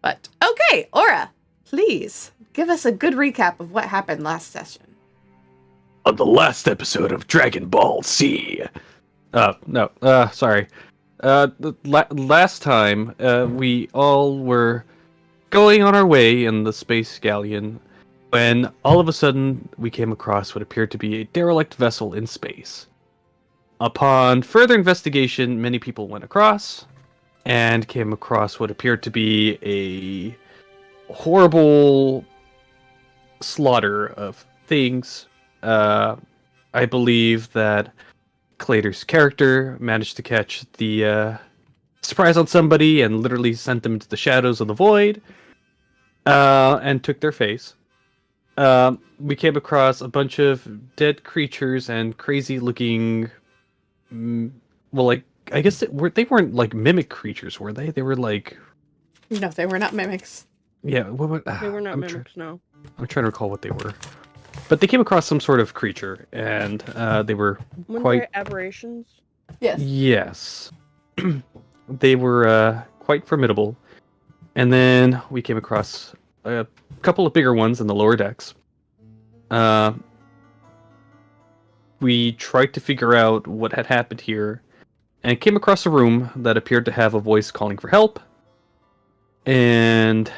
But okay, Aura, please give us a good recap of what happened last session. On the last episode of Dragon Ball Z. Sorry. Last time, we all were going on our way in the space galleon when all of a sudden we came across what appeared to be a derelict vessel in space. Upon further investigation, many people went across and came across what appeared to be a horrible slaughter of things. I believe that Clater's character managed to catch the surprise on somebody and literally sent them into the shadows of the void and took their face. We came across a bunch of dead creatures and crazy looking... I guess they weren't like mimic creatures, were they? They were like... No, they were not mimics. Yeah, they were not mimics, no. I'm trying to recall what they were. But they came across some sort of creature, and they were quite... aberrations? Yes. Yes. They were quite formidable. And then we came across a couple of bigger ones in the lower decks. We tried to figure out what had happened here, and came across a room that appeared to have a voice calling for help. And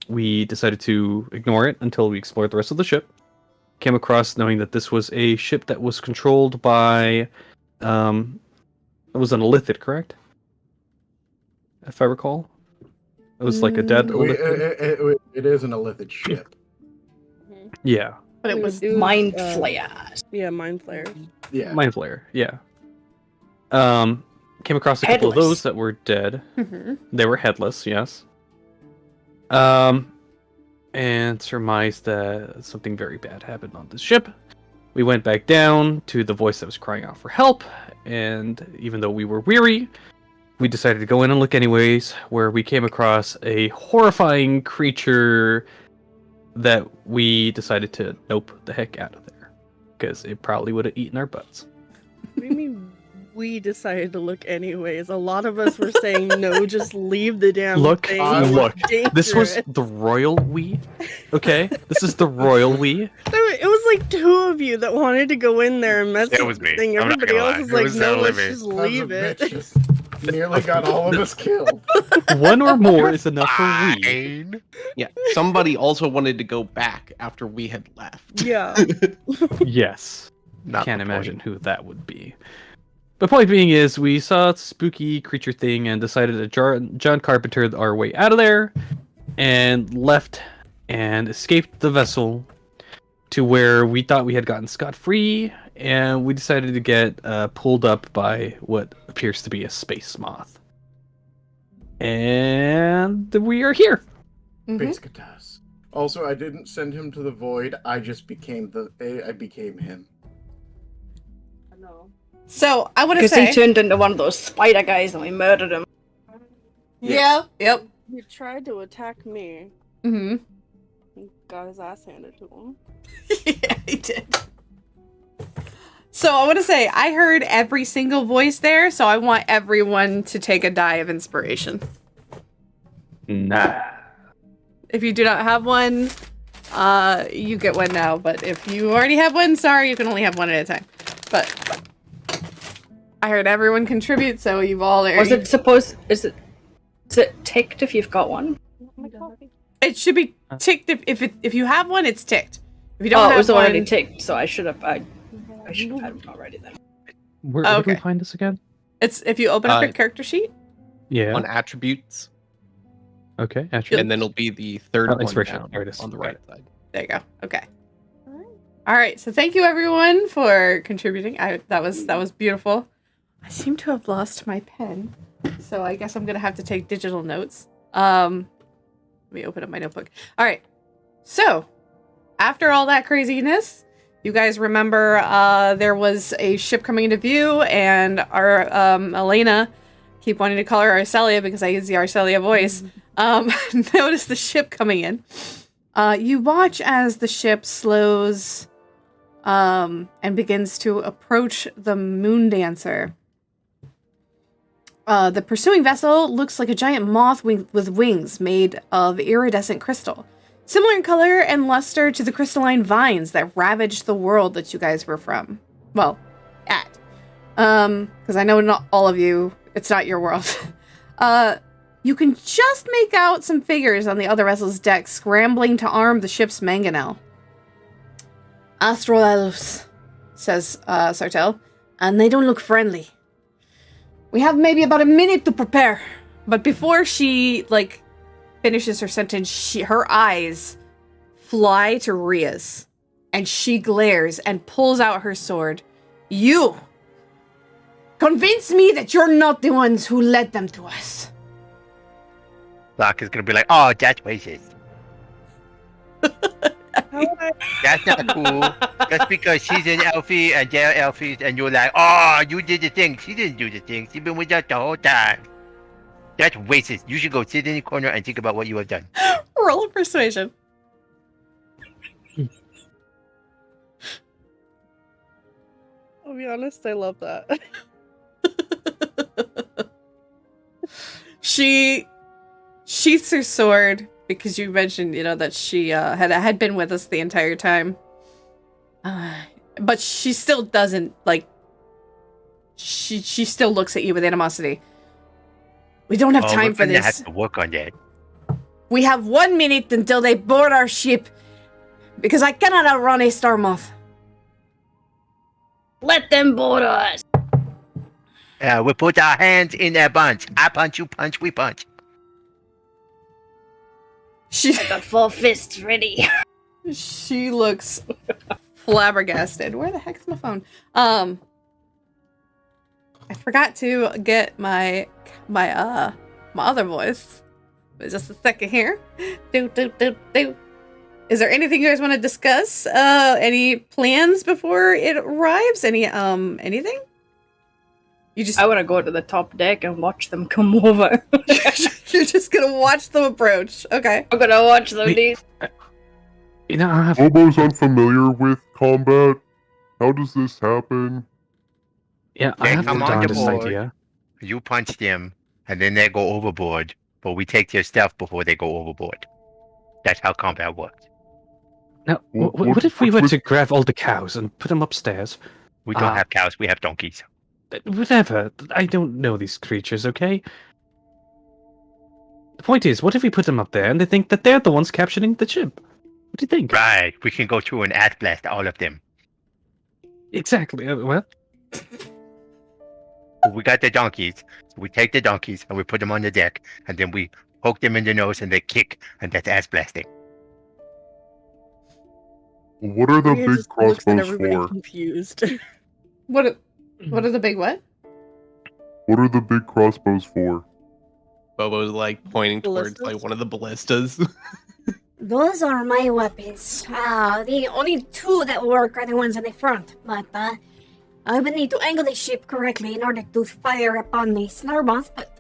we decided to ignore it until we explored the rest of the ship. Came across knowing that this was a ship that was controlled by... it was an Illithid, correct? If I recall. It was like a dead Illithid. It is an Illithid ship. Yeah. But it was Mind Flayers. Yeah, Mind Flayers. Yeah. Mind Flayer, yeah. Came across a couple of those that were dead. Mm-hmm. They were headless, yes. And surmised that something very bad happened on this ship. We went back down to the voice that was crying out for help, and even though we were weary, we decided to go in and look anyways, where we came across a horrifying creature that we decided to nope the heck out of there, because it probably would have eaten our butts. What do you mean we decided to look anyways? A lot of us were saying, no, just leave the damn thing. Look. This was the royal we. Okay? This is the royal we. It was like two of you that wanted to go in there and mess It with was the me. thing. I'm not Everybody gonna else lie. was like, no, let's just leave it. Nearly got all of us killed. One or more is enough for we. Fine. Yeah, somebody also wanted to go back after we had left. Yeah. Yes. Not Can't the imagine point. who that would be. The point being is, we saw a spooky creature thing and decided to John Carpenter our way out of there, and left and escaped the vessel to where we thought we had gotten scot-free, and we decided to get pulled up by what appears to be a space moth. And we are here. Biscuitas. Also, I didn't send him to the void. I just became I became him. No. So I want to Because say, he turned into one of those spider guys and we murdered him. yeah, yep. He tried to attack me. Mm-hmm. He got his ass handed to him. Yeah, he did. So I want to say, I heard every single voice there, so I want everyone to take a die of inspiration. Nah. If you do not have one, you get one now. But if you already have one, sorry, you can only have one at a time. But I heard everyone contribute, so you've all... Is it ticked if you've got one? It should be ticked if you have one, it's ticked. If you don't have it was one, already ticked, so I should have had one already then. Where do we find this again? It's if you open up your character sheet. Yeah. On attributes, Okay. Actually, and then it'll be the third one inspiration. down There it is. on the Got right it. side. There you go. Okay. All right. So thank you everyone for contributing. That was beautiful. I seem to have lost my pen, so I guess I'm gonna have to take digital notes. Let me open up my notebook. All right. So after all that craziness, you guys remember there was a ship coming into view, and our Elena, keep wanting to call her Arcelia because I use the Arcelia voice, noticed the ship coming in. You watch as the ship slows and begins to approach the Moon Dancer. The pursuing vessel looks like a giant moth with wings made of iridescent crystal, similar in color and luster to the crystalline vines that ravaged the world that you guys were from. Well, at. Because I know not all of you, it's not your world. You can just make out some figures on the other vessel's deck scrambling to arm the ship's mangonel. Astral elves, says Sartell, and they don't look friendly. We have maybe about a minute to prepare. But before she, finishes her sentence, her eyes fly to Ria's. And she glares and pulls out her sword. You! Convince me that you're not the ones who led them to us. Locke is gonna be like, oh, that's racist. That's not cool. Just because she's an Elfie and they're Elfies and you're like, oh, you did the thing. She didn't do the thing. She's been with us the whole time. That's racist. You should go sit in the corner and think about what you have done. Roll a persuasion. I'll be honest, I love that. She sheaths her sword because you mentioned, that she had been with us the entire time. But she still doesn't she still looks at you with animosity. We don't have time for this. Have to work on that. We have 1 minute until they board our ship because I cannot outrun a star moth. Let them board us. We put our hands in their bunch. I punch, you punch, we punch. I got 4 fists ready. She looks flabbergasted. Where the heck is my phone? I forgot to get my other voice. Just a second here. Do. Is there anything you guys want to discuss? Any plans before it arrives? Anything? I want to go to the top deck and watch them come over. You're just gonna watch them approach. Okay. I'm gonna watch them. Bobo's unfamiliar with combat. How does this happen? Yeah, I They have come the on darndest board. idea. You punch them, and then they go overboard. But we take their stuff before they go overboard. That's how combat works. Now, what if we were to grab all the cows and put them upstairs? We don't have cows, we have donkeys. Whatever. I don't know these creatures, okay? The point is, what if we put them up there and they think that they're the ones capturing the ship? What do you think? Right, we can go through and ass blast all of them. Exactly. Well, We got the donkeys. So we take the donkeys and we put them on the deck, and then we poke them in the nose and they kick, and that's ass blasting. What are the Rhea big just looks at crossbows everybody for? confused. What are the big what? What are the big crossbows for? Bobo's pointing towards Ballistas? one of the ballistas. Those are my weapons. The only 2 that work are the ones on the front, but I would need to angle the ship correctly in order to fire upon the snarmoth, but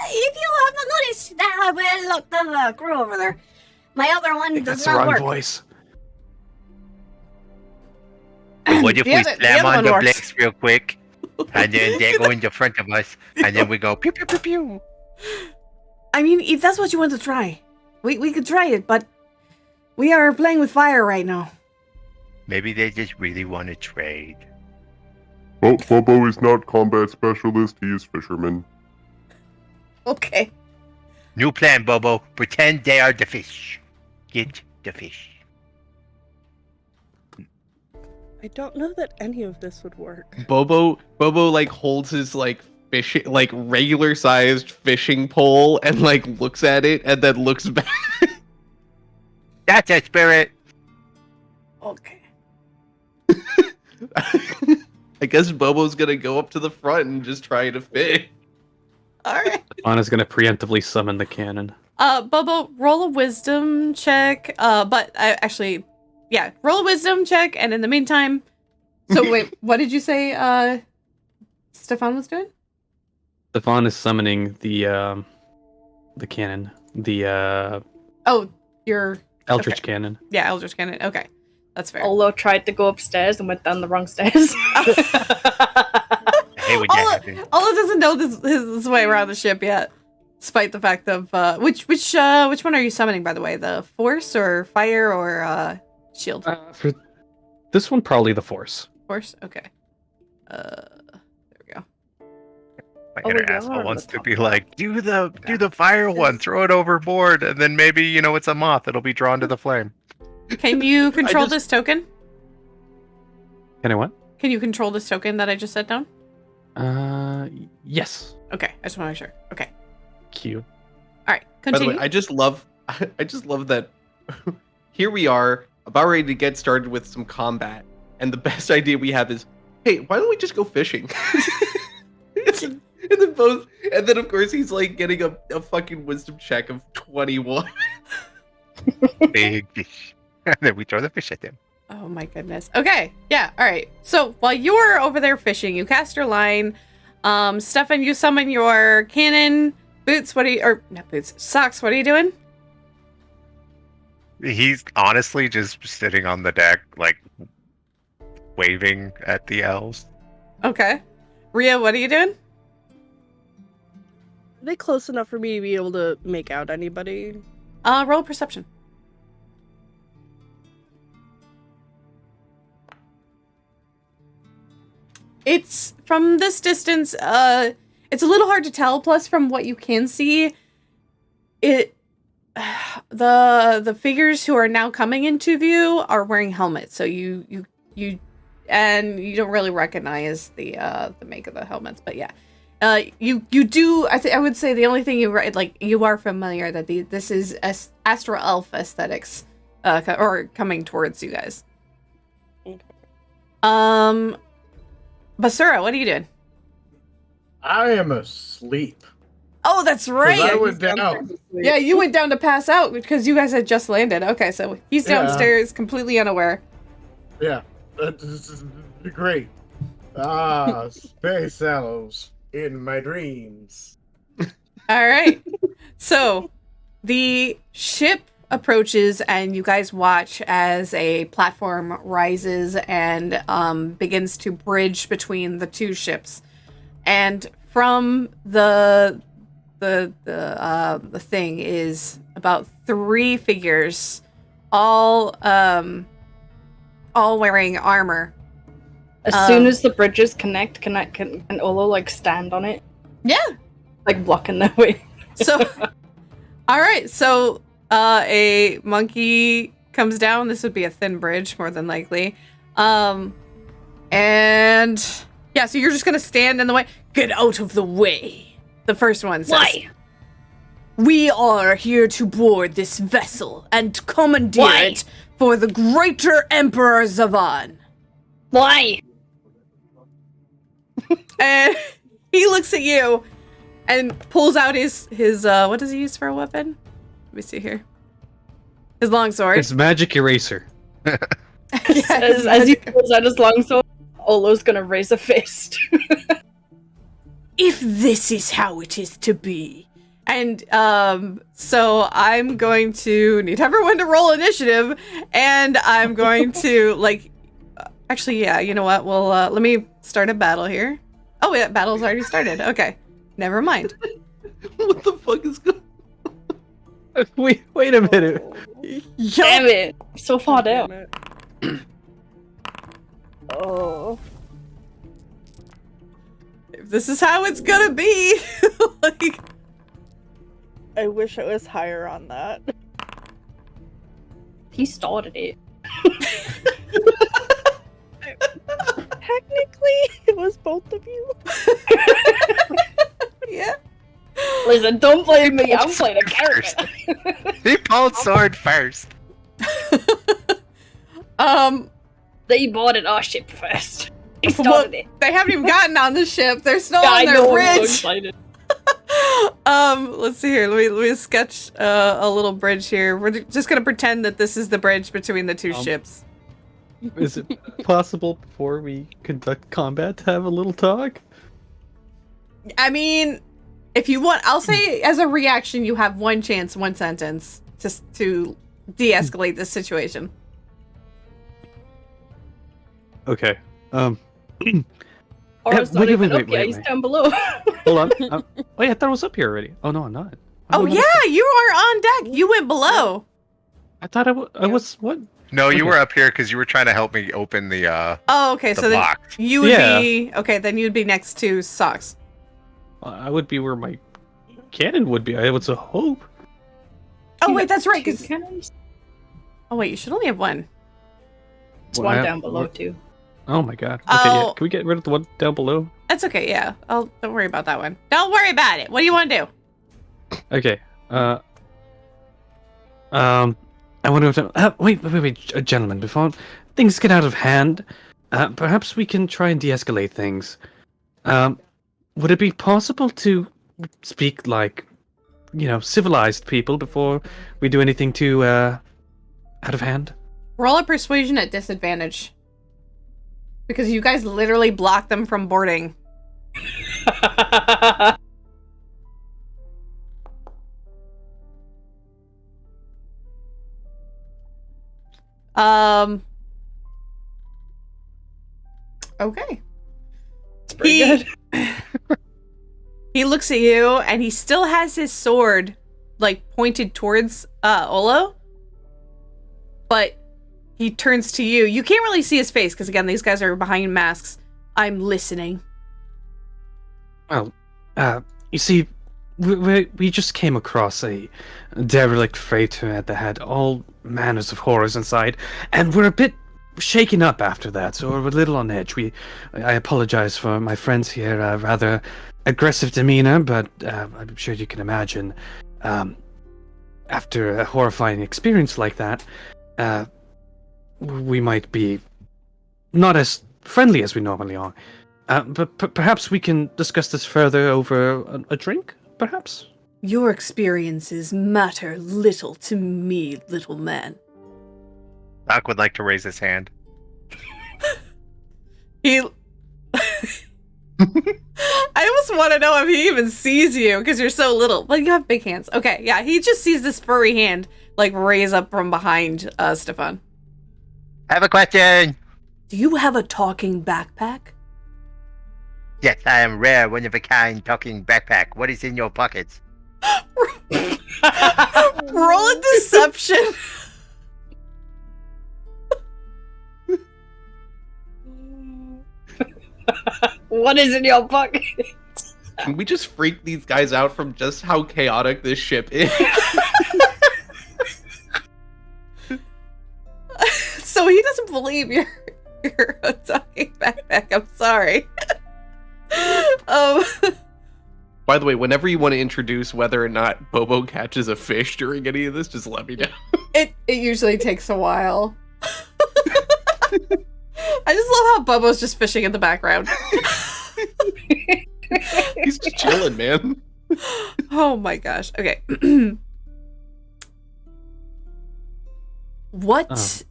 if you have not noticed, well, look, the crew over there. My other one that's does the not wrong work. voice. What if The we other slam on one the works. blades real quick, and then they go in the front of us, and then we go pew pew pew pew. I mean, if that's what you want to try, we could try it, but we are playing with fire right now. Maybe they just really want to trade. Well, Bobo is not combat specialist, he is fisherman. Okay. New plan, Bobo. Pretend they are the fish. Get the fish. I don't know that any of this would work. Bobo holds his fishing regular sized fishing pole and looks at it and then looks back. That's a spirit. Okay. I guess Bobo's gonna go up to the front and just try to fish. All right. Anna's gonna preemptively summon the cannon. Bobo, roll a wisdom check. Roll a wisdom check, and in the meantime, so wait, what did you say? Stefan was doing? Stefan is summoning the cannon, the Your Eldritch okay. cannon. Yeah, Eldritch Cannon. Okay, that's fair. Olo tried to go upstairs and went down the wrong stairs. Hey, hate when that happens. Ola doesn't know his way around the ship yet, despite the fact of which one are you summoning, by the way? The force or fire or shield? For this one, probably the Force. Force. Okay. There we go. My Oh, inner we asshole are on wants the to top be row. like, do the fire one, throw it overboard, and then maybe it's a moth. It'll be drawn to the flame. Can you control just- this token? Can I what? Can you control this token that I just set down? Yes. Okay, I just want to make sure. Okay. Cute. All right. By the Continue. way, I just love that here we are about ready to get started with some combat, and the best idea we have is, hey, why don't we just go fishing? and then of course he's like getting a fucking wisdom check of 21. Big fish. And then we throw the fish at them. Oh my goodness. Okay. Yeah. All right. So while you're over there fishing, you cast your line. Stefan, you summon your cannon. Boots, not Boots, Socks, what are you doing? He's honestly just sitting on the deck, like waving at the elves. Okay. Rhea, what are you doing? Are they close enough for me to be able to make out anybody? Roll perception. It's from this distance, it's a little hard to tell, plus from what you can see, the figures who are now coming into view are wearing helmets, so you don't really recognize the make of the helmets, but yeah. You do. I would say the only thing you are familiar that this is Astro Elf aesthetics, or coming towards you guys. Basura, what are you doing? I am asleep. Oh, that's 'Cause right. I went down. Yeah, you went down to pass out because you guys had just landed. Okay, so he's Yeah. downstairs, completely unaware. Yeah, this is great. Space elves in my dreams. All right. So the ship approaches and you guys watch as a platform rises and begins to bridge between the two ships. And from the thing is about 3 figures, all wearing armor. As soon as the bridges connect, can Olo like stand on it? Yeah. Like blocking their way. So, all right. So, a monkey comes down. This would be a thin bridge, more than likely. And yeah, so you're just gonna stand in the way. Get out of the way. The first one says. Why? We are here to board this vessel and commandeer Why? it for the greater Emperor Zavan. Why? And he looks at you and pulls out his what does he use for a weapon? Let me see here. His longsword. It's magic eraser. As he pulls out his longsword, Olo's gonna raise a fist. If this is how it is to be. And so I'm going to need everyone to roll initiative, and I'm going to actually, yeah, you know what? Well, let me start a battle here. Oh, yeah, battle's already started. Okay, never mind. What the fuck is going Wait a minute. Damn it! So far Damn down. it. Oh. If this is how it's gonna be, like, I wish I was higher on that. He started it. Technically, it was both of you. yeah. Listen, don't blame me. I'm playing a character. He pulled sword first. They boarded our ship first. They Well, started it. they haven't even gotten on the ship. They're still Yeah, on I their know. I'm so bridge. excited. Let's see here. Let me sketch a little bridge here. We're just gonna pretend that this is the bridge between the two ships. Is it possible before we conduct combat to have a little talk? I mean, if you want, I'll say as a reaction, you have one chance, one sentence, just to de-escalate this situation. Okay. Aura's not wait, even wait, up yet. wait, He's wait. down below. Hold on. Wait, I thought I was up here already. Oh no, I'm not. Oh yeah, you are on deck. You went below. I thought I was what? No, you Okay. were up here because you were trying to help me open the Oh, okay. the So then box. you would Yeah. be okay. Then you'd be next to Socks. I would be where my cannon would be. I would hope. Oh wait, that's right. Two 'Cause cannons? oh wait, you should only have one. It's Well, one I- down below too. Oh my god. Okay, yeah. Oh. Can we get rid of the one down below? That's okay. Yeah. Don't worry about that one. Don't worry about it. What do you want to do? Okay. I wonder if wait, gentlemen. Before things get out of hand, perhaps we can try and de-escalate things. Would it be possible to speak like, civilized people before we do anything too out of hand? Roll a persuasion at disadvantage. Because you guys literally blocked them from boarding. Okay. It's pretty good. He looks at you and he still has his sword like pointed towards Olo. But he turns to you. You can't really see his face because again, these guys are behind masks. I'm listening. Well, you see, we just came across a derelict freighter that had all manners of horrors inside, and we're a bit shaken up after that, so we're a little on edge. I apologize for my friends here, rather aggressive demeanor, but I'm sure you can imagine, after a horrifying experience like that, we might be not as friendly as we normally are. But perhaps we can discuss this further over a drink, perhaps? Your experiences matter little to me, little man. Doc would like to raise his hand. He... I almost want to know if he even sees you, because you're so little. But you have big hands. Okay, yeah, he just sees this furry hand, like, raise up from behind Stefan. I have a question. Do you have a talking backpack? Yes, I am rare, one of a kind talking backpack. What is in your pockets? Roll a deception. What is in your pocket? Can we just freak these guys out from just how chaotic this ship is? So he doesn't believe you're a talking backpack. I'm sorry. By the way, whenever you want to introduce whether or not Bobo catches a fish during any of this, just let me know. It usually takes a while. I just love how Bubba's just fishing in the background. He's just chilling, man. Oh my gosh. Okay. What?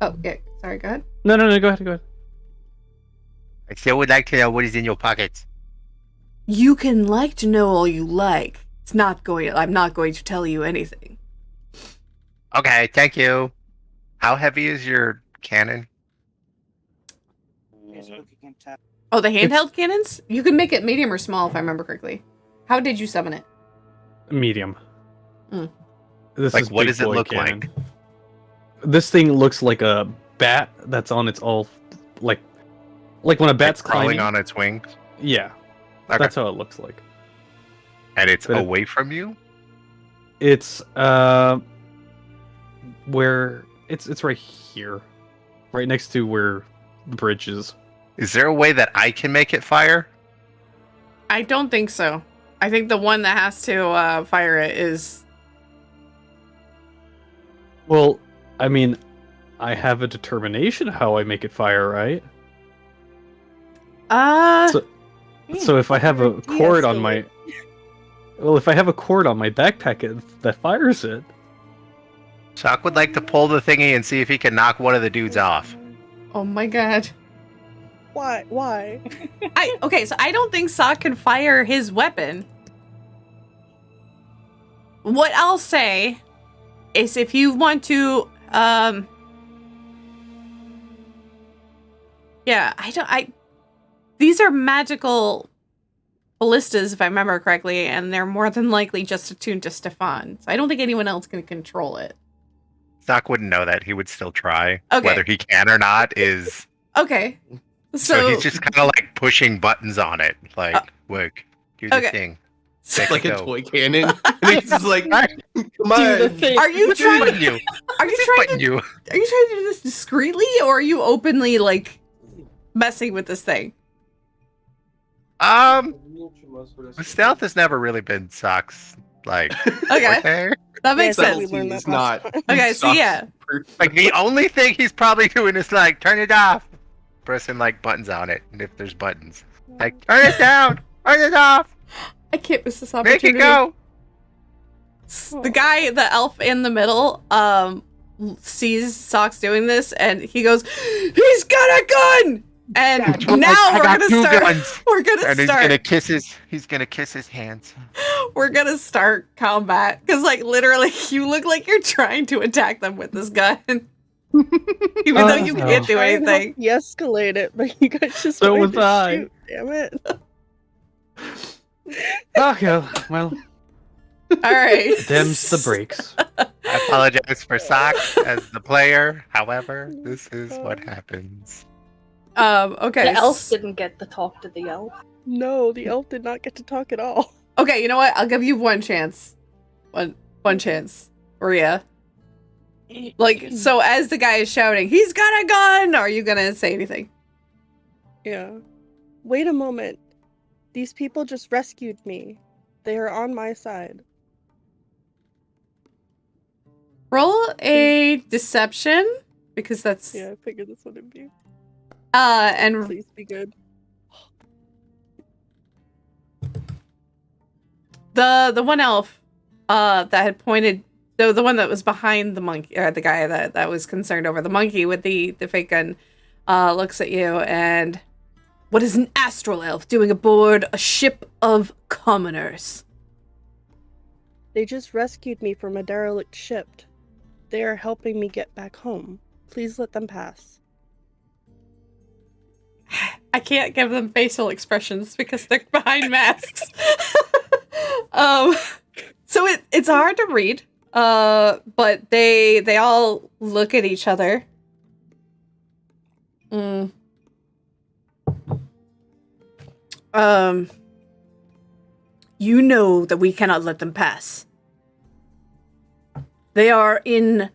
Oh, yeah. Sorry, go ahead. No, go ahead. I still would like to know what is in your pockets. You can like to know all you like. I'm not going to tell you anything. Okay, thank you. How heavy is your cannon? Oh, the handheld cannons? You can make it medium or small if I remember correctly. How did you summon it? Medium. Mm. This Like, is what big does it boy look cannon. like? This thing looks like a bat that's on its all, like when a bat's crawling climbing on its wings? Yeah, Okay. that's how it looks like. And it's But away from you? It's where it's right here, right next to where the bridge is. Is there a way that I can make it fire? I don't think so. I think the one that has to fire it is... Well, I mean, I have a determination how I make it fire, right? So if I have a cord on my... Well, if I have a cord on my backpack that fires it... Shock would like to pull the thingy and see if he can knock one of the dudes off. Oh my god. Why? Okay, so I don't think Sock can fire his weapon. What I'll say is if you want to, yeah, these are magical ballistas, if I remember correctly, and they're more than likely just attuned to Stefan. So I don't think anyone else can control it. Doc wouldn't know that. He would still try. Okay. Whether he can or not is. Okay. So he's just kind of like pushing buttons on it. Like, look, do the okay. thing. It's like a toy cannon. And he's just like, come on. Do the thing. Are you trying Button you. Are you trying to Are you trying to do this discreetly, or are you openly like messing with this thing? Stealth has never really been Sock's like. Okay. forte. That makes Yeah, sense. we learned that It's last not. time. Okay, so yeah. Like the only thing he's probably doing is like turn it off, pressing like buttons on it, and if there's buttons, like turn it down, turn it off, I can't miss this make opportunity. it go. The guy, the elf in the middle, sees Socks doing this, and he goes, "He's got a gun!" And now I we're got gonna two start. guns. We're gonna And start. he's gonna kiss his hands. We're gonna start combat because, like, literally, you look like you're trying to attack them with this gun, even though you no. can't do Trying to help anything. de-escalate it, but you guys just So wanted was I. to shoot. Damn it. Okay, well, All right. them's the breaks. I apologize for Sock as the player. However, this is what happens. Okay. The elf didn't get to talk to the elf. No, the elf did not get to talk at all. Okay, you know what? I'll give you one chance. One chance, Maria. Like, so as the guy is shouting, "He's got a gun!" Are you gonna say anything? Yeah. Wait a moment. These people just rescued me. They are on my side. Roll a deception, because that's Yeah, I figured this would be. and Please be good. the one elf that had pointed, the one that was behind the monkey, or the guy that was concerned over the monkey with the fake gun, looks at you and, "What is an astral elf doing aboard a ship of commoners?" They just rescued me from a derelict ship. They are helping me get back home. Please let them pass. I can't give them facial expressions because they're behind masks. So it's hard to read. But they all look at each other. You know that we cannot let them pass. They are in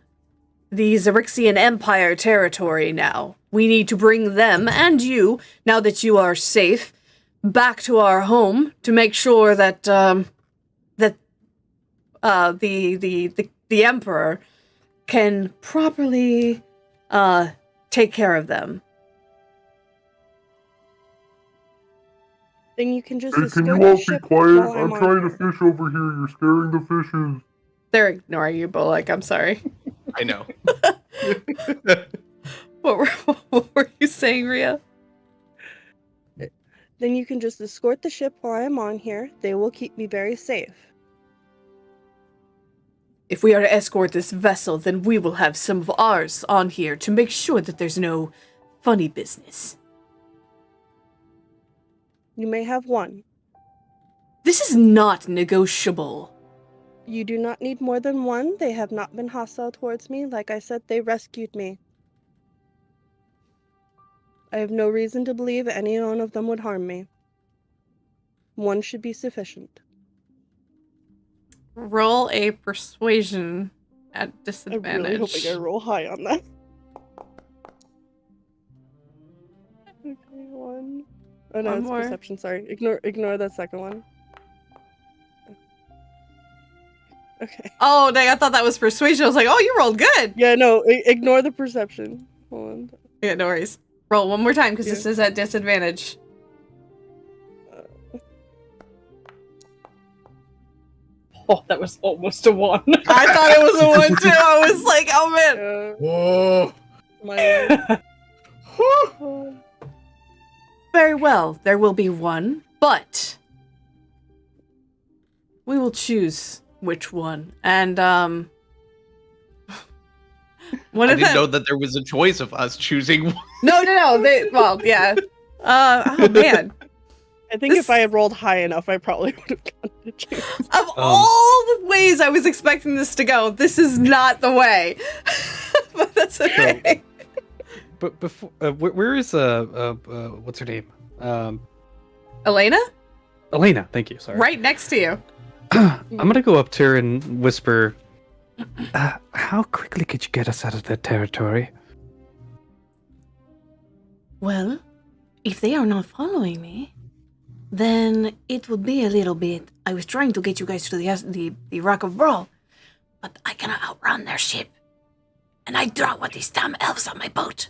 the Xaryxian Empire territory now. We need to bring them and you, now that you are safe, back to our home to make sure that the Emperor can properly take care of them. Then you can just Hey, can you escort all the be ship quiet? while I'm on trying to here. fish over here. You're scaring the fishes. They're ignoring you, Bullock. I'm sorry. I know. What were you saying, Rhea? Then you can just escort the ship while I'm on here. They will keep me very safe. If we are to escort this vessel, then we will have some of ours on here to make sure that there's no funny business. You may have one. This is not negotiable. You do not need more than one. They have not been hostile towards me. Like I said, they rescued me. I have no reason to believe any one of them would harm me. One should be sufficient. Roll a persuasion at I'm disadvantage. really hoping I roll high on that. Okay, one. Oh no, One it's more. perception. Sorry, ignore that second one. Okay. Oh, dang, I thought that was persuasion. I was like, oh, you rolled good. Yeah, no, ignore the perception. Hold on. Yeah, no worries. Roll one more time because Yeah. this is at disadvantage. Oh, that was almost a 1. I thought it was a 1 too. I was like, oh man. Whoa! My. Oh. Very well, there will be one, but we will choose which one. And one I of didn't them. know that there was a choice of us choosing one. No. Well, yeah. Oh man. I think This- if I had rolled high enough, I probably would have gotten a chance. Of all the ways I was expecting this to go, this is not the way. But that's okay. But before, where is what's her name? Elena? Elena. Thank you. Sorry. Right next to you. I'm gonna go up to her and whisper. How quickly could you get us out of that territory? Well, if they are not following me, then it would be a little bit. I was trying to get you guys to the Rock of Brawl, but I cannot outrun their ship. And I dropped with these damn elves on my boat.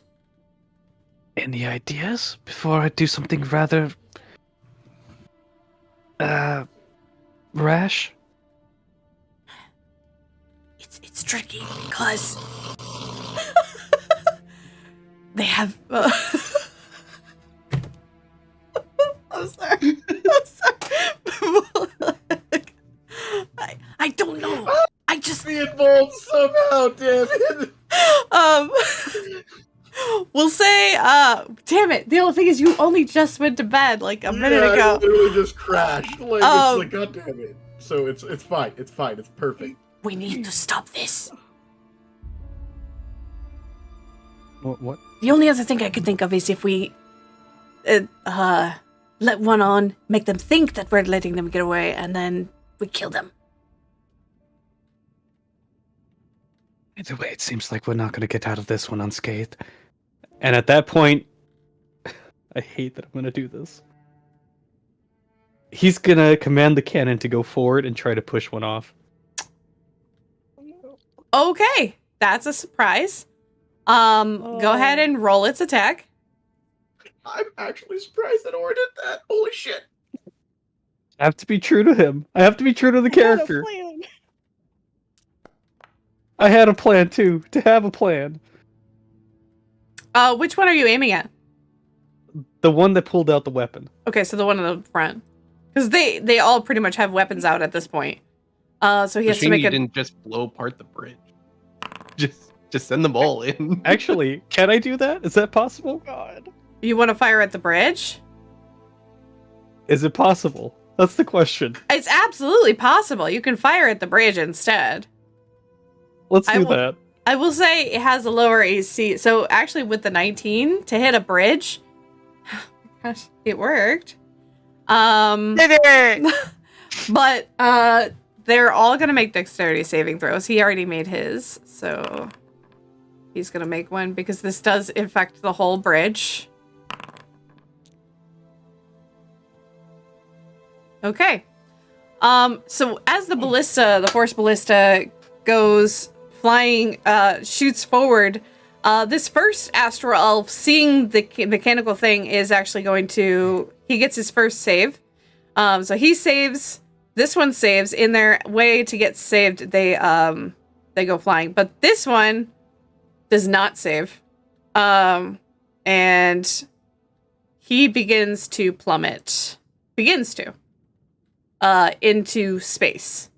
Any ideas before I do something rather rash? It's tricky because they have. I'm sorry. I'm sorry. I don't know. I just Be involved somehow, damn it. We'll say, damn it. The only thing is you only just went to bed like a minute I ago. literally just crashed. Like, it's like, god damn it. So it's fine. It's fine. It's perfect. we need to stop this. What? The only other thing I could think of is if we let one on, make them think that we're letting them get away, and then we kill them. Either way, it seems like we're not going to get out of this one unscathed. And at that point, I hate that I'm going to do this. He's going to command the cannon to go forward and try to push one off. Okay. That's a surprise. Go ahead and roll its attack. I'm actually surprised that Or did that. Holy shit. I have to be true to him. I have to be true to the character. I had a plan too, to have a plan. Which one are you aiming at? The one that pulled out the weapon. Okay, so the one in the front. Because they all pretty much have weapons out at this point. So he has to make you a... didn't just blow apart the bridge. Just send them all in. Actually, can I do that? Is that possible? God. You want to fire at the bridge? Is it possible? That's the question. It's absolutely possible. You can fire at the bridge instead. Let's do that. I will say it has a lower AC. So actually with the 19 to hit a bridge, gosh, it worked. But they're all going to make dexterity saving throws. He already made his, so he's going to make one because this does affect the whole bridge. Okay. So as the ballista, the force ballista goes flying, shoots forward, this first astral elf, seeing the mechanical thing, is actually going to, he gets his first save. So he saves, this one saves. In their way to get saved, they go flying. But this one does not save. And he begins to plummet. Into space.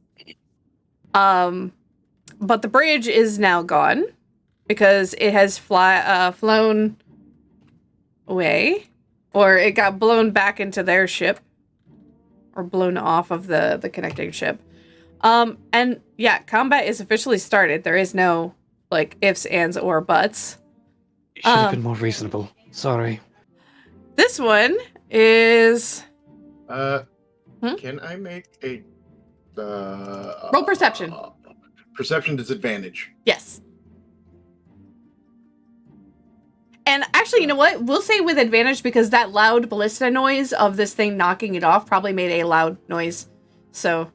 But the bridge is now gone because it has flown away, or it got blown back into their ship, or blown off of the connecting ship. And yeah, combat is officially started. There is no like ifs, ands, or buts. You should have been more reasonable. Sorry. This one is. Can I make a roll perception? Perception disadvantage. Yes. And actually, you know what? We'll say with advantage because that loud ballista noise of this thing knocking it off probably made a loud noise. So,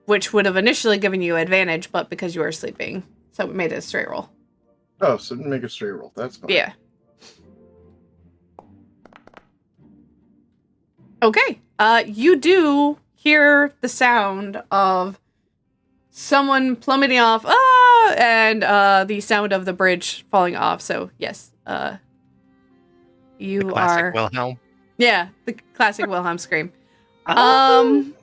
which would have initially given you advantage, but because you were sleeping, so we made it a straight roll. Oh, so make a straight roll. That's fine. Yeah. Okay. You do hear the sound of someone plummeting off, and the sound of the bridge falling off. So yes, you Classic are Wilhelm. Yeah, the classic Wilhelm scream. Cool. And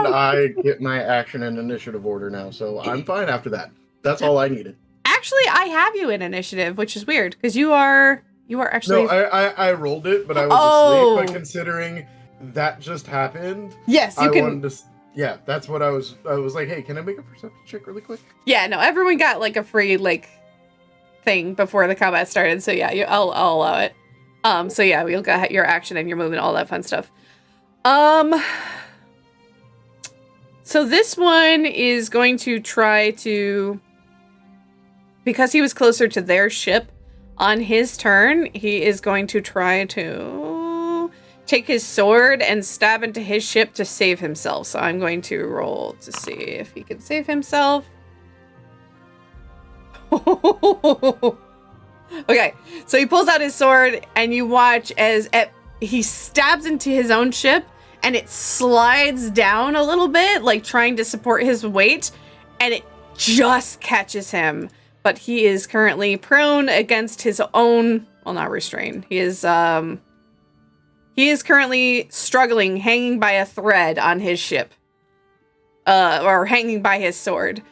I get my action and initiative order now, so I'm fine after that. That's all I needed. Actually, I have you in initiative, which is weird because you are You are actually. No, I rolled it, but I was Oh. asleep. But considering that just happened, Yes, you I can. wanted to. Yeah, that's what I was. I was like, hey, can I make a perception check really quick? Yeah, no, everyone got like a free like thing before the combat started. So yeah, I'll allow it. So yeah, we'll get your action and your movement, all that fun stuff. So this one is going to try to, because he was closer to their ship on his turn, he is going to try to take his sword and stab into his ship to save himself. So I'm going to roll to see if he can save himself. Okay, so he pulls out his sword and you watch as he stabs into his own ship and it slides down a little bit, like trying to support his weight, and it just catches him. But he is currently prone against his own, well, not restrained. He is currently struggling, hanging by a thread on his ship. Or hanging by his sword.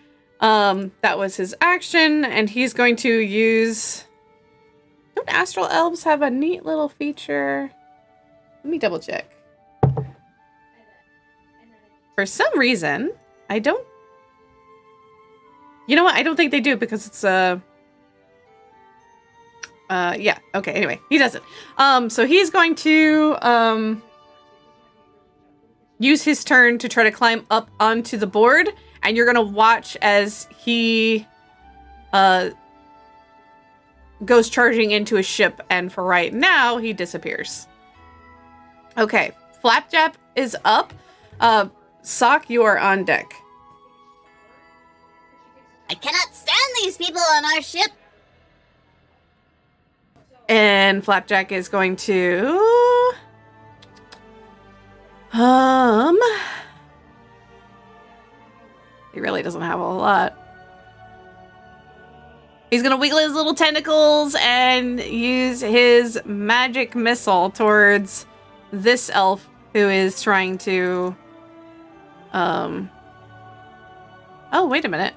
That was his action, and he's going to use... Don't astral elves have a neat little feature? Let me double check. For some reason, I don't... You know what? I don't think they do, because it's yeah. Okay, anyway. He doesn't. So he's going to use his turn to try to climb up onto the board, and you're going to watch as he goes charging into his ship, and for right now, he disappears. Okay, Flapjack is up. Sock, you are on deck. I cannot stand these people on our ship. And Flapjack is going to... He really doesn't have a lot. He's gonna wiggle his little tentacles and use his magic missile towards this elf who is trying to... Oh, wait a minute.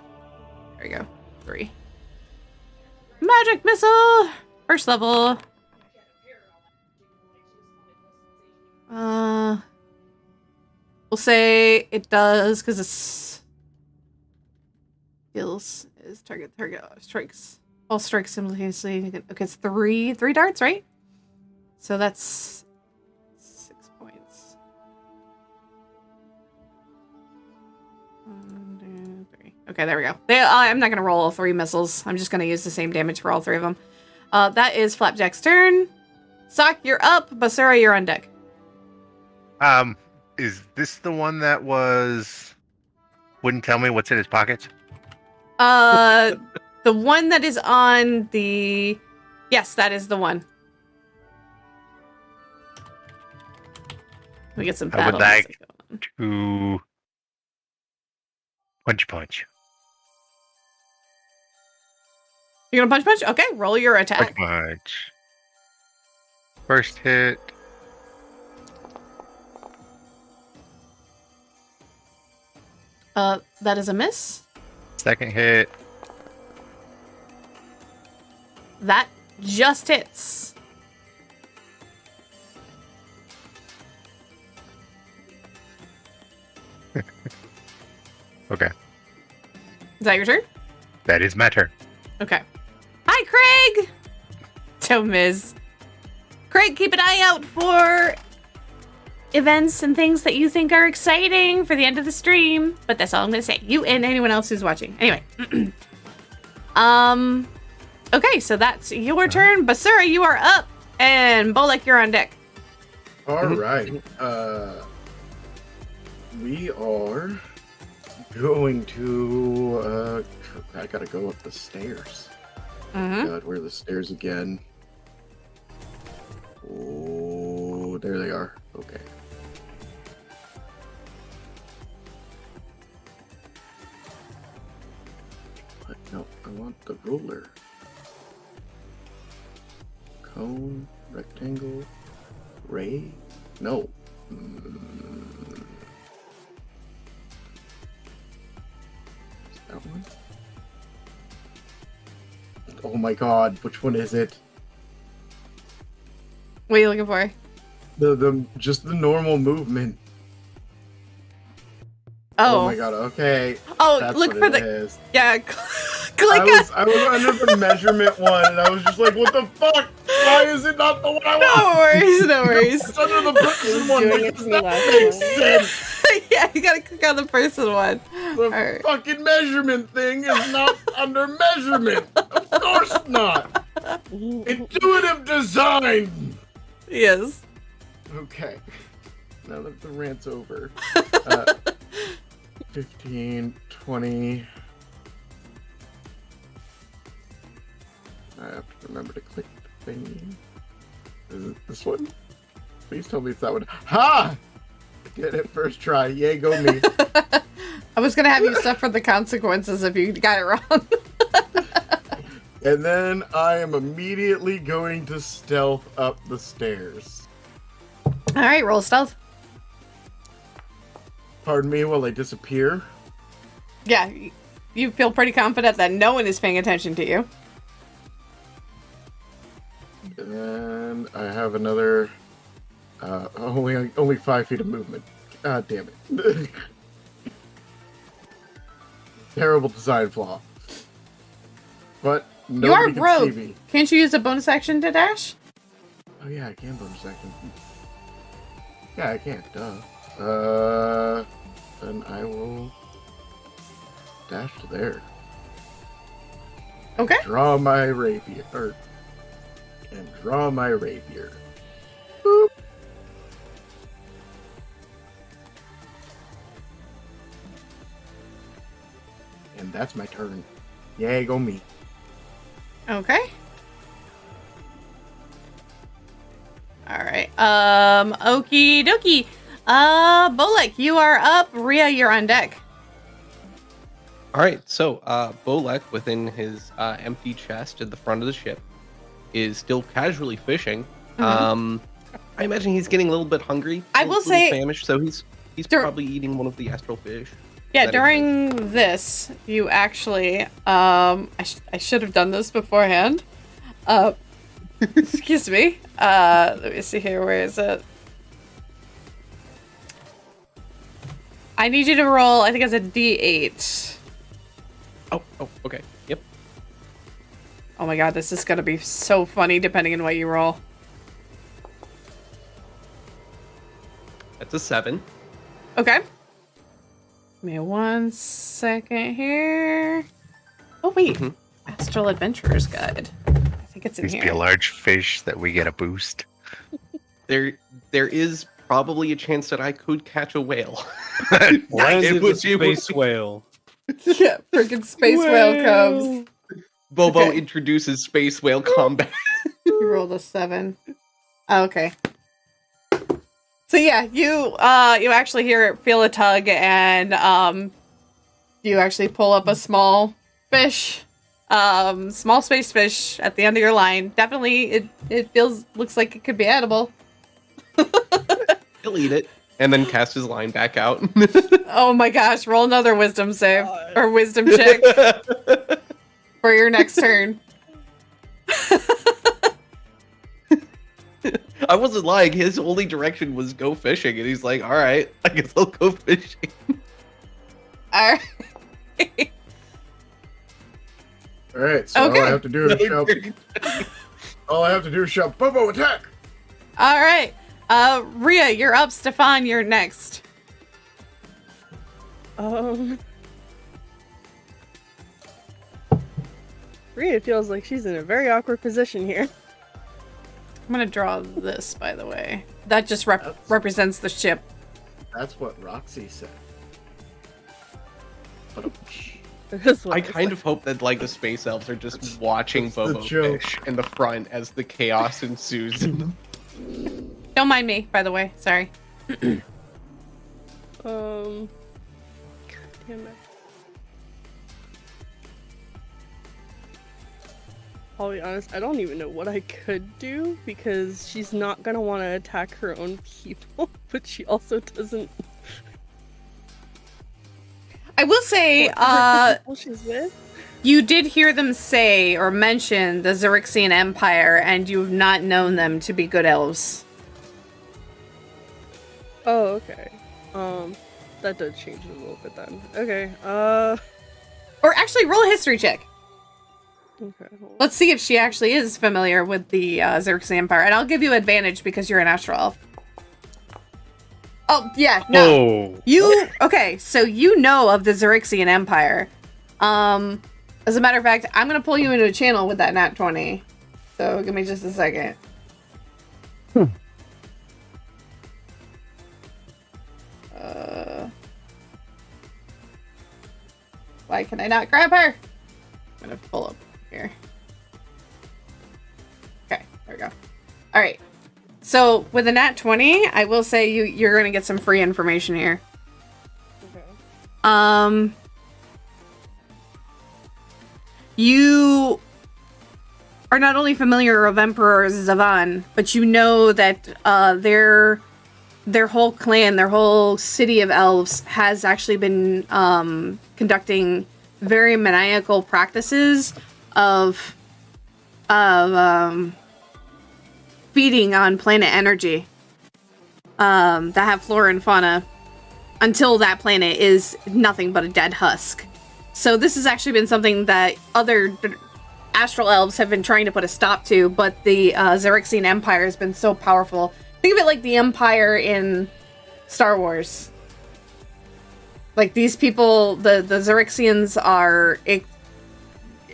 There we go. 3. Magic missile! First level. We'll say it does, because it's... Skills is target, strikes. All strikes simultaneously. Okay, it's 3 darts, right? So that's 6 points. 1, 2, 3. Okay, there we go. I'm not going to roll all 3 missiles. I'm just going to use the same damage for all 3 of them. That is Flapjack's turn. Sock, you're up. Basura, you're on deck. Is this the one that wouldn't tell me what's in his pockets? The one that is on the... Yes, that is the one. We get some battle music going. To punch. You're gonna punch? Okay, roll your attack. Punch. First hit. That is a miss. Second hit. That just hits. Okay. Is that your turn? That is my turn. Okay. Hi, Craig! So, Ms. Craig, keep an eye out for events and things that you think are exciting for the end of the stream. But that's all I'm going to say. You and anyone else who's watching. Anyway. Okay, so that's your turn. Basura, you are up. And Bolek, you're on deck. All right. We are going to... I gotta go up the stairs. God, where are the stairs again? Oh, there they are. Okay. But no, I want the ruler. Cone, rectangle, ray? No. Is that one? Oh my god, which one is it? What are you looking for? Just the normal movement. Oh. Oh my god, okay. Oh, That's look what for it the. is. Yeah, click I was under the measurement one, and I was just like, what the fuck? Why is it not the one I want? No worries, no worries. It's under the person one doing it because to me that last makes time. sense. Yeah, you gotta click on the person one. The Alright. fucking measurement thing is not under measurement. Of course not. Intuitive design. Yes. Okay. Now that the rant's over. 15, 20. I have to remember to click the thing. Is it this one? Please tell me it's that one. Ha! Get it first try. Yay, go me. I was gonna have you suffer the consequences if you got it wrong. And then I am immediately going to stealth up the stairs. Alright, roll stealth. Pardon me while I disappear. Yeah, you feel pretty confident that no one is paying attention to you. And then I have another only 5 feet of movement. God damn it. Terrible design flaw. But You are nobody can rogue. see me. Can't you use a bonus action to dash? Oh yeah, I can bonus action. Yeah, I can, duh. Then I will dash to there. Okay. Draw my rapier. And draw my rapier. Boop. And that's my turn. Yay, go me. Okay. Alright. Okie dokie. Bolek, you are up. Rhea, you're on deck. All right, so Bolek, within his empty chest at the front of the ship, is still casually fishing. Mhm. I imagine he's getting a little bit hungry. I will say- famished, so he's probably eating one of the astral fish. Yeah, that he during this, you actually, I should have done this beforehand. Excuse me. Let me see here. Where is it? I need you to roll, I think it's a D8. Oh, okay. Yep. Oh my god, this is gonna be so funny depending on what you roll. That's a 7. Okay. Give me 1 second here. Oh wait, Astral Adventurer's Guide. I think it's in Please here. be a large fish that we get a boost. There is probably a chance that I could catch a whale. Landed the space whale. Yeah, freaking space whale comes. Bobo Okay. introduces space whale combat. You rolled a 7. Oh, okay. So yeah, you actually feel a tug, and you actually pull up a small fish, small space fish at the end of your line. Definitely, it looks like it could be edible. He'll eat it and then cast his line back out. Oh my gosh! Roll another wisdom save or wisdom check for your next turn. I wasn't lying. His only direction was go fishing, and he's like, "All right, I guess I'll go fishing." All right. All right, so Okay. all I have to do is shout. All I have to do is shout, Bobo, attack! All right. Rhea, you're up. Stefan, you're next. Rhea feels like she's in a very awkward position here. I'm gonna draw this, by the way. That just represents the ship. That's what Roxy said. I kind of hope that like the space elves are just watching that's the Bobo joke. fish in the front as the chaos ensues. Don't mind me, by the way. Sorry. God damn it. I'll be honest, I don't even know what I could do because she's not gonna want to attack her own people, but she also doesn't. I will say, People she's with. You did hear them say or mention the Xaryxian Empire, and you've not known them to be good elves. Oh, okay. That does change it a little bit then. Okay, Or actually, roll a history check. Okay, hold on. Let's see if she actually is familiar with the Xaryxian Empire. And I'll give you advantage because you're an astral elf. Oh, yeah, no. Oh. Okay, so you know of the Xaryxian Empire. As a matter of fact, I'm going to pull you into a channel with that nat 20. So give me just a second. Why can I not grab her? I'm going to pull up here. Okay, there we go. All right. So with a nat 20, I will say you're going to get some free information here. Okay. You are not only familiar of Emperor Zavan, but you know that their whole clan, their whole city of elves has actually been conducting very maniacal practices of feeding on planet energy that have flora and fauna until that planet is nothing but a dead husk. So this has actually been something that other astral elves have been trying to put a stop to, but the Xaryxian Empire has been so powerful. Think of it like the Empire in Star Wars. Like, these people, the Xaryxians are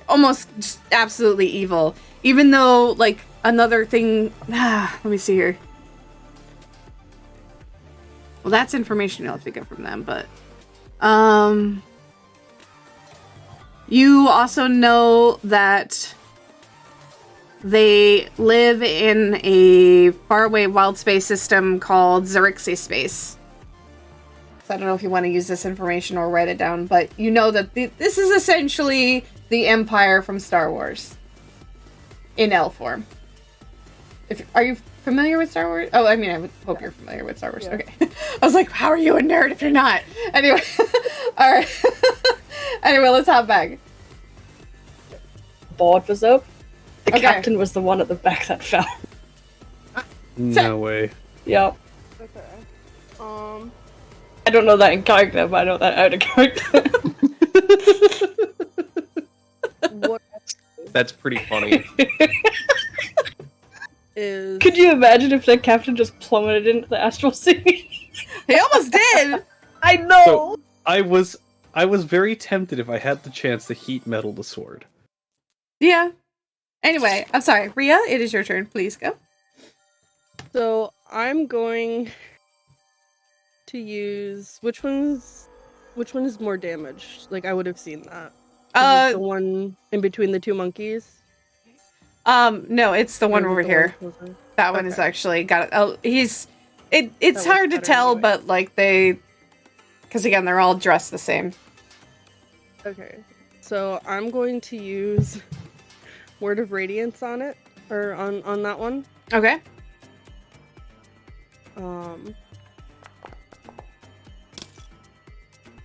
almost just absolutely evil. Even though, like, another thing... let me see here. Well, that's information you'll have to get from them, but... you also know that they live in a faraway wild space system called Xaryxis space. So I don't know if you want to use this information or write it down, but you know that this is essentially the Empire from Star Wars in elf form. Are you familiar with Star Wars? Oh, I mean, I would hope you're familiar with Star Wars. Yeah. Okay. I was like, how are you a nerd if you're not? Anyway, all right. Anyway, let's hop back. Board was up. The captain was the one at the back that fell. No way. Yep. Okay. I don't know that in character, but I know that out of character. What That's pretty funny. is... Could you imagine if the captain just plummeted into the astral sea? He almost did! I know! So, I was very tempted if I had the chance to heat metal the sword. Yeah. Anyway, I'm sorry. Rhea, it is your turn. Please go. So, I'm going to use... Which one is more damage? Like, I would have seen that. Is it the one in between the two monkeys? No, it's the one Or over the here. one closer? That one is Okay. actually got it. Oh, it's was hard to better tell, anyway. but like because again, they're all dressed the same. Okay. So, I'm going to use Word of Radiance on it. Or on that one. Okay.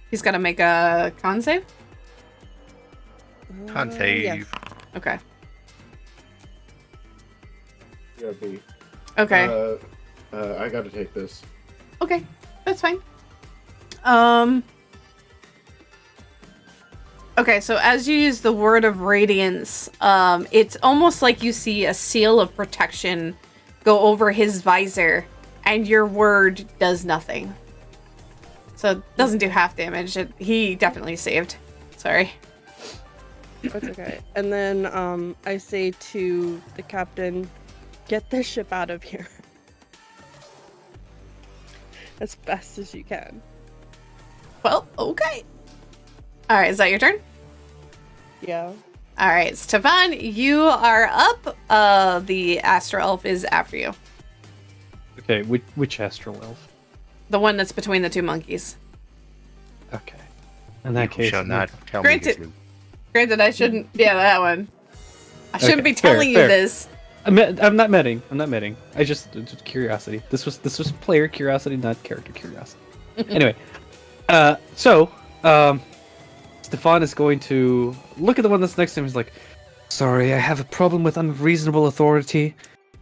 He's got to make a con save. Con save. Yes. Okay. Yeah, B. Okay. I gotta take this. Okay, that's fine. Okay, so as you use the Word of Radiance, it's almost like you see a seal of protection go over his visor, and your word does nothing. So it doesn't do half damage. He definitely saved. Sorry. That's okay. And then I say to the captain, get this ship out of here. As fast as you can. Well, okay. Alright, is that your turn? Yeah. Alright, Stefan, you are up. The Astral Elf is after you. Okay, which astral elf? The one that's between the two monkeys. Okay. In that You case, shall not tell Granted. me this. Granted, I shouldn't. Yeah, that one. I shouldn't Okay, be telling fair. you this. I'm not medding. I'm not medding. I just curiosity. This was player curiosity, not character curiosity. Anyway, so Stefan is going to look at the one that's next to him. He's like, "Sorry, I have a problem with unreasonable authority,"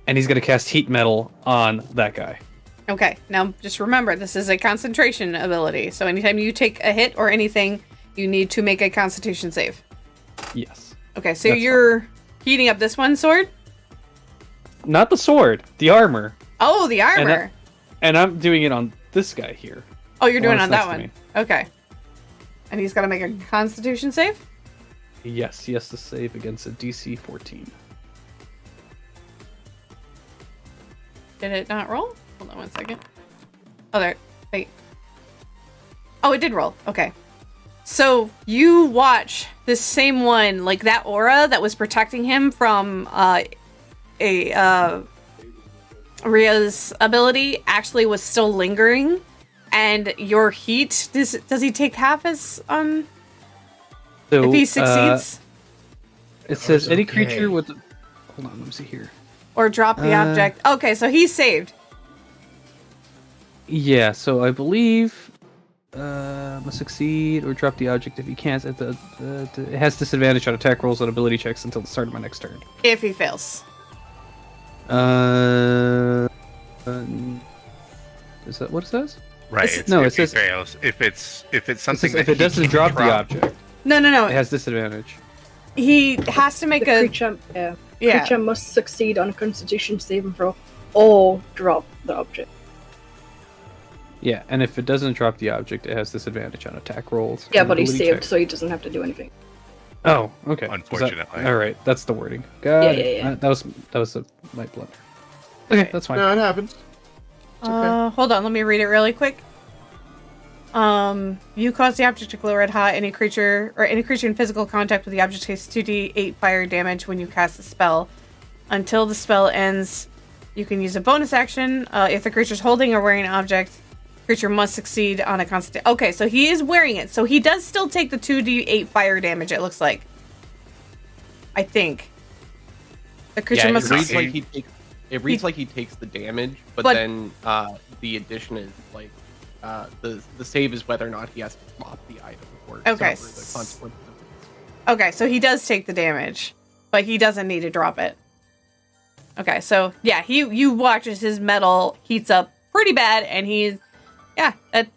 and he's going to cast Heat Metal on that guy. Okay, now just remember, this is a concentration ability. So anytime you take a hit or anything, you need to make a Constitution save. Yes. Okay, so That's you're heating up this one sword? Not the sword, the armor. Oh, the armor. And I'm doing it on this guy here. Oh, you're doing it on that next to one. me. Okay. And he's got to make a Constitution save? Yes, he has to save against a DC 14. Did it not roll? Hold on one second. Oh, there. Wait. Oh, it did roll. Okay. So you watch this same one, like that aura that was protecting him from Ria's ability actually was still lingering, and your heat. Does he take half as So, if he succeeds? It says any okay. creature with. Hold on, let me see here. Or drop the object. Okay, so he's saved. Yeah, so I believe must succeed or drop the object if he can't. It has disadvantage on attack rolls and ability checks until the start of my next turn. If he fails. Is that what it says? Right. It's- no, if it says- he fails. If it's It something says if that it doesn't he drop can the object, No. it has disadvantage. He has to make The a creature, yeah. creature must succeed on a Constitution saving throw or drop the object. Yeah, and if it doesn't drop the object, it has disadvantage on attack rolls. Yeah, and but he's ability saved, checks. so he doesn't have to do anything. Oh, okay. Is that- Unfortunately. all right, that's the wording. Got Yeah, it. yeah. That was my blunder. Okay, that's fine. No, it happens. It's okay. Hold on, let me read it really quick. You cause the object to glow red hot. Any creature in physical contact with the object takes 2d8 fire damage when you cast the spell. Until the spell ends, you can use a bonus action. If the creature's holding or wearing an object, creature must succeed on a constant. Okay, so he is wearing it, so he does still take the 2d8 fire damage. It looks like. I think the creature Yeah, must. it reads succeed. like he takes. It reads like he takes the damage, but But- then the addition is like the save is whether or not he has to drop the item or Okay. suffer the consequences of it. Okay, so he does take the damage, but he doesn't need to drop it. Okay, so yeah, you watch as his metal heats up pretty bad, and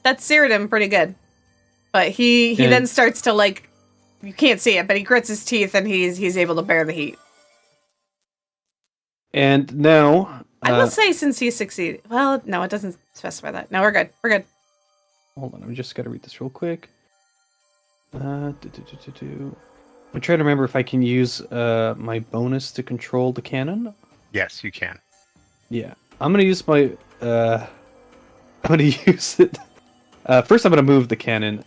that seared him pretty good. But he Yeah. then starts to like, you can't see it, but he grits his teeth and he's able to bear the heat. And now, I will say since he succeeded. Well, no, it doesn't specify that. No, we're good. We're good. hold on, I'm just gotta read this real quick. I'm trying to remember if I can use my bonus to control the cannon. Yes, you can. Yeah, I'm gonna use my. I'm gonna use it. First, I'm gonna move the cannon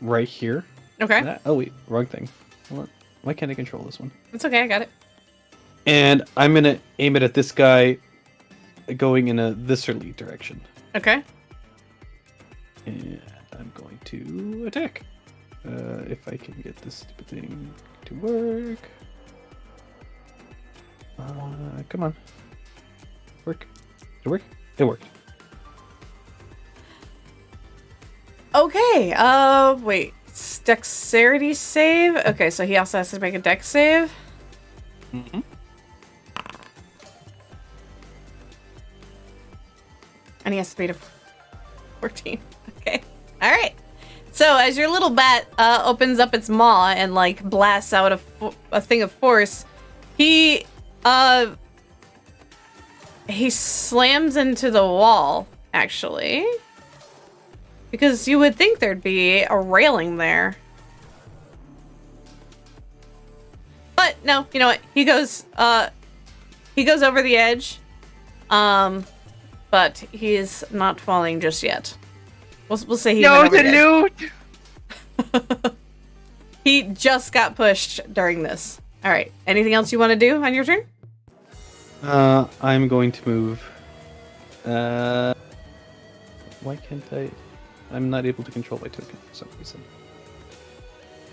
right here. Okay, Oh wait, wrong thing. Hold on. Why can't I control this one? it's okay. I got it. And I'm gonna aim it at this guy, going in a viscerally direction. Okay. And I'm going to attack. If I can get this stupid thing to work. Come on. Work. Did it work? It worked. Okay. Wait. Dexterity save. Okay, so he also has to make a dex save. Mm-hmm. And he has to beat a 14. Okay. All right. So as your little bat opens up its maw and like blasts out a thing of force, he slams into the wall, actually. Because you would think there'd be a railing there. But no, you know what? He goes over the edge. But he's not falling just yet. We'll say he went over the edge. loot! He just got pushed during this. All right. Anything else you want to do on your turn? I'm going to move. Why can't I? I'm not able to control my token for some reason.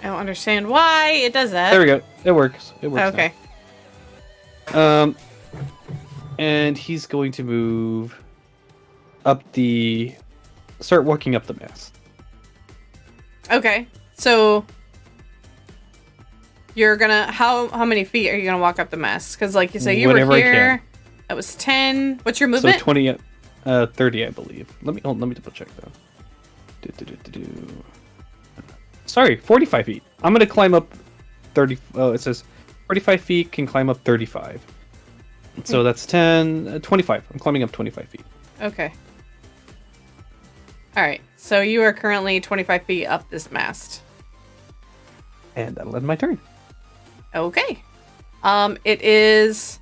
I don't understand why it does that. There we go. It works. It works. Okay. Now. And he's going to move start walking up the mast. Okay. So you're gonna how many feet are you gonna walk up the mast? Because like you say, you Whenever were I can. here. That was 10. What's your movement? So 20, 30, I believe. Let me double check though. Sorry, 45 feet. I'm gonna climb up 30. Oh, it says 45 feet can climb up 35. So that's 10, 25. I'm climbing up 25 feet. Okay. All right. So you are currently 25 feet up this mast. And that'll end my turn. Okay. It is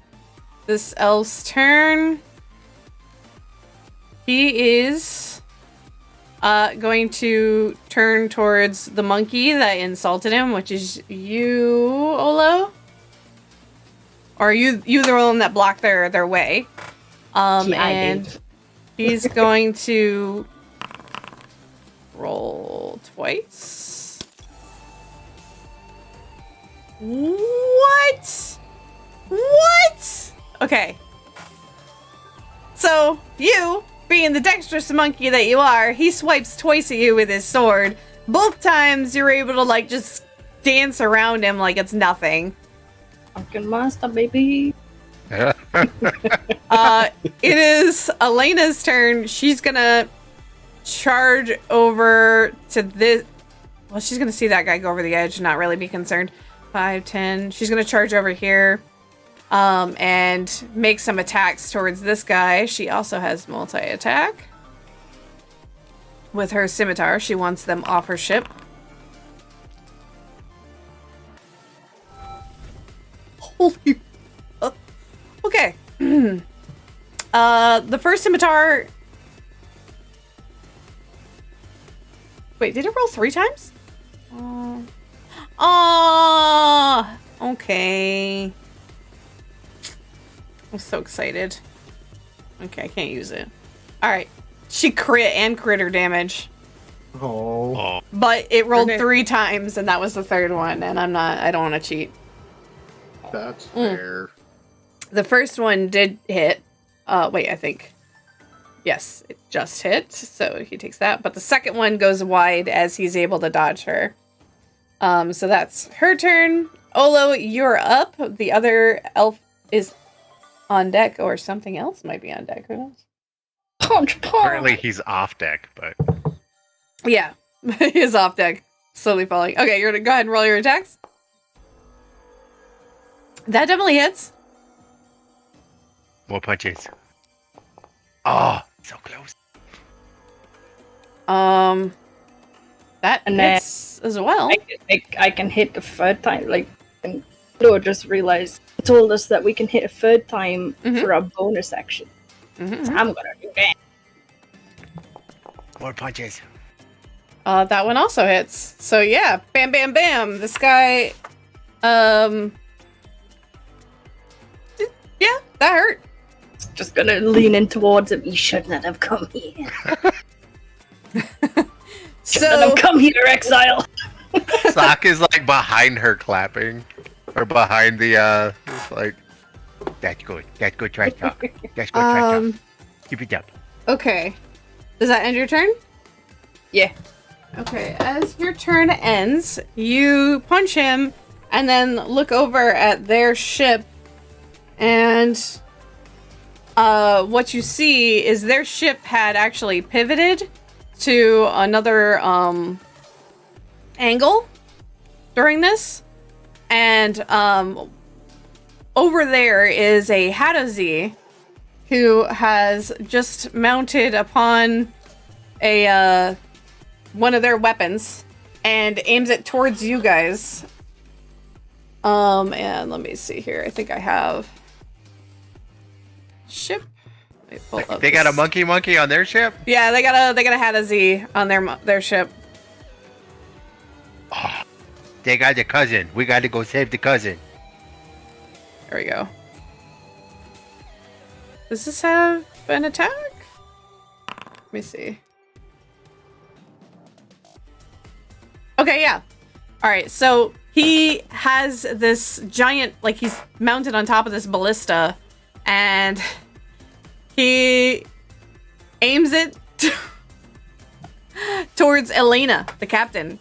this elf's turn. He is going to turn towards the monkey that insulted him, which is you, Olo. Or you the one that blocked their way. And he's going to roll twice. What? Okay. So, you, being the dexterous monkey that you are, he swipes twice at you with his sword. Both times you're able to, like, just dance around him like it's nothing. Fucking monster, baby. It is Elena's turn. She's gonna charge over to this. Well, she's gonna see that guy go over the edge and not really be concerned. 5, 10. She's gonna charge over here and make some attacks towards this guy. She also has multi-attack. With her scimitar, she wants them off her ship. Holy. Okay. The first scimitar. Wait, did it roll 3 times? Okay. I'm so excited. Okay, I can't use it. Alright. She crit and critter damage. Oh. But it rolled 3 times, and that was the third one, and I don't want to cheat. That's fair. The first one did hit. Wait, I think. Yes, it just hit, so he takes that. But the second one goes wide as he's able to dodge her. So that's her turn. Olo, you're up. The other elf is on deck, or something else might be on deck. Who knows? Punch. Apparently he's off deck, but Yeah, he is off deck, slowly falling. Okay, you're gonna go ahead and roll your attacks. That definitely hits. more punches. Oh, so close. That And hits as well. I can hit the third time. Like, and Flo just realized it told us that we can hit a third time for a bonus action. So I'm gonna do that. More punches. That one also hits. So yeah, bam, bam, bam. This guy, yeah, that hurt. Just gonna lean in towards him. You should not have come here. Shouldn't have come here, exile. Sock is like behind her clapping. Or behind the like that's good. That's good trash talk. That's good trash talk. Keep it up. Okay. Does that end your turn? Yeah. Okay, as your turn ends, you punch him and then look over at their ship, and what you see is their ship had actually pivoted to another angle during this, and over there is a Hadazi who has just mounted upon a one of their weapons and aims it towards you guys. And let me see here. I think I have ship. Let me pull up They got a this. monkey on their ship? Yeah, they got a Hadazi on their ship. Oh, they got the cousin. We got to go save the cousin. There we go. Does this have an attack? Let me see. Okay, yeah. Alright, so he has this giant, like he's mounted on top of this ballista, and he aims it towards Elena, the captain.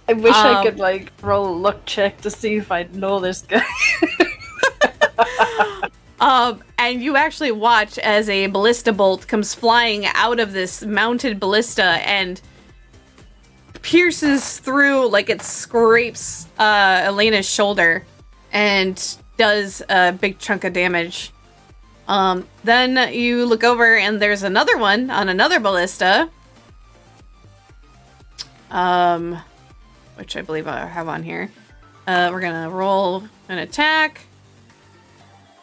I wish I could like roll a luck check to see if I know this guy. And you actually watch as a ballista bolt comes flying out of this mounted ballista and pierces through, like it scrapes Elena's shoulder and does a big chunk of damage. Then you look over and there's another one on another ballista. Which I believe I have on here. We're gonna roll an attack.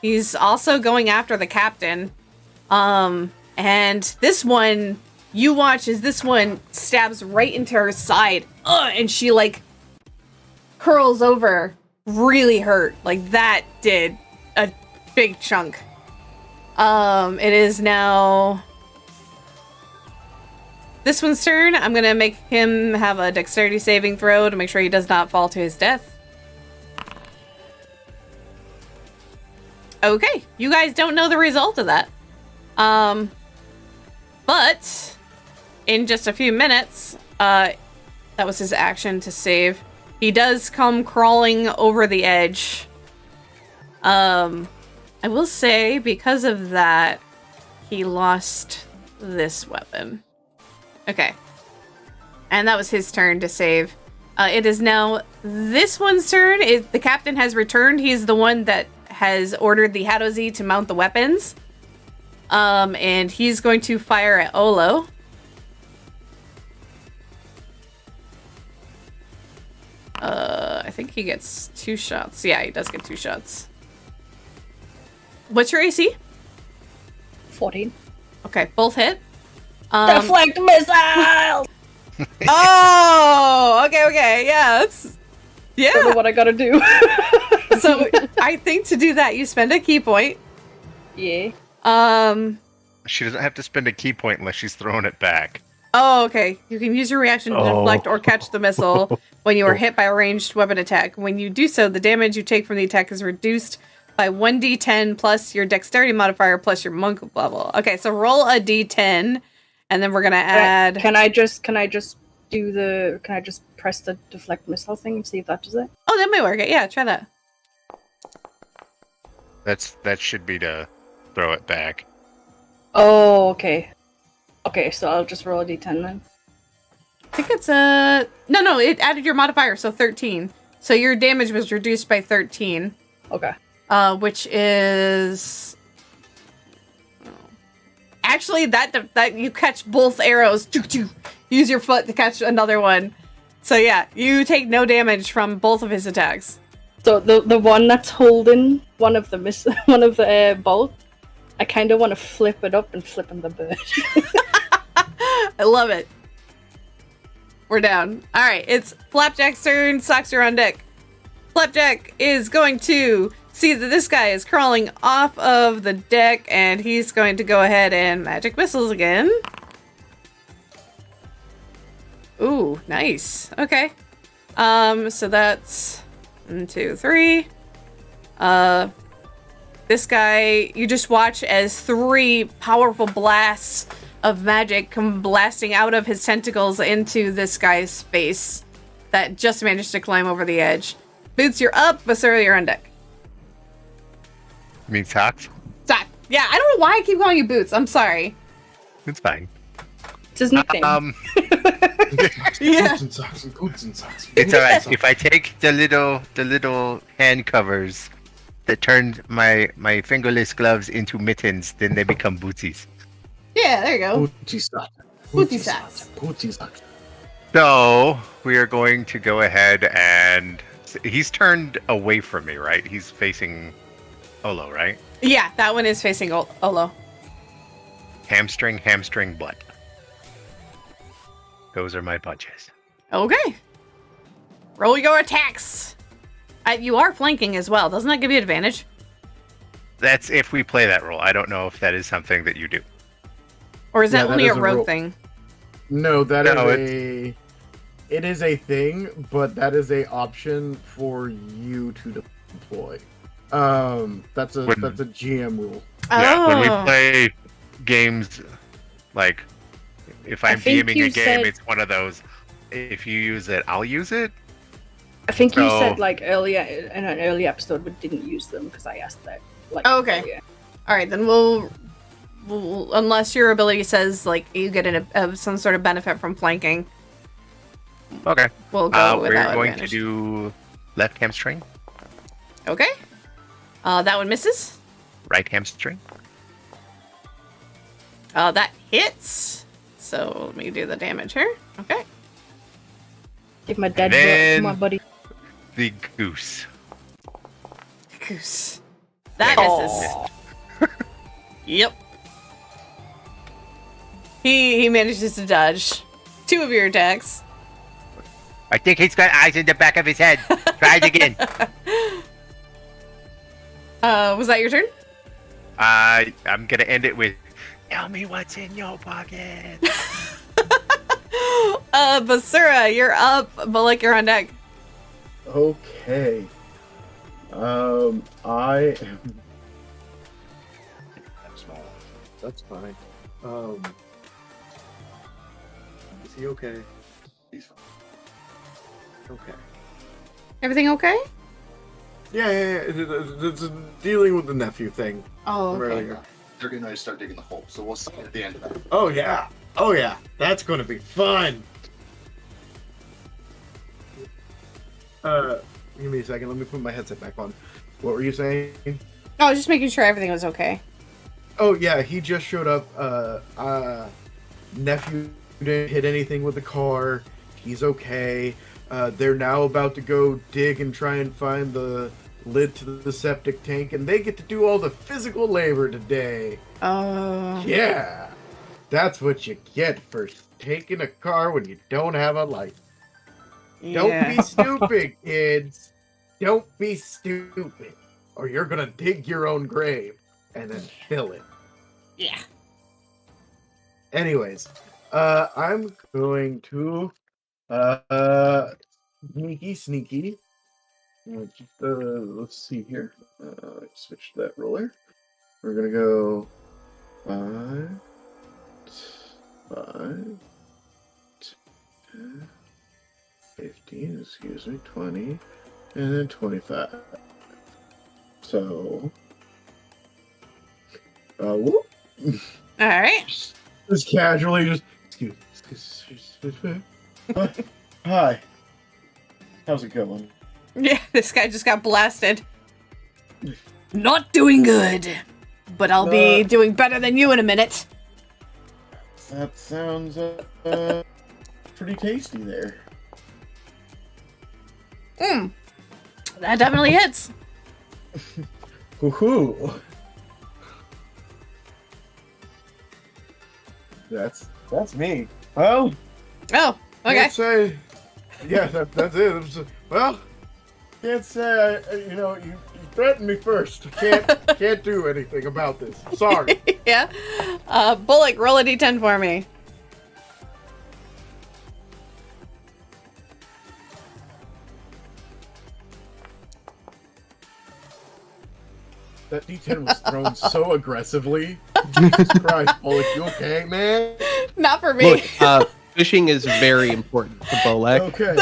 He's also going after the captain. And this one, you watch as this one stabs right into her side. And she like curls over, really hurt. Like that did a big chunk. It is now this one's turn. I'm gonna make him have a dexterity saving throw to make sure he does not fall to his death. Okay, you guys don't know the result of that. But in just a few minutes, that was his action to save. He does come crawling over the edge. I will say, because of that, he lost this weapon. Okay. And that was his turn to save. It is now this one's turn. The captain has returned. He's the one that has ordered the Hadozi to mount the weapons. And he's going to fire at Olo. I think he gets 2 shots. Yeah, he does get 2 shots. What's your AC? 14. Okay, both hit. Deflect missiles! Oh, okay, yeah, that's... Yeah. Don't know what I gotta do. So, I think to do that, you spend a key point. Yeah. She doesn't have to spend a key point unless she's throwing it back. Oh, okay. You can use your reaction to deflect or catch the missile when you are hit by a ranged weapon attack. When you do so, the damage you take from the attack is reduced by 1d10 plus your dexterity modifier plus your monk level. Okay, so roll a d10, and then we're gonna add... Can I just press the deflect missile thing and see if that does it? Oh, that might work. Yeah, try that. That should be to throw it back. Oh, okay. Okay, so I'll just roll a d10 then. I think it's a... No, it added your modifier, so 13. So your damage was reduced by 13. Okay. Which is... Actually, that you catch both arrows. Use your foot to catch another one. So yeah, you take no damage from both of his attacks. So the one that's holding one of the bolt, I kind of want to flip it up and flip in the bird. I love it. We're down. All right, it's Flapjack's turn. Socks are on deck. Flapjack is going to see that this guy is crawling off of the deck, and he's going to go ahead and magic missiles again. Ooh, nice. Okay. So that's 1, 2, 3. This guy, you just watch as 3 powerful blasts of magic come blasting out of his tentacles into this guy's face that just managed to climb over the edge. Boots, you're up. Basura, you're on deck. You mean Socks? Sock. Yeah, I don't know why I keep calling you Boots. I'm sorry. It's fine. It's his nickname. Yeah. Boots and socks. It's alright. If I take the little hand covers that turned my fingerless gloves into mittens, then they become bootsies. Yeah, there you go. Booty socks. Booty socks. Booty socks. So we are going to go ahead and he's turned away from me, right? He's facing Olo, right? Yeah, that one is facing Olo. Hamstring, butt. Those are my punches. Okay. Roll your attacks. You are flanking as well. Doesn't that give you advantage? That's if we play that role. I don't know if that is something that you do. Or is that only a is rogue role. thing? No, it is a thing, but that is a option for you to deploy. That's a GM rule. Yeah, when we play games, like if I'm DMing a game, it's one of those. if you use it, I'll use it. I think you So- said like earlier in an early episode, but didn't use them because I asked that. Like, Oh, okay. earlier. All right, then we'll unless your ability says like you get some sort of benefit from flanking, Okay. we'll go We're without going advantage. to do left hamstring, Okay. That one misses. right hamstring. That hits. So let me do the damage here. Okay. Give my dead then- to my buddy. The goose. Goose. That misses. Yep. He manages to dodge 2 of your attacks. I think he's got eyes in the back of his head. Try it again. Was that your turn? I'm gonna end it with, tell me what's in your pocket. Basura, you're up. Bullock, you're on deck. Okay. I am. Small. That's fine. Is he okay? He's fine. Okay. Everything okay? Yeah. It's dealing with the nephew thing Oh, from okay. earlier. They're getting ready to start digging the hole, so we'll see at the end of that. Oh yeah. That's gonna be fun. Give me a second. Let me put my headset back on. What were you saying? I was just making sure everything was okay. Oh yeah, he just showed up. Nephew didn't hit anything with the car. He's okay. They're now about to go dig and try and find the lid to the septic tank, and they get to do all the physical labor today. Oh. Yeah, that's what you get for taking a car when you don't have a license. Don't be stupid, kids. Don't be stupid, or you're gonna dig your own grave and then fill it. Yeah. Anyways, I'm going to sneaky. Let's see here. Switch that roller. We're gonna go 5, 10, 15. Excuse me, 20, and then 25. So, whoop. All right. Just casually, excuse me. Hi. How's it going? Yeah, this guy just got blasted. Not doing good, but I'll be doing better than you in a minute. That sounds pretty tasty there. That definitely hits. Woohoo! That's me. Well, Oh, okay. can't say. Yeah, that's it. Well, can't say. You threatened me first. Can't do anything about this. Sorry. Yeah. Bullock, roll a d10 for me. That D10 was thrown so aggressively. Jesus Christ, Bullock, you okay, man? Not for me. Look, fishing is very important to Bolek. Okay.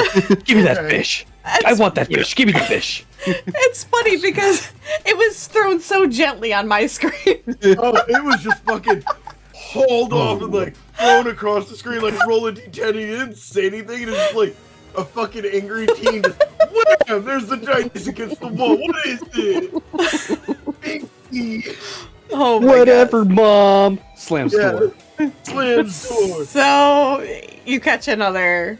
Give me that Okay. fish. I want that fish. Give me the fish. It's funny because it was thrown so gently on my screen. Oh, it was just fucking hauled off and like thrown across the screen like roll a D10 and he didn't say anything and it's just like a fucking angry teen just wham! There's the dice against the wall. What is it? Binky. Oh my Whatever, Mom. Slams door. Slams door. So you catch another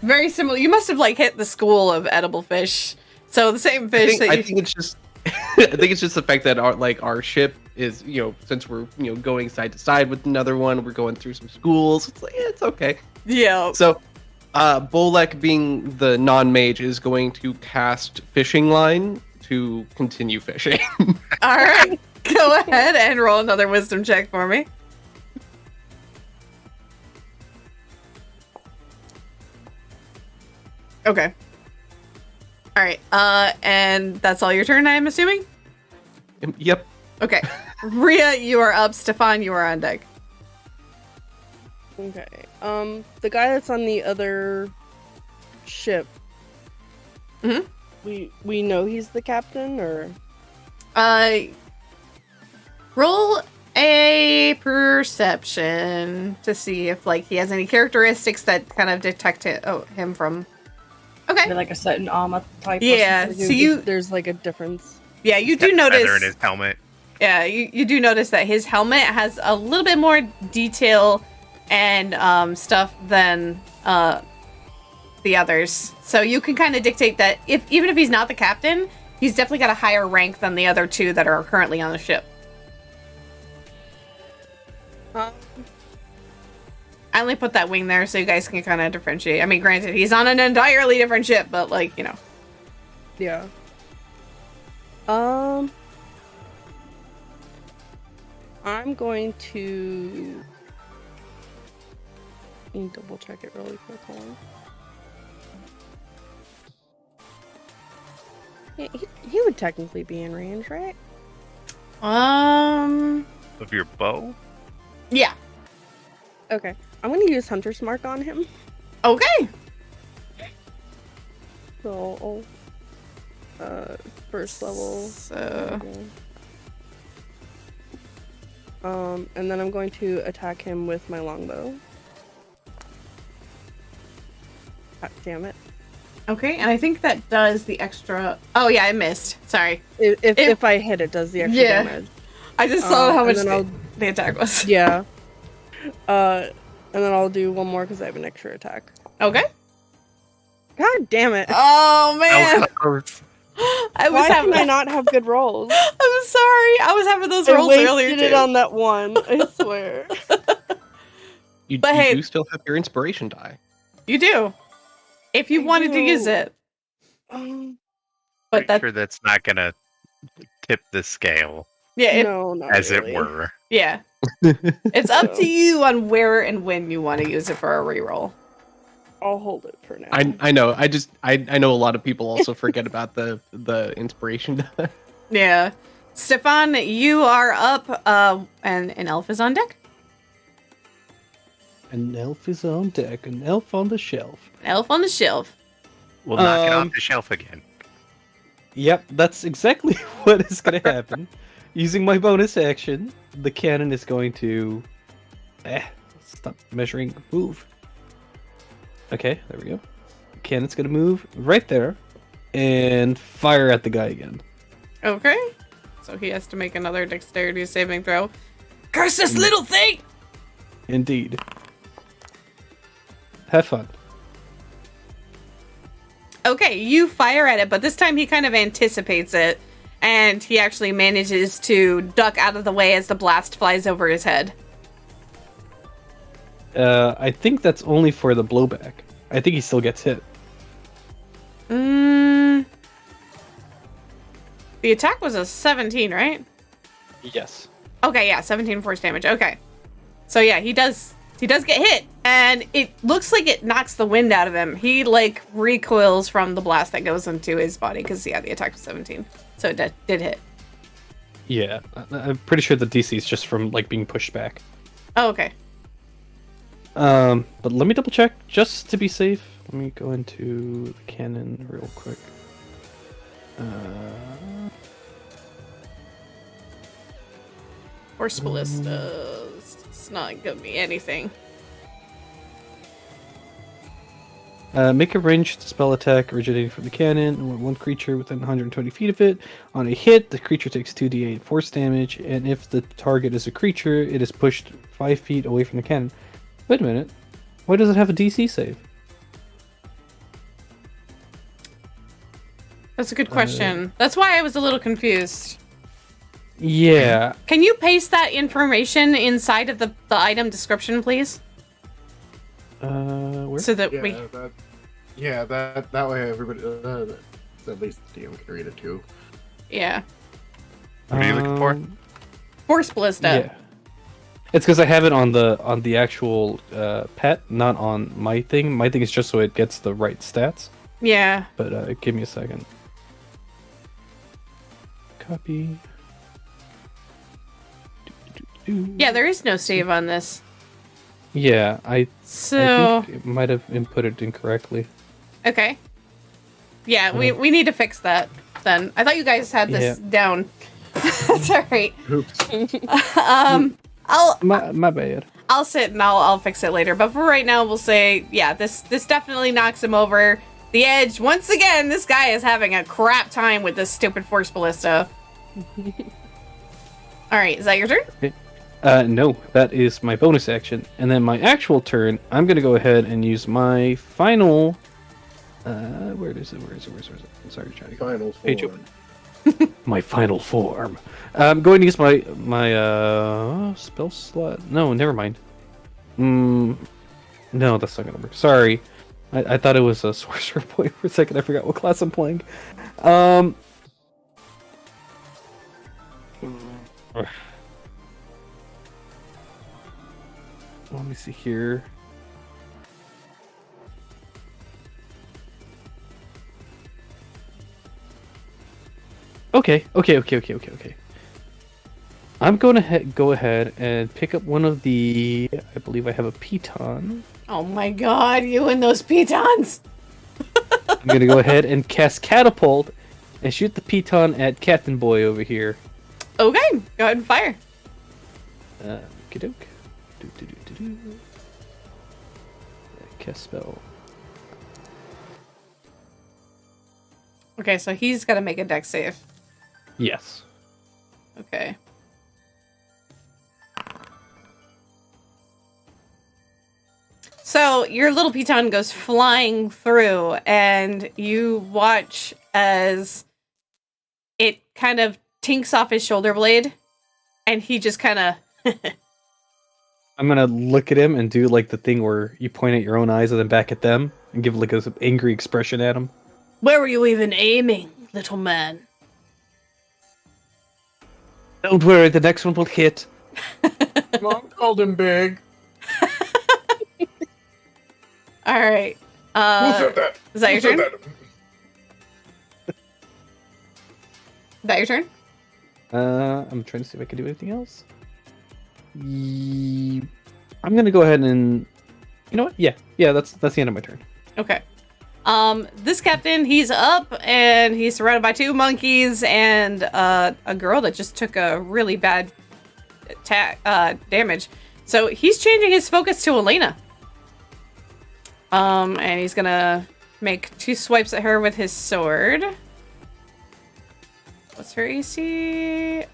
very similar. You must have like hit the school of edible fish. So the same fish that I you. think it's just I think it's just the fact that our ship is, since we're going side to side with another one, we're going through some schools. It's like it's okay. Yeah. So Bolek, being the non-mage, is going to cast fishing line to continue fishing. All right. Go ahead and roll another wisdom check for me. Okay. All right. And that's all your turn, I'm assuming? Yep. Okay. Rhea, you are up. Stefan, you are on deck. Okay. The guy that's on the other ship, we know he's the captain, or roll a perception to see if like he has any characteristics that kind of detect him from. Okay. Maybe like a certain armor type. Yeah. So there's like a difference. Yeah, you do Feather notice in his helmet. Yeah, you do notice that his helmet has a little bit more detail and stuff than the others. So you can kind of dictate that even if he's not the captain, he's definitely got a higher rank than the other two that are currently on the ship. I only put that wing there so you guys can kind of differentiate. I mean, granted, he's on an entirely different ship, but like, you know. Yeah. I'm going to double check it really quick. Hold on. Yeah, he would technically be in range, right? Of your bow? Yeah. Okay. I'm gonna use Hunter's Mark on him. Okay. So, first level. So. And then I'm going to attack him with my longbow. God damn it. Okay, and I think that does the extra. Oh yeah, I missed. Sorry. If I hit, it does the extra damage. I just saw how much the attack was. Yeah. And then I'll do one more because I have an extra attack. Okay. God damn it! Oh man. Why can I not have good rolls? I'm sorry. I was having those rolls earlier too. I wasted it on that one. I swear. You do still have your inspiration die. You do. If you wanted to use it. But sure that's not gonna tip the scale. Yeah, not as really. it were. Yeah. It's up to you on where and when you want to use it for a reroll. I'll hold it for now. I know. I know a lot of people also forget about the inspiration die. Yeah. Stefan, you are up, and an elf is on deck. An elf is on deck. An elf on the shelf. An elf on the shelf. We'll knock it off the shelf again. Yep, that's exactly what is going to happen. Using my bonus action, the cannon is going to... stop measuring. Move. Okay, there we go. The cannon's going to move right there and fire at the guy again. Okay. So he has to make another dexterity saving throw. Curse this little thing! Indeed. Have fun. Okay, you fire at it, but this time he kind of anticipates it, and he actually manages to duck out of the way as the blast flies over his head. I think that's only for the blowback. I think he still gets hit. The attack was a 17, right? Yes. Okay, yeah, 17 force damage. Okay. So yeah, he does get hit, and it looks like it knocks the wind out of him. He like recoils from the blast that goes into his body because the attack was 17. So it did hit. Yeah, I'm pretty sure the DC is just from like being pushed back. Oh, okay. But let me double check just to be safe. Let me go into the cannon real quick. Horse ballistas. It's not gonna be anything. Make a ranged spell attack originating from the cannon, and one creature within 120 feet of it. On a hit, the creature takes 2d8 force damage, and if the target is a creature, it is pushed 5 feet away from the cannon. Wait a minute. Why does it have a DC save? That's a good question. That's why I was a little confused. Yeah. Can you paste that information inside of the item description, please? Where? So that that way everybody, at least the DM can read it too. Yeah. What are you looking for? Force ballista. Yeah. It's because I have it on the actual pet, not on my thing. My thing is just so it gets the right stats. Yeah. But give me a second. Copy. Yeah, there is no save on this. Yeah, I So think it might have inputted incorrectly. Okay. Yeah, we need to fix that then. I thought you guys had this down. That's alright. My bad. I'll sit and I'll fix it later. But for right now, we'll say, yeah, this definitely knocks him over the edge. Once again, this guy is having a crap time with this stupid force ballista. Alright, is that your turn? Okay. No, that is my bonus action. And then my actual turn, I'm going to go ahead and use my final... where is it? I'm sorry, trying to go. Final Page form. open. My final form. I'm going to use my spell slot. No, never mind. No, that's not gonna work. Sorry, I thought it was a sorcerer point for a second. I forgot what class I'm playing. Let me see here. Okay. I'm going to go ahead and pick up one of the... I believe I have a piton. Oh my god, you and those pitons! I'm going to go ahead and cast Catapult and shoot the piton at Captain Boy over here. Okay, go ahead and fire. Okey-doke. Cast spell. Okay, so he's got to make a dex save. Yes. Okay. So your little piton goes flying through, and you watch as it kind of tinks off his shoulder blade, and he just kind of... I'm gonna look at him and do like the thing where you point at your own eyes and then back at them, and give like an angry expression at him. Where were you even aiming, little man? Don't worry, the next one will hit. Mom called him big. All right. Who said that? Is that Who your said turn? that? Is that your turn? I'm trying to see if I can do anything else. I'm gonna go ahead and... You know what? Yeah, that's the end of my turn. Okay. This captain, he's up, and he's surrounded by 2 monkeys and a girl that just took a really bad damage. So he's changing his focus to Elena. And he's gonna make 2 swipes at her with his sword. What's her AC?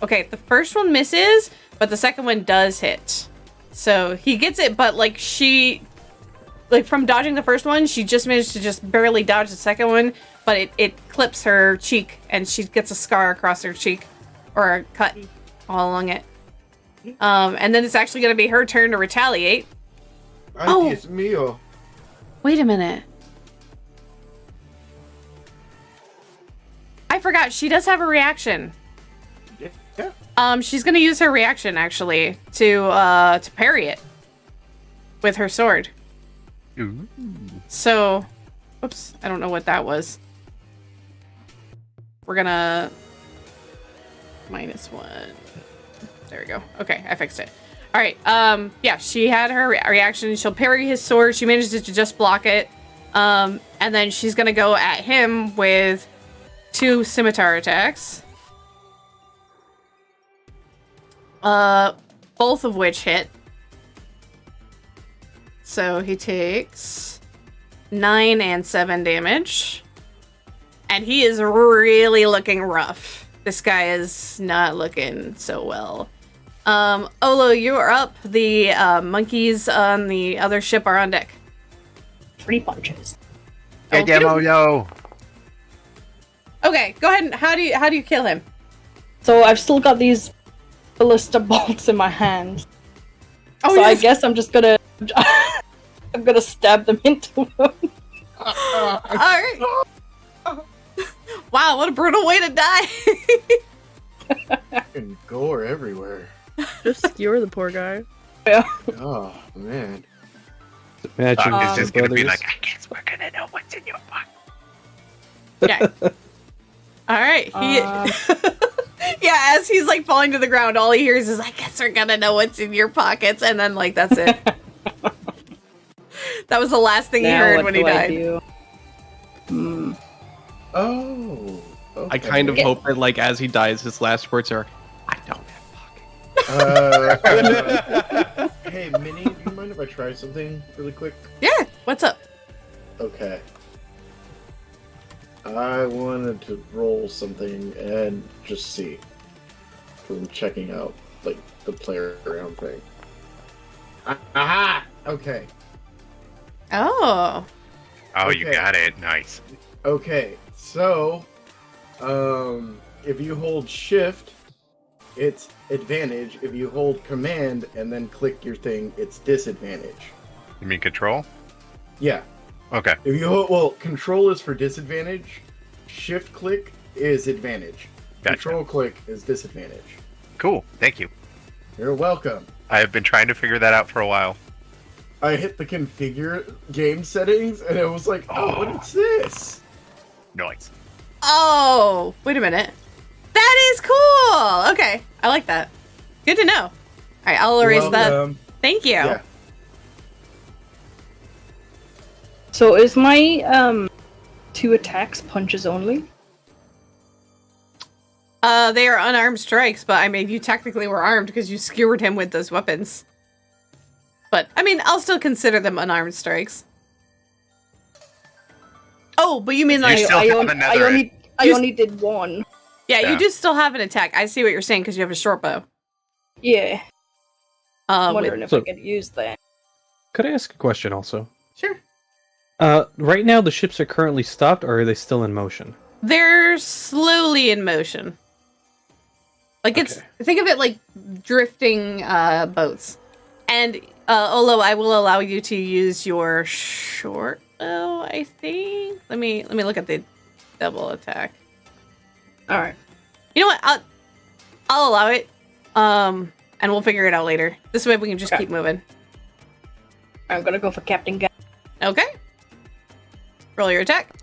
Okay, the first one misses, but the second one does hit. So he gets it, but like from dodging the first one, she just managed to just barely dodge the second one, but it clips her cheek, and she gets a scar across her cheek, or a cut all along it. And then it's actually going to be her turn to retaliate. Ay, Dios mío. Wait a minute. I forgot, she does have a reaction. Yeah. She's going to use her reaction, actually, to parry it with her sword. Ooh. So, oops, I don't know what that was. We're gonna -1. There we go. Okay, I fixed it. All right. Yeah, she had her reaction. She'll parry his sword. She manages to just block it. And then she's gonna go at him with 2 scimitar attacks. Both of which hit. So he takes 9 and 7 damage. And he is really looking rough. This guy is not looking so well. Olo, you are up. The monkeys on the other ship are on deck. 3 punches. Get them, Olo. Okay, go ahead. And how do you kill him? So I've still got these ballista bolts in my hand. Oh, so yes. I guess I'm just gonna I'm gonna stab them into him. Alright. Wow, what a brutal way to die. And gore everywhere. Just skewer the poor guy. Yeah. Oh, man. Imagine It's just gonna be brothers. like, I guess we're gonna know what's in your pocket. Yeah. Alright. Yeah, as he's like falling to the ground, all he hears is, I guess we're gonna know what's in your pockets, and then like that's it. That was the last thing he Now heard what when he do I died. do? Oh. Okay. I kind of hope that, like, as he dies, his last words are, "I don't Hey, Minnie, do you mind if I try something really quick? Yeah, what's up? Okay. I wanted to roll something and just see. From checking out, like, the player around thing. Aha! Okay. Oh. Oh, you Okay. got it. Nice. Okay, so, if you hold shift, it's advantage. If you hold command and then click your thing, it's disadvantage. You mean control? Yeah. Okay. If you hold, well, control is for disadvantage. Shift click is advantage. Gotcha. Control click is disadvantage. Cool. Thank you. You're welcome. I have been trying to figure that out for a while. I hit the configure game settings and it was like, oh, what is this? Nice. Oh, wait a minute. That is cool. Okay, I like that. Good to know. All right, I'll erase that. Thank you. Yeah. So is my 2 attacks punches only? They are unarmed strikes, but I mean, you technically were armed because you skewered him with those weapons. But, I mean, I'll still consider them unarmed strikes. Oh, but you mean like... I only did 1. Yeah, you do still have an attack. I see what you're saying because you have a short bow. Yeah. I'm wondering if I So- could use that. Could I ask a question also? Sure. Right now the ships are currently stopped, or are they still in motion? They're slowly in motion. Like it's think of it like drifting boats. And Olo, I will allow you to use your short bow, I think. Let me look at the double attack. All right. You know what? I'll allow it. And we'll figure it out later. This way we can just keep moving. I'm gonna go for Captain Guy. Okay. Roll your attack.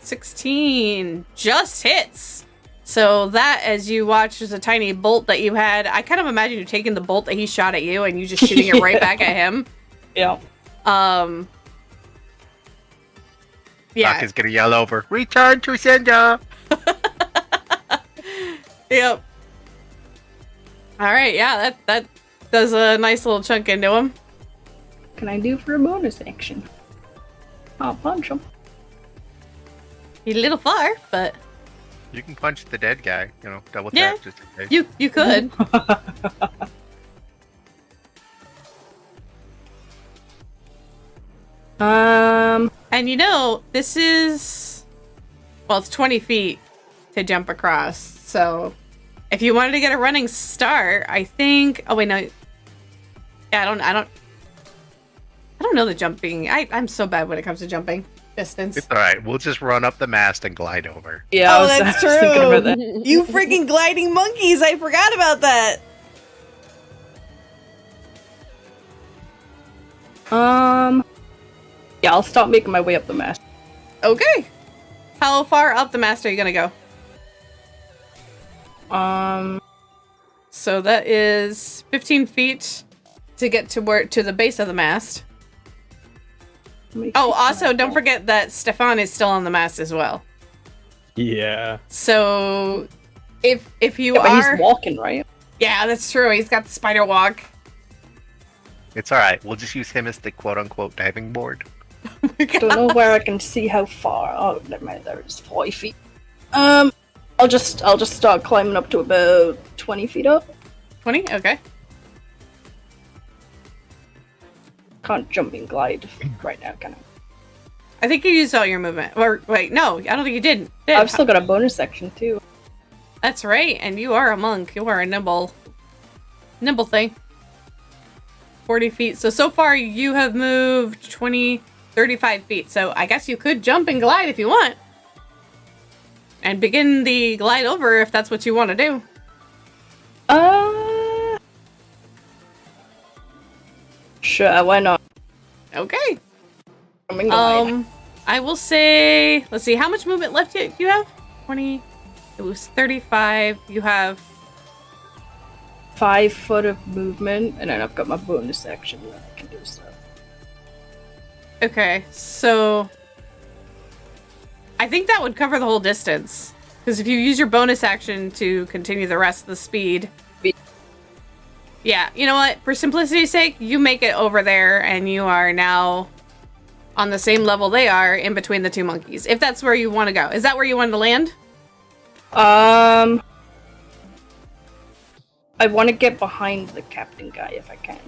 16 just hits. So that, as you watch, is a tiny bolt that you had. I kind of imagine you taking the bolt that he shot at you and you just shooting it right back at him. Yeah. Yeah. Doc is gonna yell over, "Return to sender!" Yep. All right. Yeah, that does a nice little chunk into him. Can I do for a bonus action? I'll punch him. He's a little far, but You can punch the dead guy, you know, double Yeah. tap just in case. you could. And you know, this is, well, it's 20 feet to jump across. So if you wanted to get a running start, I think, oh wait, no. Yeah, I don't know the jumping. I'm so bad when it comes to jumping distance. It's alright, we'll just run up the mast and glide over. Yeah, Oh, that's I was thinking about that. true. You freaking gliding monkeys. I forgot about that. Yeah, I'll stop making my way up the mast. Okay. How far up the mast are you gonna go? So that is 15 feet to get to the base of the mast. Oh, also don't forget that Stefan is still on the mast as well. Yeah. So if you Yeah, but are he's walking, right? Yeah, that's true. He's got the spider walk. It's alright, we'll just use him as the quote-unquote diving board. Don't know where I can see how far. Oh, never mind. There it is, 5 feet. I'll just start climbing up to about 20 feet up. 20? Okay. Can't jump and glide right now, can I? I think you used all your movement. Or wait, no, I don't think you did. I've still got a bonus section too. That's right, and you are a monk. You are a nimble thing. 40 feet. So far you have moved 20, 35 feet. So I guess you could jump and glide if you want. And begin the glide over if that's what you want to do. Sure, why not? Okay. Glide. I will say, let's see, how much movement left do you have? 20, it was 35. You have 5 foot of movement, and then I've got my bonus section that I can do stuff. Okay, so I think that would cover the whole distance. Because if you use your bonus action to continue the rest of the speed... Yeah, you know what? For simplicity's sake, you make it over there, and you are now on the same level they are in between the two monkeys. If that's where you want to go. Is that where you want to land? I want to get behind the captain guy if I can.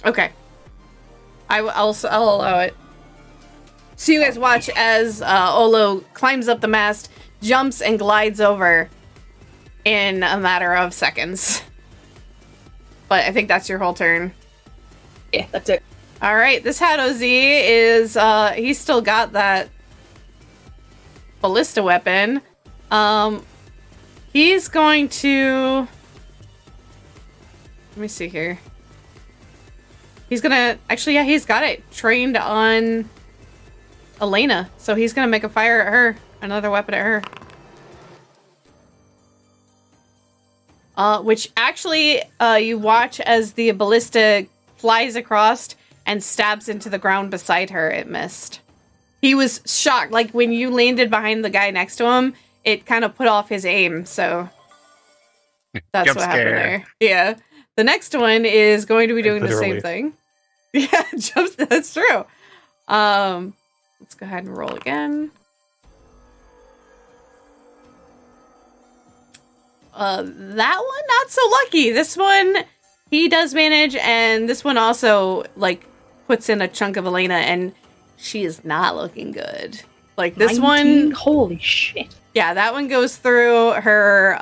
Okay. I'll allow it. So you guys watch as Olo climbs up the mast, jumps, and glides over in a matter of seconds. But I think that's your whole turn. Yeah, that's it. Alright, this Hato Z is, he's still got that ballista weapon. He's going to... Let me see here. He's gonna... Actually, yeah, he's got it trained on Elena. So he's gonna make a fire at her. Another weapon at her. Which actually, you watch as the ballista flies across and stabs into the ground beside her. It missed. He was shocked. Like, when you landed behind the guy next to him, it kind of put off his aim, so... That's Jump what happened scare. there. Yeah. The next one is going to be doing the same Literally. thing. Yeah, jumps. That's true. Let's go ahead and roll again. That one, not so lucky. This one, he does manage, and this one also, like, puts in a chunk of Elena, and she is not looking good. Like, this 19? one... Holy shit. Yeah, that one goes through her,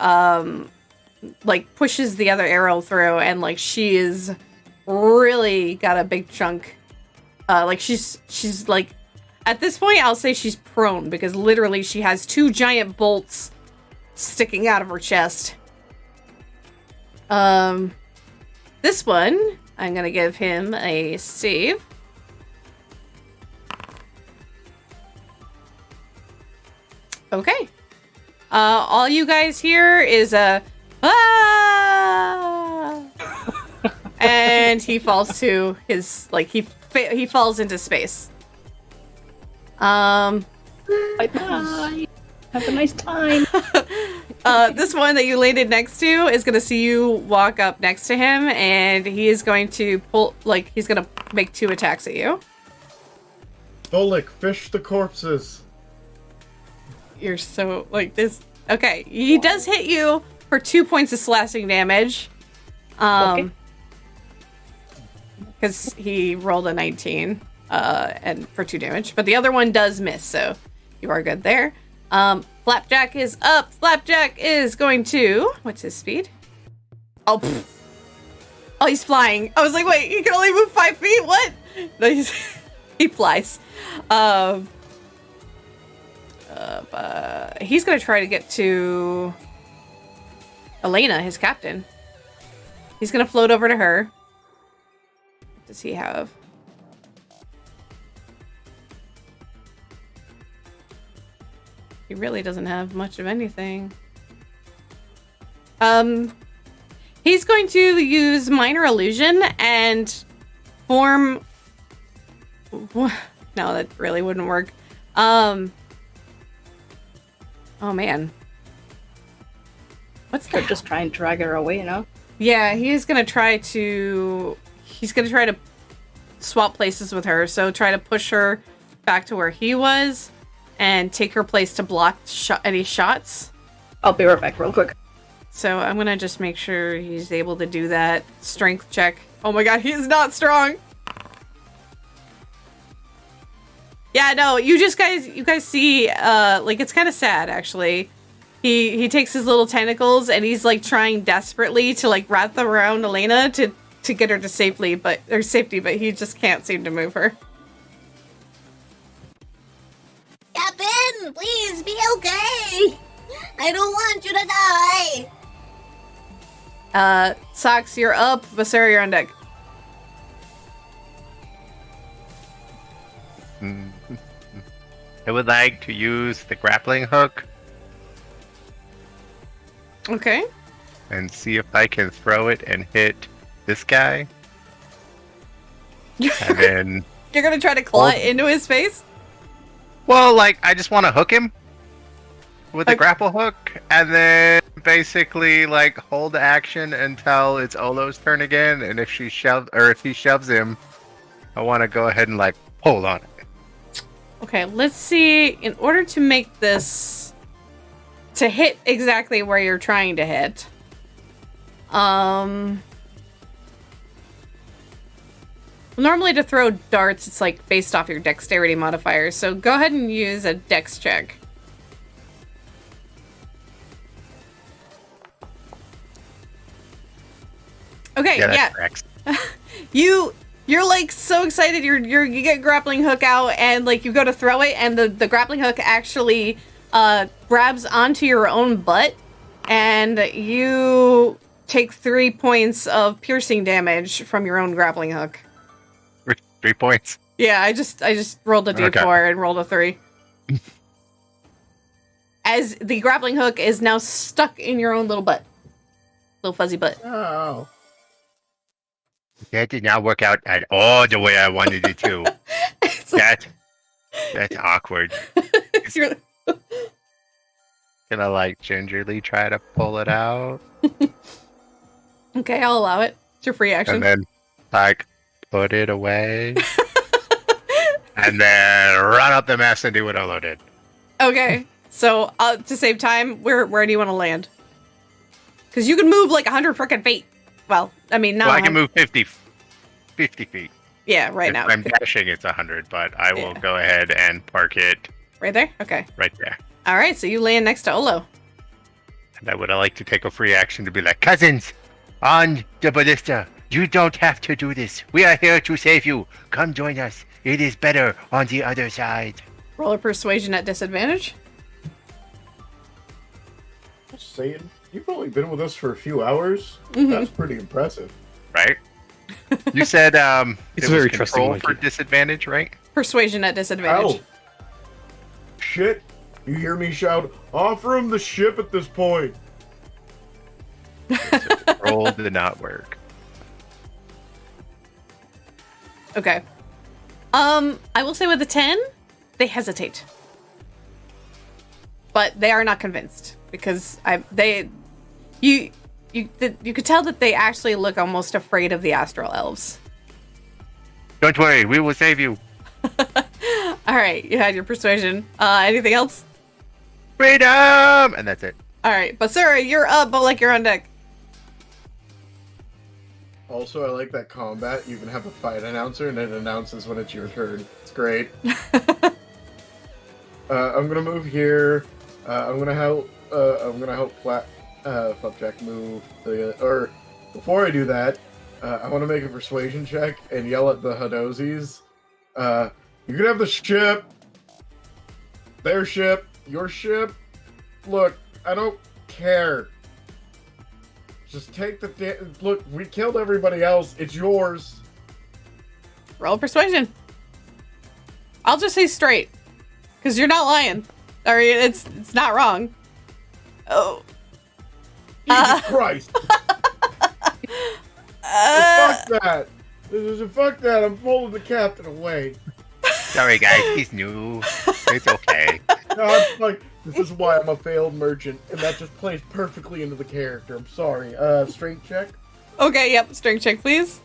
like, pushes the other arrow through, and, like, she is really got a big chunk. Like, she's, like... At this point, I'll say she's prone, because literally she has 2 giant bolts sticking out of her chest. This one, I'm gonna give him a save. Okay. All you guys hear is a ah! And he falls to his, like, he falls into space. Bye-bye. Have a nice time. This one that you landed next to is gonna see you walk up next to him, and he is going to pull, like, he's gonna make 2 attacks at you. Bolik, fish the corpses. You're so, like, this. Okay, he does hit you for 2 points of slashing damage. Okay. Because he rolled a 19, and for 2 damage. But the other one does miss, so you are good there. Flapjack is up. Flapjack is going to... What's his speed? Oh, pfft. Oh, he's flying. I was like, wait, he can only move 5 feet? What? No, he flies. He's going to try to get to Elena, his captain. He's going to float over to her. What does he have? He really doesn't have much of anything. He's going to use Minor Illusion and form... No, that really wouldn't work. Oh, man. What's They're that? just trying to drag her away, you know? Yeah, he's gonna try to... He's gonna try to swap places with her. So try to push her back to where he was and take her place to block any shots. I'll be right back real quick. So I'm gonna just make sure he's able to do that. Strength check. Oh my god, he is not strong! Yeah, no, you guys see, like, it's kind of sad, actually. He takes his little tentacles and he's, like, trying desperately to, like, wrap them around Elena to get her to safety, but he just can't seem to move her. Captain, please be okay. I don't want you to die. Sox, you're up. Basara, you're on deck. I would like to use the grappling hook Okay. and see if I can throw it and hit this guy. And then, You're gonna try to claw it into his face? well, like, I just want to hook him. with the grapple hook, and then basically like hold action until it's Olo's turn again. And if he shoves him, I want to go ahead and like hold on it. Okay, let's see. In order to make this to hit exactly where you're trying to hit, normally to throw darts, it's like based off your dexterity modifier. So go ahead and use a dex check. Okay, yeah. You're like so excited. You get grappling hook out and like you go to throw it, and the grappling hook actually grabs onto your own butt, and you take 3 points of piercing damage from your own grappling hook. 3 points. Yeah, I just rolled a d4 and rolled a 3. As the grappling hook is now stuck in your own little butt. Little fuzzy butt. Oh. That did not work out at all the way I wanted it to. That's awkward. Gonna like gingerly try to pull it out. Okay, I'll allow it. It's your free action. And then like put it away. And then run up the mess and do what Olo did. Okay, so to save time, where do you want to land? Because you can move like 100 frickin' feet. Well, I mean, not. Well, I can move 50 feet. Yeah, right if now. I'm dashing, it's 100, but I will go ahead and park it. Right there? Okay. Right there. All right, so you land next to Olo. And I would like to take a free action to be like, cousins, on the ballista. You don't have to do this. We are here to save you. Come join us. It is better on the other side. Roll a persuasion at disadvantage. Just saying, you've only been with us for a few hours. Mm-hmm. That's pretty impressive. Right? You said it's it very was trusting control monkey. for disadvantage, right? Persuasion at disadvantage. Ow. Shit. You hear me shout, offer him the ship at this point. Roll did not work. Okay. I will say with a 10, they hesitate. But they are not convinced because you could tell that they actually look almost afraid of the astral elves. Don't worry, we will save you. All right, you had your persuasion. Anything else? Freedom! And that's it. All right, Basura, you're up, but like you're on deck. Also, I like that combat. You can have a fight announcer, and it announces when it's your turn. It's great. I'm gonna move here. I'm gonna help Flapjack move. Or before I do that, I want to make a persuasion check and yell at the Hadozis. You can have the ship. Their ship. Your ship. Look, I don't care. Just take the look. We killed everybody else. It's yours. Roll persuasion. I'll just say straight, because you're not lying. Or it's not wrong. Oh. Jesus Christ. Fuck that. Fuck that. I'm pulling the captain away. Sorry, guys. He's new. It's okay. No, this is why I'm a failed merchant, and that just plays perfectly into the character. I'm sorry. Strength check. Okay, yep. Strength check, please.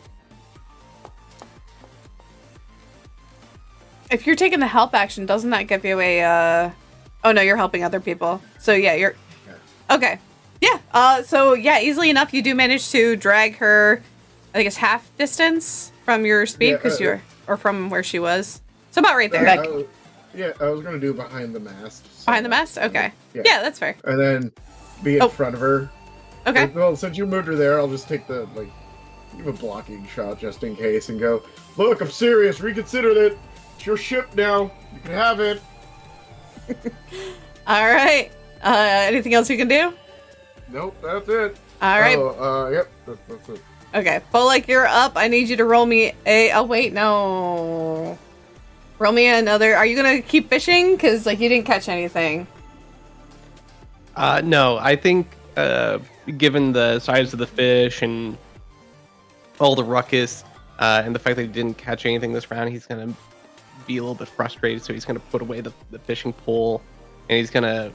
If you're taking the help action, doesn't that give you a, Oh, no, you're helping other people. So, yeah, you're... Okay. Yeah, so, yeah, easily enough, you do manage to drag her, I think it's half distance from your speed, because you're... Or from where she was. So, about right there. I was gonna do behind the mast. So. Behind the mast? Okay. Yeah, that's fair. And then be in front of her. Okay. Well, since you moved her there, I'll just take the, give a blocking shot just in case and go, look, I'm serious, reconsider it. It's your ship now. You can have it. All right. Anything else you can do? Nope, that's it. All right. Yep, that's it. Okay, Bolek, you're up. I need you to roll me a... Oh, wait, no. Roll me another... Are you going to keep fishing? Because, you didn't catch anything. No, I think, given the size of the fish and all the ruckus, and the fact that he didn't catch anything this round, he's going to be a little bit frustrated, so he's going to put away the fishing pole and he's gonna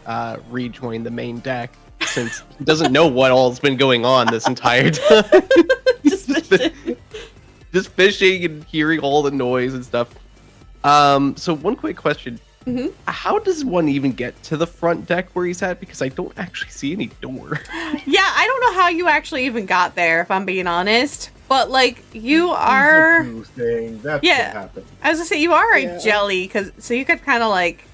rejoin the main deck since he doesn't know what all's been going on this entire time. Just fishing and hearing all the noise and stuff. So one quick question. Mm-hmm. How does one even get to the front deck where he's at? Because I don't actually see any door. Yeah, I don't know how you actually even got there, if I'm being honest. But, like, you are... Thing. That's yeah, what happened. I was gonna say, you are a jelly, so you could kind of, like...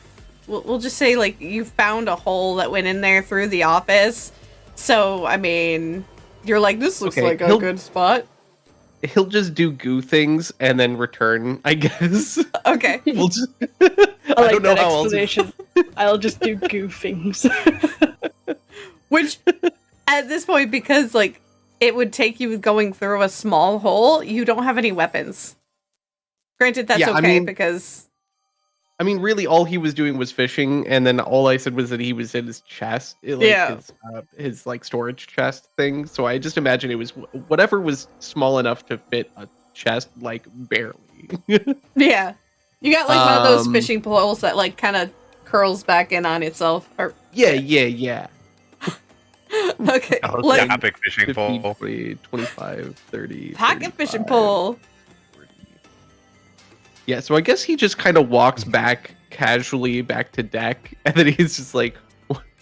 We'll just say, like, you found a hole that went in there through the office. So, I mean, you're like, this looks like a good spot. He'll just do goo things and then return, I guess. Okay. We'll just... I like don't know that how else- explanation. I'll just do goo things. Which, at this point, because, like, it would take you going through a small hole, you don't have any weapons. Granted, that's okay, because... I mean, really, all he was doing was fishing, and then all I said was that he was in his chest, his like storage chest thing. So I just imagine it was whatever was small enough to fit a chest, like barely. Yeah, you got like one of those fishing poles that like kind of curls back in on itself. Or yeah. Okay, like epic fishing 50, pole. 20, 25, 30. Pocket fishing pole. Yeah, so I guess he just kind of walks back casually back to deck, and then he's just like...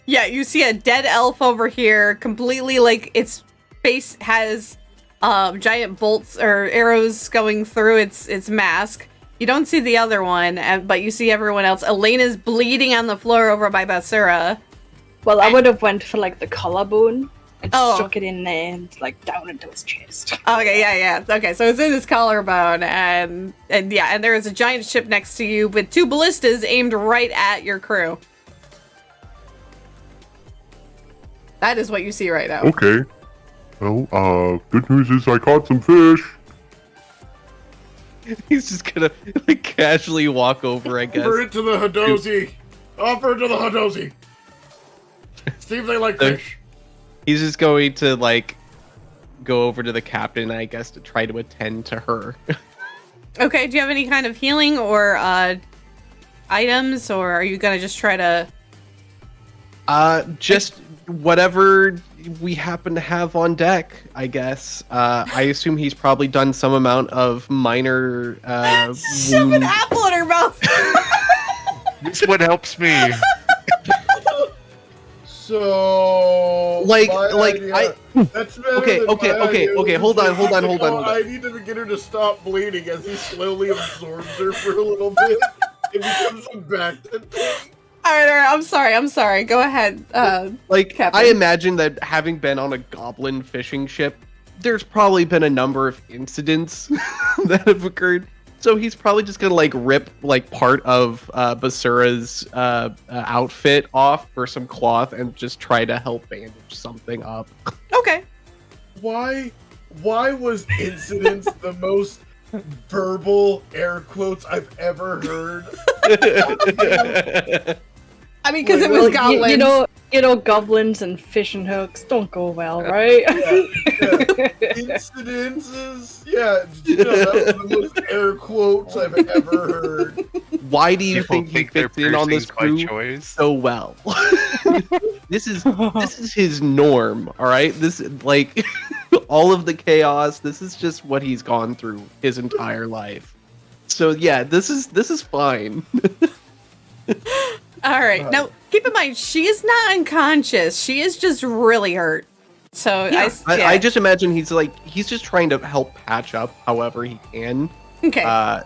Yeah, you see a dead elf over here, completely like its face has giant bolts or arrows going through its mask. You don't see the other one, but you see everyone else. Elena's bleeding on the floor over by Basura. Well, I would have went for like the collarbone. And stuck it in there and like down into his chest. Okay, yeah. Okay, so it's in his collarbone, and there is a giant ship next to you with 2 ballistas aimed right at your crew. That is what you see right now. Okay. Well, good news is I caught some fish. He's just gonna like casually walk over, I guess. Offer it to the Hadozi. Offer it to the Hadozi. See if they like fish. He's just going to, like, go over to the captain, I guess, to try to attend to her. Okay, do you have any kind of healing or items, or are you gonna just try to... Just whatever we happen to have on deck, I guess. I assume he's probably done some amount of minor, Shove an apple in her mouth! This one helps me. So like idea, I that's okay, hold on. I need to get her to stop bleeding as he slowly absorbs her for a little bit. It becomes a back to thing. All right, I'm sorry. Go ahead. Captain. I imagine that having been on a goblin fishing ship, there's probably been a number of incidents that have occurred. So he's probably just gonna like rip like part of Basura's outfit off for some cloth and just try to help bandage something up. Okay. Why was incidents the most verbal air quotes I've ever heard? I mean, because it was goblins. You know, goblins and fishing hooks don't go well, right? Incidences, that was the most air quotes I've ever heard. Why do you think he fits in on this crew so well? This is his norm, all right? This like all of the chaos. This is just what he's gone through his entire life. So yeah, this is fine. All right. Now, keep in mind, she is not unconscious. She is just really hurt. So I just imagine he's just trying to help patch up however he can. Okay.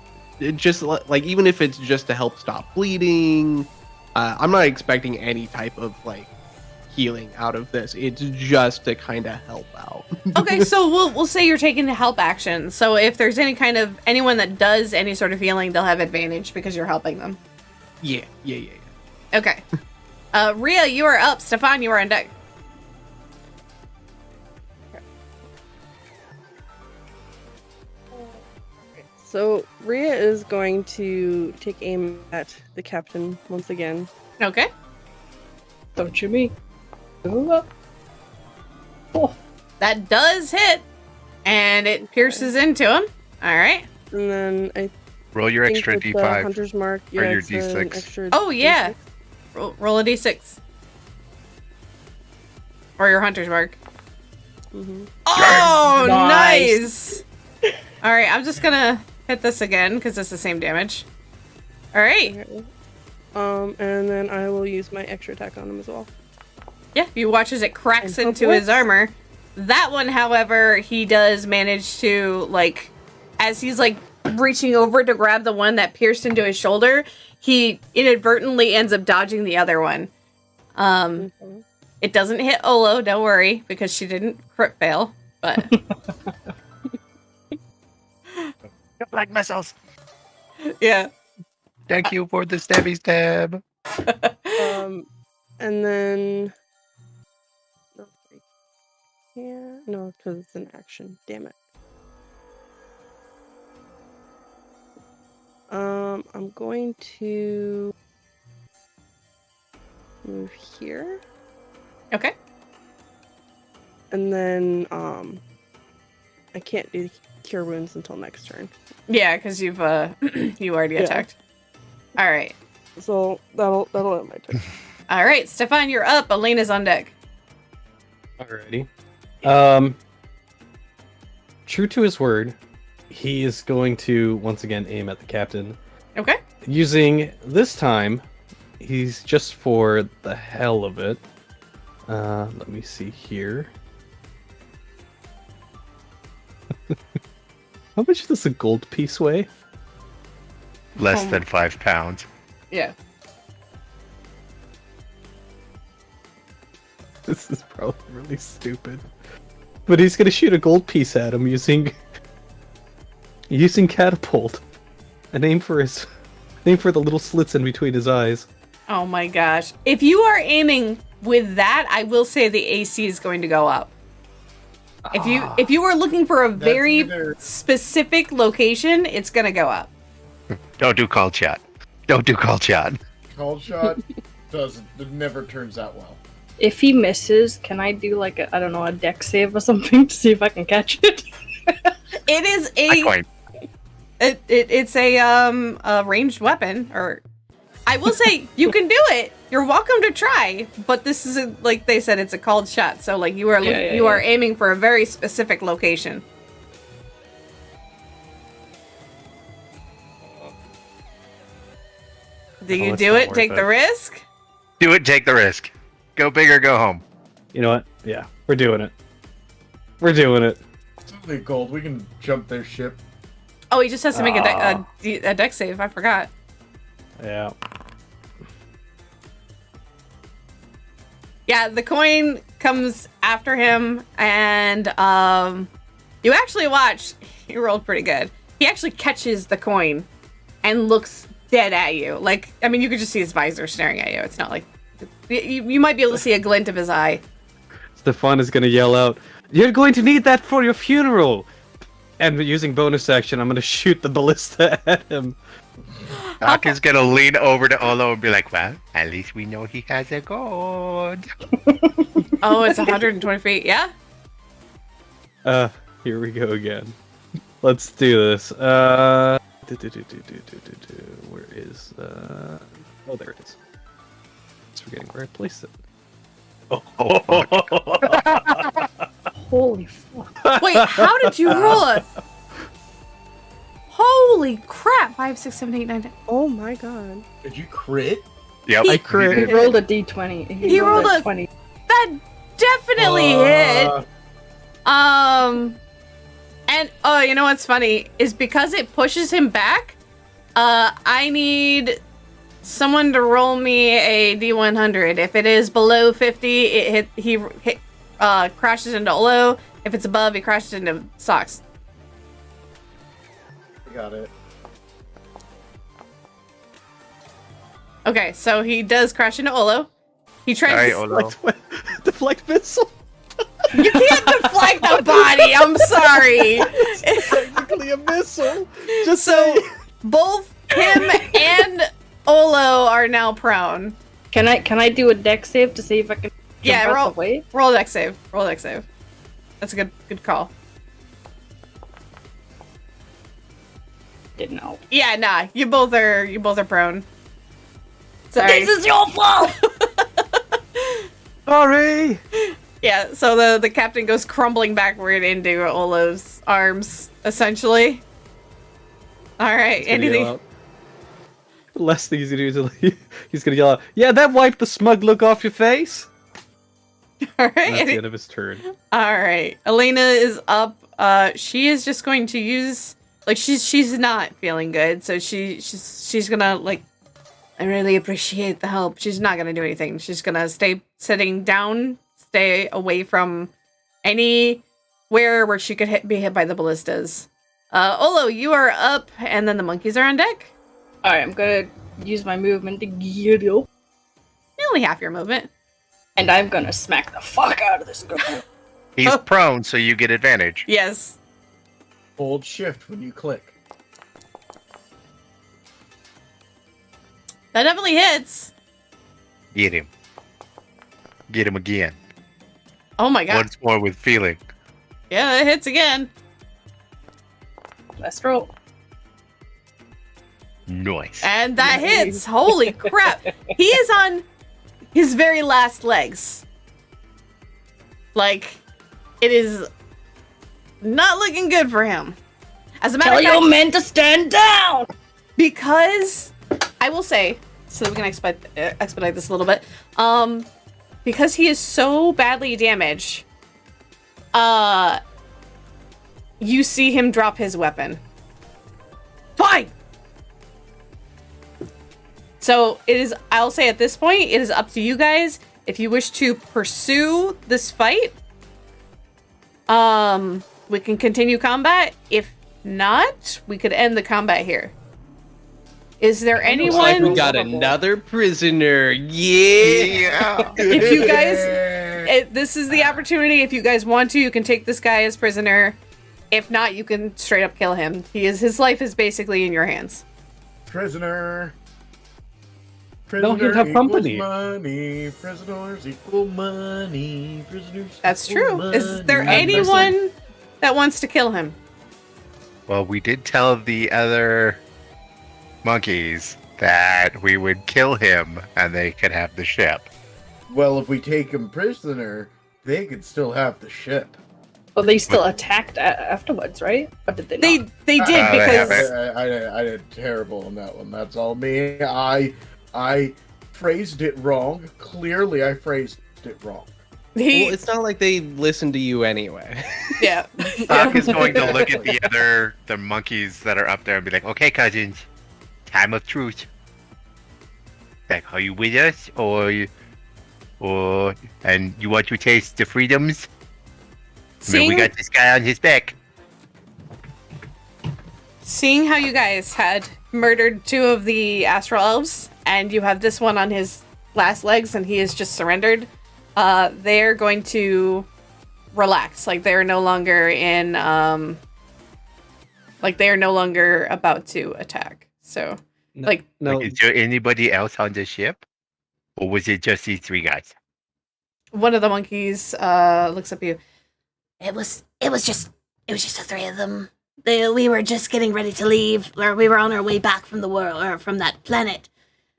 Just like even if it's just to help stop bleeding. I'm not expecting any type of like healing out of this. It's just to kind of help out. Okay, so we'll say you're taking the help action. So if there's anyone that does any sort of healing, they'll have advantage because you're helping them. Yeah. Okay. Rhea, you are up. Stefan, you are on deck. So Rhea is going to take aim at the captain once again. Okay. Don't you me? Oh. That does hit, and it pierces into him. All right. And then I roll your extra think with D5 the hunter's mark, or your it's an D6. extra Oh yeah. D6. Roll a d6. Or your hunter's mark. Mm-hmm. Oh, Nice. nice! Alright, I'm just gonna hit this again, because it's the same damage. Alright. Okay. And then I will use my extra attack on him as well. Yeah, you watch as it cracks And into his armor. That one, however, he does manage to, like, as he's, like, reaching over to grab the one that pierced into his shoulder, he inadvertently ends up dodging the other one. It doesn't hit Olo, don't worry, because she didn't crit fail, but... Black missiles. Yeah. Thank you for the stabby stab. And then... Yeah, no, because it's an action. Damn it. I'm going to move here. Okay. And then, I can't do cure wounds until next turn. Yeah, because you've, you already attacked. Alright. So, that'll end my turn. Alright, Stefan, you're up. Elena's on deck. Alrighty. True to his word, he is going to once again aim at the captain. Okay. Using, this time, he's just for the hell of it. Let me see here. How much does a gold piece weigh? Less than 5 pounds. Yeah. This is probably really stupid. But he's gonna shoot a gold piece at him using catapult. And aim for the little slits in between his eyes. Oh my gosh. If you are aiming with that, I will say the AC is going to go up. If you were looking for a very specific location, it's gonna go up. Don't do call chat. Don't do call chat. Call shot it never turns out well. If he misses, can I do like a dex save or something to see if I can catch it? It is it's a ranged weapon, or I will say you can do it. You're welcome to try, but this is like they said, it's a called shot, so like you are aiming for a very specific location. Do you do it? Take the risk? Do it, take the risk. Go big or go home. You know what? Yeah, we're doing it. We're doing it. It's only gold. We can jump their ship. Oh, he just has to make a dex save. I forgot. Yeah. Yeah, the coin comes after him, and you actually watch. He rolled pretty good. He actually catches the coin and looks dead at you. Like, I mean, you could just see his visor staring at you. It's not like you might be able to see a glint of his eye. Stefan is gonna yell out, "You're going to need that for your funeral!" And using bonus action, I'm gonna shoot the ballista at him. Doc is gonna lean over to Olo and be like, "Well, at least we know he has a gold." Oh, it's 120 feet. Yeah. Here we go again. Let's do this. Where is oh, there it is. Just forgetting where I placed it. Oh fuck. Holy fuck. Wait, how did you roll it? Holy crap! 5, 6, 7, 8, 9, 10. Oh my god. Did you crit? Yep. I crit. He rolled a d20. He rolled a 20. That definitely hit. And oh, you know what's funny is because it pushes him back. I need someone to roll me a d100. If it is below 50, he crashes into Olo. If it's above, he crashes into Socks. Got it. Okay, so he does crash into Olo. He tries Olo. Deflect missile. You can't deflect the body. I'm sorry. It's technically a missile. Just so both him and Olo are now prone. Can I do a dex save to see if I can jump out the way? Roll a dex save. Roll a dex save. That's a good call. Didn't know. Yeah, nah. You both are prone. Sorry. This is your fault! Sorry! Yeah, so the captain goes crumbling backward into Olo's arms, essentially. Alright, anything... The last thing he's gonna do is he's gonna yell out, "Yeah, that wiped the smug look off your face!" Alright. That's the end of his turn. Alright, Elena is up. She is just going to use... Like, she's not feeling good, so she's gonna, like... I really appreciate the help. She's not gonna do anything. She's gonna stay sitting down, stay away from anywhere where she could be hit by the ballistas. Olo, you are up, and then the monkeys are on deck. Alright, I'm gonna use my movement to get up. Only half your movement. And I'm gonna smack the fuck out of this girl. He's prone, so you get advantage. Yes. Hold shift when you click. That definitely hits. Get him. Get him again. Oh my god. Once more with feeling. Yeah, it hits again. Let's roll. Nice. And that hits. Holy crap. He is on his very last legs. Like, it is not looking good for him. As a matter of fact, your men to stand down! Because, I will say, so we can expedite this a little bit, because he is so badly damaged, you see him drop his weapon. Fine! So, it is, I'll say at this point, it is up to you guys if you wish to pursue this fight. We can continue combat. If not, we could end the combat here. Is there anyone? Looks like we got another prisoner. Yeah. If you guys, this is the opportunity. If you guys want to, you can take this guy as prisoner. If not, you can straight up kill him. His life is basically in your hands. Prisoner. No, he'd have company. Money. Prisoners equal money. Prisoners. That's equal true. Money. Is there anyone that wants to kill him? Well, we did tell the other monkeys that we would kill him and they could have the ship. Well, if we take him prisoner, they could still have the ship. Well, they still attacked afterwards, right? Or did they not? They did because I did terrible on that one. That's all me. I phrased it wrong. Clearly, I phrased it wrong. Well, it's not like they listened to you anyway. Yeah. Doc is going to look at the monkeys that are up there and be like, "Okay, cousins, time of truth. Like, are you with us, and you want to taste the freedoms? I mean, we got this guy on his back." Seeing how you guys had murdered 2 of the astral elves, and you have this one on his last legs, and he is just surrendered, they're going to relax. Like, they're no longer in, like, they are no longer about to attack. So, No. like, Is there anybody else on the ship? Or was it just these 3 guys? one of the monkeys looks up at you. It was just the 3 of them. We were just getting ready to leave, or we were on our way back from the world, or from that planet,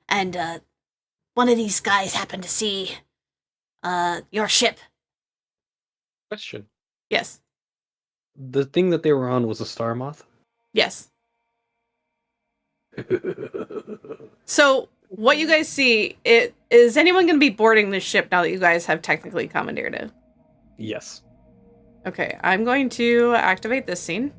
and one of these guys happened to see your ship. Question. Yes. The thing that they were on was a star moth? Yes. So, what you guys see, is anyone going to be boarding this ship now that you guys have technically commandeered it? Yes. Okay, I'm going to activate this scene.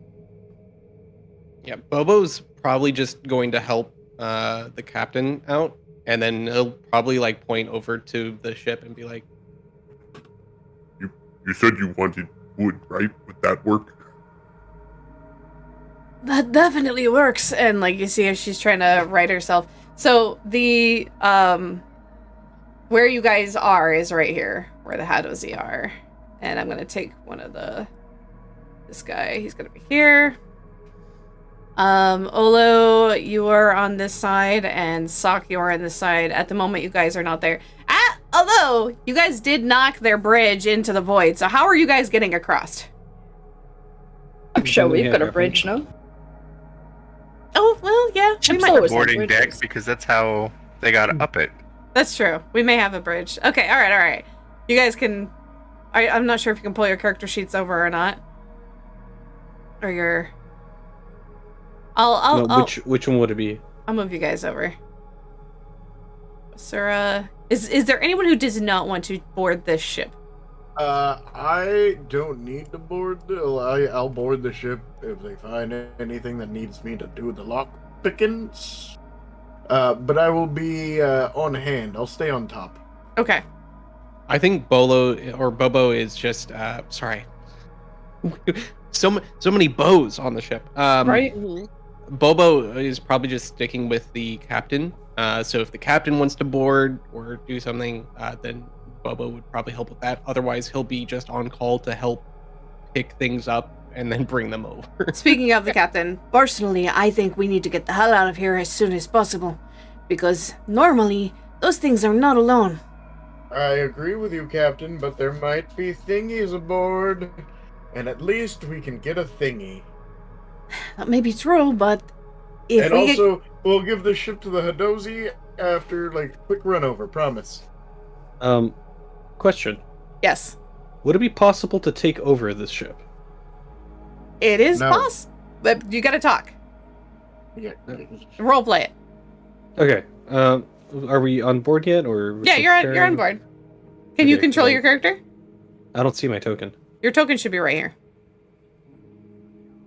Yeah, Bobo's probably just going to help the captain out, and then he'll probably like point over to the ship and be like, You said you wanted wood, right? Would that work? That definitely works. And like you see, she's trying to right herself. So the where you guys are is right here, where the Hadozi are. And I'm gonna take one of this guy. He's gonna be here. Olo, you are on this side, and Sok, you are on this side. At the moment, you guys are not there. Although you guys did knock their bridge into the void, so how are you guys getting across? I'm sure we've got a bridge, no? Oh well, yeah. Ships always have Boarding bridges. deck, because that's how They gotta up it. That's true. We may have a bridge. Okay, all right. You guys can... I'm not sure if you can pull your character sheets over or not. Or your... Which one would it be? I'll move you guys over. Sura... Is there anyone who does not want to board this ship? I don't need to board I'll board the ship if they find anything that needs me to do the lock pickings. But I will be on hand. I'll stay on top. Okay. I think Bobo is just sorry. so many bows on the ship. Right? Bobo is probably just sticking with the captain. So if the captain wants to board or do something, then Bobo would probably help with that. Otherwise, he'll be just on call to help pick things up and then bring them over. Speaking of the captain, Personally, I think we need to get the hell out of here as soon as possible. Because normally, those things are not alone. I agree with you, Captain, but there might be thingies aboard. And at least we can get a thingy. That may be true, but if and also, we'll give the ship to the Hadozi after, quick run over, promise. Question. Yes. Would it be possible to take over this ship? It is possible. But you gotta talk. Yeah. Roleplay it. Okay. Are we on board yet, or? Yeah, you're on board. Can you control your character? I don't see my token. Your token should be right here.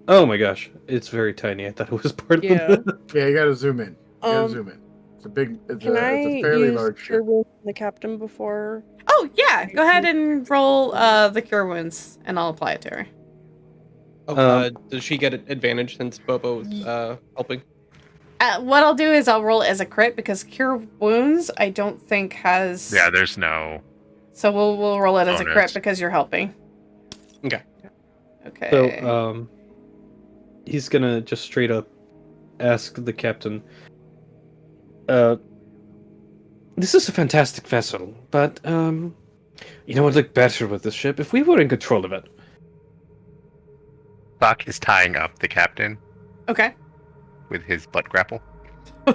Oh my gosh, it's very tiny. I thought it was part of the... Yeah, you gotta zoom in. It's a fairly large ship. The captain before? Oh, yeah. Go ahead and roll the cure wounds, and I'll apply it to her. Does she get an advantage since Bobo's helping? What I'll do is I'll roll it as a crit, because cure wounds, I don't think has... Yeah, there's no... So we'll roll it as a bonus. crit, because you're helping. Okay. Okay. So, he's gonna just straight up ask the captain, this is a fantastic vessel, but, you know what would look better with this ship if we were in control of it. Buck is tying up the captain Okay. with his butt grapple. All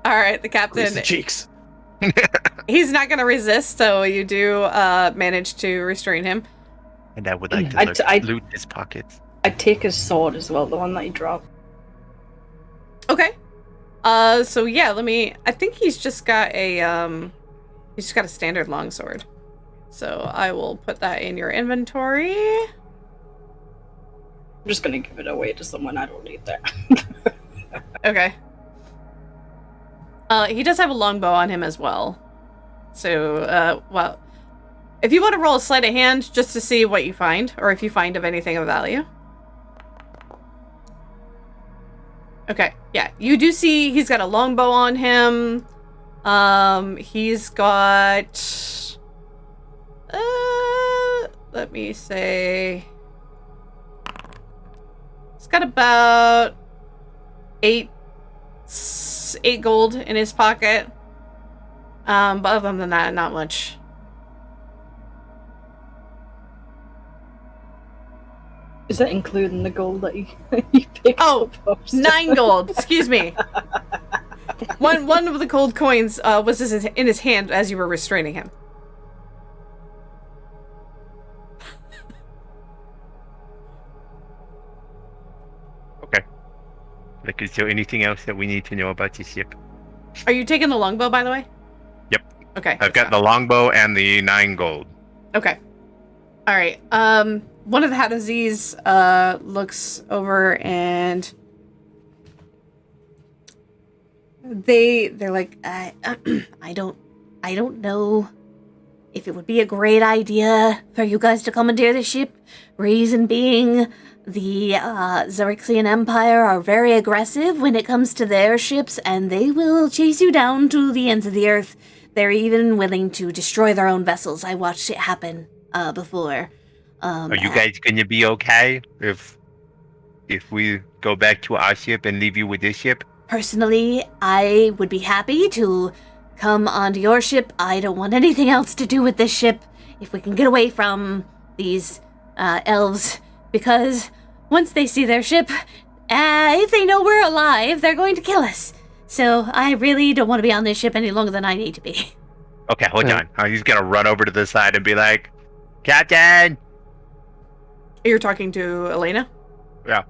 right, the captain... Grease the cheeks. He's not going to resist, so you do manage to restrain him. And I would like to loot his pockets. I'd take his sword as well, the one that he dropped. Okay. So yeah, I think he's just got a standard longsword. So I will put that in your inventory. I'm just gonna give it away to someone. I don't need that. Okay. He does have a longbow on him as well. So, well, if you want to roll a sleight of hand just to see what you find, or if you find of anything of value. Okay, yeah, you do see he's got a longbow on him. He's got, let me say, he's got about 8 gold in his pocket. But other than that, not much. Is that including the gold that he picked up? 9 gold. Excuse me. One of the gold coins was in his hand as you were restraining him. Okay. Like, is there anything else that we need to know about this ship? Are you taking the longbow, by the way? Yep. Okay. I've got the longbow and the 9 gold. Okay. All right. One of the Hadazis looks over and they're like, I don't know if it would be a great idea for you guys to commandeer the ship. Reason being, the Xaryxian Empire are very aggressive when it comes to their ships, and they will chase you down to the ends of the earth. They're even willing to destroy their own vessels. I watched it happen before. Are you guys gonna be okay if we go back to our ship and leave you with this ship? Personally, I would be happy to come onto your ship. I don't want anything else to do with this ship if we can get away from these elves, because once they see their ship, if they know we're alive, they're going to kill us. So I really don't want to be on this ship any longer than I need to be. Okay, hold on. He's gonna run over to the side and be like, Captain! You're talking to Elena? Yeah.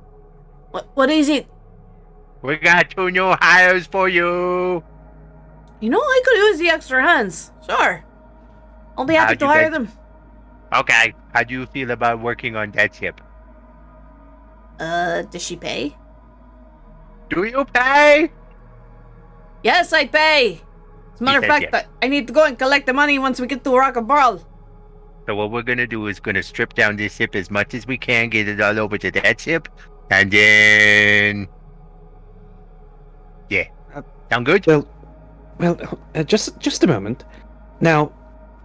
What is it? We got 2 new hires for you! You know, I could use the extra hands. Sure. I'll be happy How'd to you hire get- them. Okay, how do you feel about working on that ship? Does she pay? Do you pay? Yes, I pay. As a matter of said fact, yes. I need to go and collect the money once we get to Rock and Brawl. So what we're gonna do is gonna strip down this ship as much as we can, get it all over to that ship, and then... Yeah. Sound good? Well, just a moment. Now,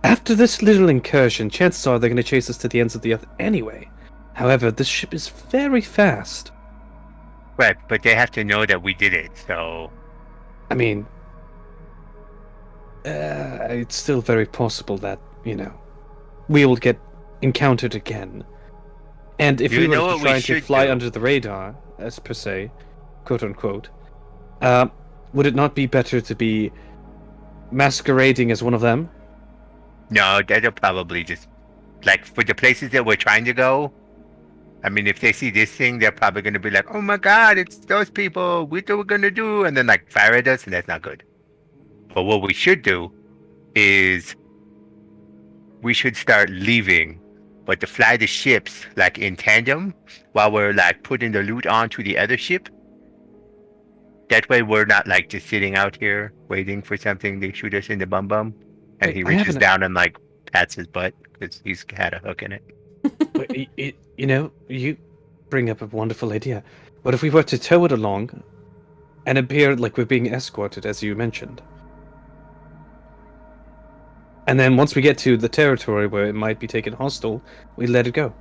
after this little incursion, chances are they're going to chase us to the ends of the earth anyway. However, this ship is very fast. Right, but they have to know that we did it, so... I mean, it's still very possible that, we will get encountered again. And if You we were know to what we try to should fly do? under the radar, as per se, quote unquote, would it not be better to be masquerading as one of them? No, that'll probably just... Like, for the places that we're trying to go, I mean, if they see this thing, they're probably going to be like, oh my god, it's those people, what are we going to do? And then, like, fire at us, and that's not good. But what we should do is we should start leaving, but to fly the ships, like, in tandem, while we're, like, putting the loot onto the other ship. That way we're not, like, just sitting out here waiting for something to shoot us in the bum, and he reaches down and, like, pats his butt, because he's had a hook in it. But, you bring up a wonderful idea. What if we were to tow it along and appear like we're being escorted, as you mentioned? And then once we get to the territory where it might be taken hostile, we let it go.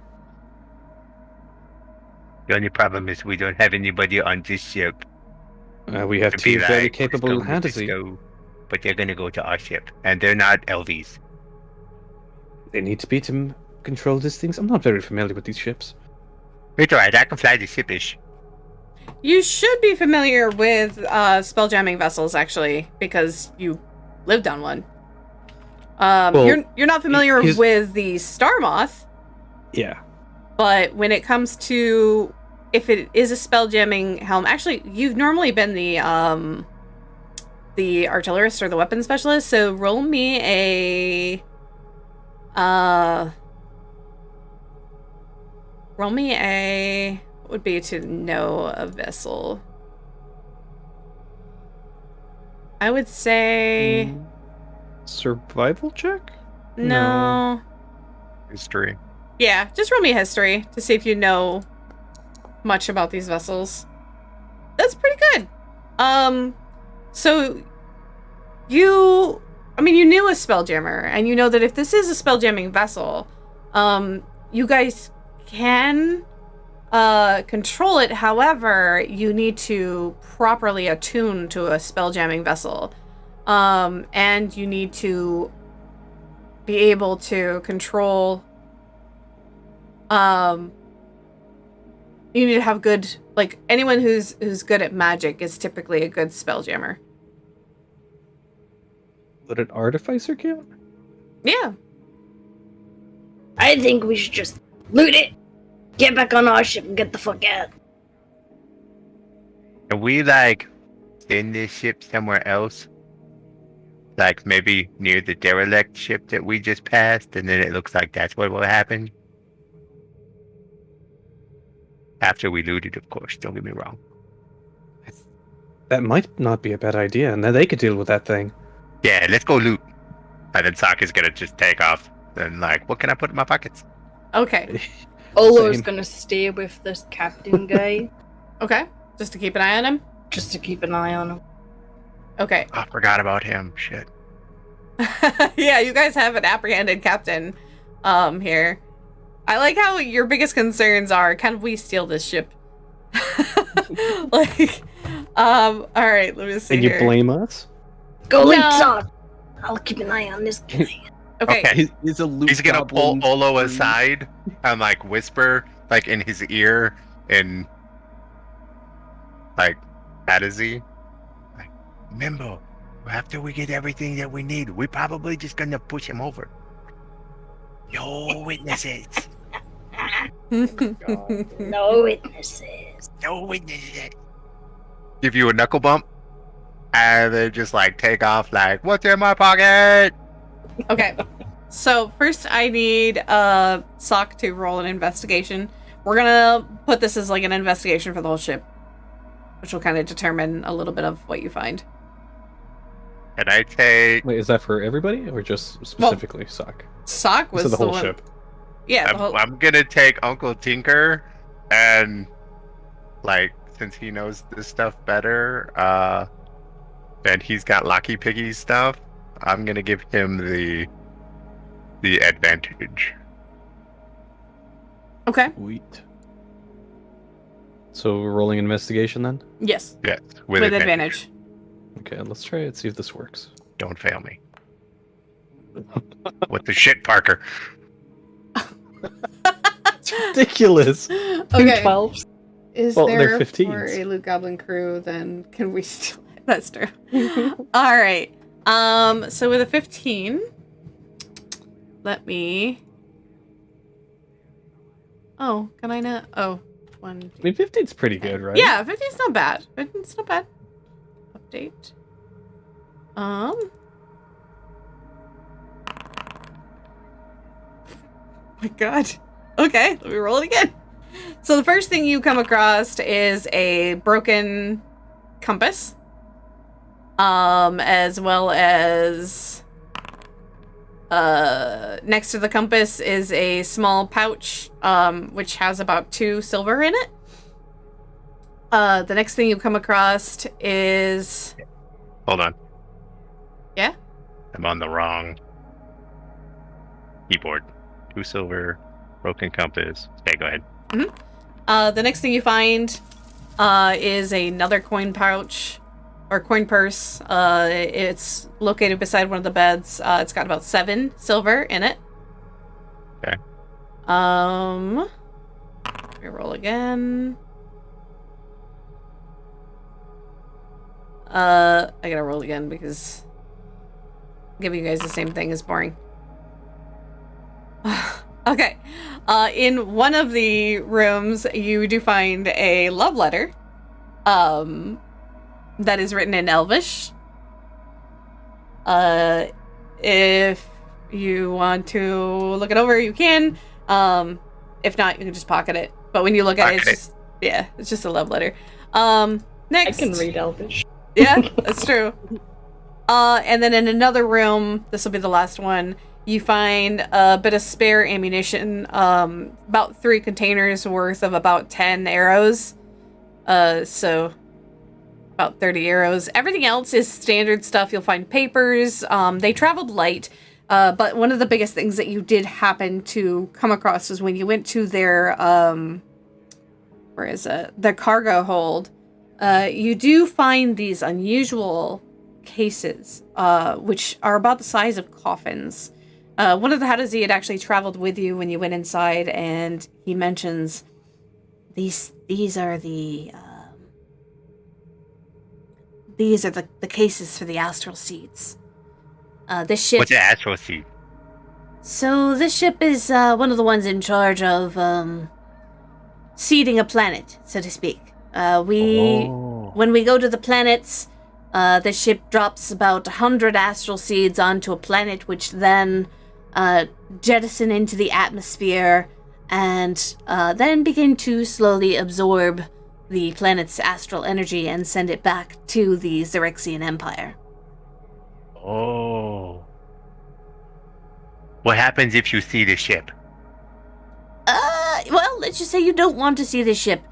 The only problem is we don't have anybody on this ship. We have to be 2 very like, capable "Let's fantasy. go," but they're going to go to our ship, and they're not Elvies. They need to be to control these things. I'm not very familiar with these ships. It's alright, I can fly the ship-ish. You should be familiar with spelljamming vessels, actually, because you lived on one. Well, you're not familiar with the Star Moth, Yeah. but when it comes to if it is a spelljamming helm, actually, you've normally been the artillerist or the weapon specialist. So roll me a what would be to know a vessel? I would say Survival check? no. History. Yeah, just roll me a history to see if you know much about these vessels. That's pretty good. So you knew a spelljammer, and you know that if this is a spelljamming vessel, you guys can control it. However, you need to properly attune to a spelljamming vessel. And you need to be able to control you need to have good, like, anyone who's good at magic is typically a good spelljammer. Would an artificer count? Yeah. I think we should just loot it, get back on our ship, and get the fuck out. Can we, like, send this ship somewhere else? Like, maybe near the derelict ship that we just passed, and then it looks like that's what will happen? After we loot it, of course, don't get me wrong. That might not be a bad idea, and then they could deal with that thing. Yeah, let's go loot. And then Saka's gonna just take off. And, like, what can I put in my pockets? Okay. Olo's gonna stay with this captain guy. Okay. Just to keep an eye on him? Just to keep an eye on him. Okay. I forgot about him. Shit. Yeah, you guys have an apprehended captain here. I like how your biggest concerns are, can we steal this ship? Like, all right, let me see. And you here. blame us? Go No. leaps on. I'll keep an eye on this guy. Okay. He's a loot He's gonna goblin. pull Olo aside and, like, whisper, like, in his ear, in, like, Fantasy. Like, Remember, after we get everything that we need, we're probably just gonna push him over. No witnesses. No witnesses. No witnesses. Give you a knuckle bump, and then just like take off like, what's in my pocket? Okay. So first I need Sock to roll an investigation. We're gonna put this as like an investigation for the whole ship, which will kind of determine a little bit of what you find. And I take... Wait, is that for everybody or just specifically Sock? Sock was the whole one... ship. Yeah, I'm gonna take Uncle Tinker, and like, since he knows this stuff better, and he's got Locky Piggy stuff, I'm gonna give him the advantage. Okay. Sweet. So we're rolling investigation then? Yes. Yes, with advantage. Okay, let's try it, see if this works. Don't fail me. What the shit, Parker? It's ridiculous. Okay. 12s. Is Well, there they're 15s. for a Loot Goblin crew, then can we still... That's true. All right. So with a 15, let me... Oh, can I not? Oh, one. I mean, 15's pretty good, right? Yeah, 15's not bad. 15's not bad. Update. My God. Okay, let me roll it again. So the first thing you come across is a broken compass. As well as next to the compass is a small pouch, which has about 2 silver in it. The next thing you come across is... Hold on. Yeah? I'm on the wrong keyboard. 2 silver, broken compass. Okay, go ahead. The next thing you find is another coin pouch or coin purse. It's located beside one of the beds. It's got about 7 silver in it. Okay. Let me roll again. I gotta roll again because giving you guys the same thing is boring. Okay. In one of the rooms, you do find a love letter that is written in Elvish. If you want to look it over, you can. If not, you can just pocket it. But when you look at it, it's just, yeah, it's just a love letter. Next. I can read Elvish. Yeah, that's true. And then in another room, this will be the last one, you find a bit of spare ammunition, about 3 containers worth of about 10 arrows. So about 30 arrows. Everything else is standard stuff. You'll find papers. They traveled light, but one of the biggest things that you did happen to come across is when you went to their, where is it? Their cargo hold. You do find these unusual cases, which are about the size of coffins. One of the Hadazi had actually traveled with you when you went inside, and he mentions these are the cases for the astral seeds. This ship. What's an astral seed? So this ship is one of the ones in charge of seeding a planet, so to speak. When we go to the planets, the ship drops about 100 astral seeds onto a planet, which then jettison into the atmosphere and then begin to slowly absorb the planet's astral energy and send it back to the Xaryxian Empire. Oh. What happens if you see the ship? Well, let's just say you don't want to see the ship,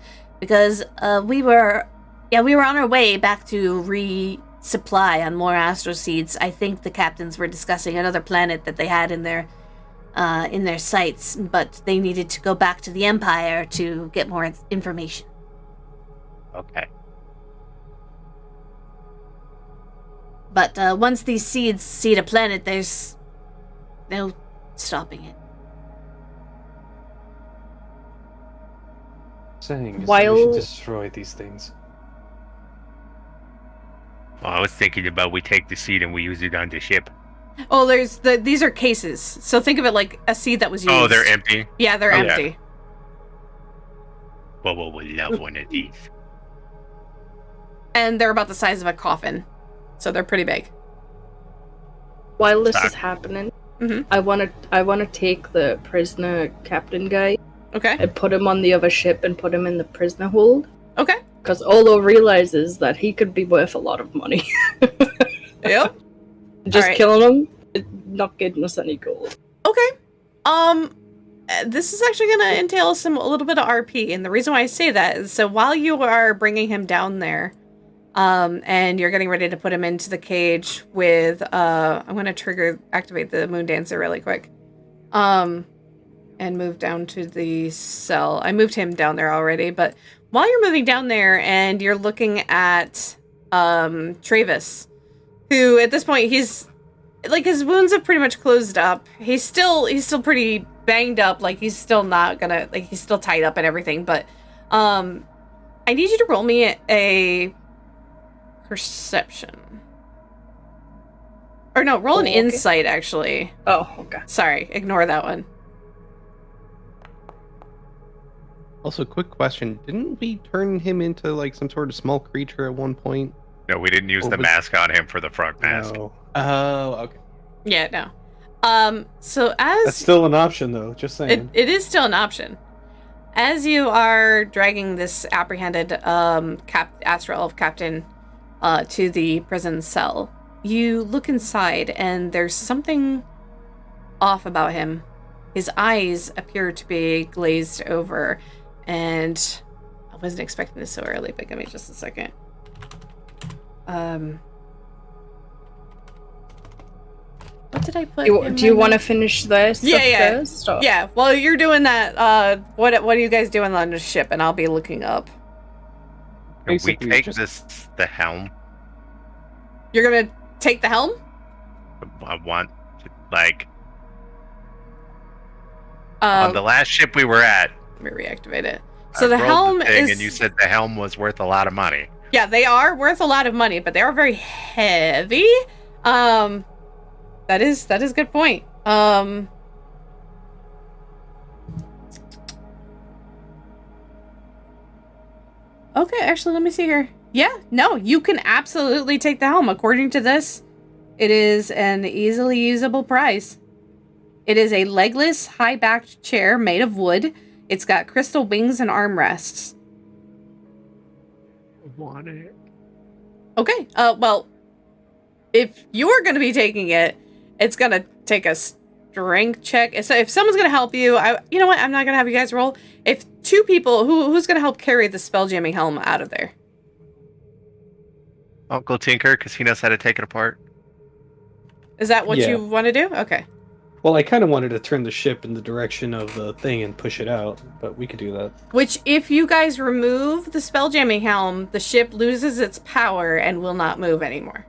because we were on our way back to resupply on more astral seeds. I think the captains were discussing another planet that they had in their sights, but they needed to go back to the Empire to get more information. Okay. But once these seeds seed a planet, there's no stopping it. Saying is that we While- should destroy these things. I was thinking about we take the seed and we use it on the ship. Oh, these are cases. So think of it like a seed that was used. Oh, they're empty? Yeah, they're empty. Well, we'll love one of these. And they're about the size of a coffin. So they're pretty big. While this is happening, Mhm. I wanna take the prisoner captain guy. Okay. And put him on the other ship and put him in the prisoner hold. Okay. Because Olo realizes that he could be worth a lot of money. Yep. Just Alright. killing him, not getting us any gold. Okay. This is actually going to entail a little bit of RP, and the reason why I say that is so while you are bringing him down there, and you're getting ready to put him into the cage with, I'm going to activate the Moon Dancer really quick, and move down to the cell. I moved him down there already, but while you're moving down there and you're looking at, Travis, who at this point his wounds have pretty much closed up. He's still pretty banged up. Like he's still not gonna, like he's still tied up and everything. But I need you to roll me a perception. Or no, roll an insight actually. Oh, okay. Sorry, ignore that one. Also, quick question: didn't we turn him into like some sort of small creature at one point? No, we didn't use the mask on him for the frog mask. No. Oh, okay. Yeah, no. So as That's still an option, though. Just saying. it is still an option. As you are dragging this apprehended Astral Elf captain to the prison cell, you look inside and there's something off about him. His eyes appear to be glazed over, and I wasn't expecting this so early, but give me just a second. What did I put? Do you want to finish this? Yeah. First, or? Yeah. While you're doing that, what are you guys doing on the ship? And I'll be looking up. Can we take the helm? You're gonna take the helm? I want to, like, on the last ship we were at. Let me reactivate it. So the rolled helm thing is. And you said the helm was worth a lot of money. Yeah, they are worth a lot of money, but they are very heavy. That is a good point. Okay, actually, let me see here. Yeah, no, you can absolutely take the helm. According to this, it is an easily usable prize. It is a legless, high-backed chair made of wood. It's got crystal wings and armrests. I want it. Okay, well, if you're going to be taking it, it's going to take a strength check. So if someone's going to help you, you know what? I'm not going to have you guys roll. If two people, who's going to help carry the spell jamming helm out of there? Uncle Tinker, because he knows how to take it apart. Is that what Yeah. you want to do? Okay. Well, I kind of wanted to turn the ship in the direction of the thing and push it out, but we could do that. Which, if you guys remove the spell jamming helm, the ship loses its power and will not move anymore.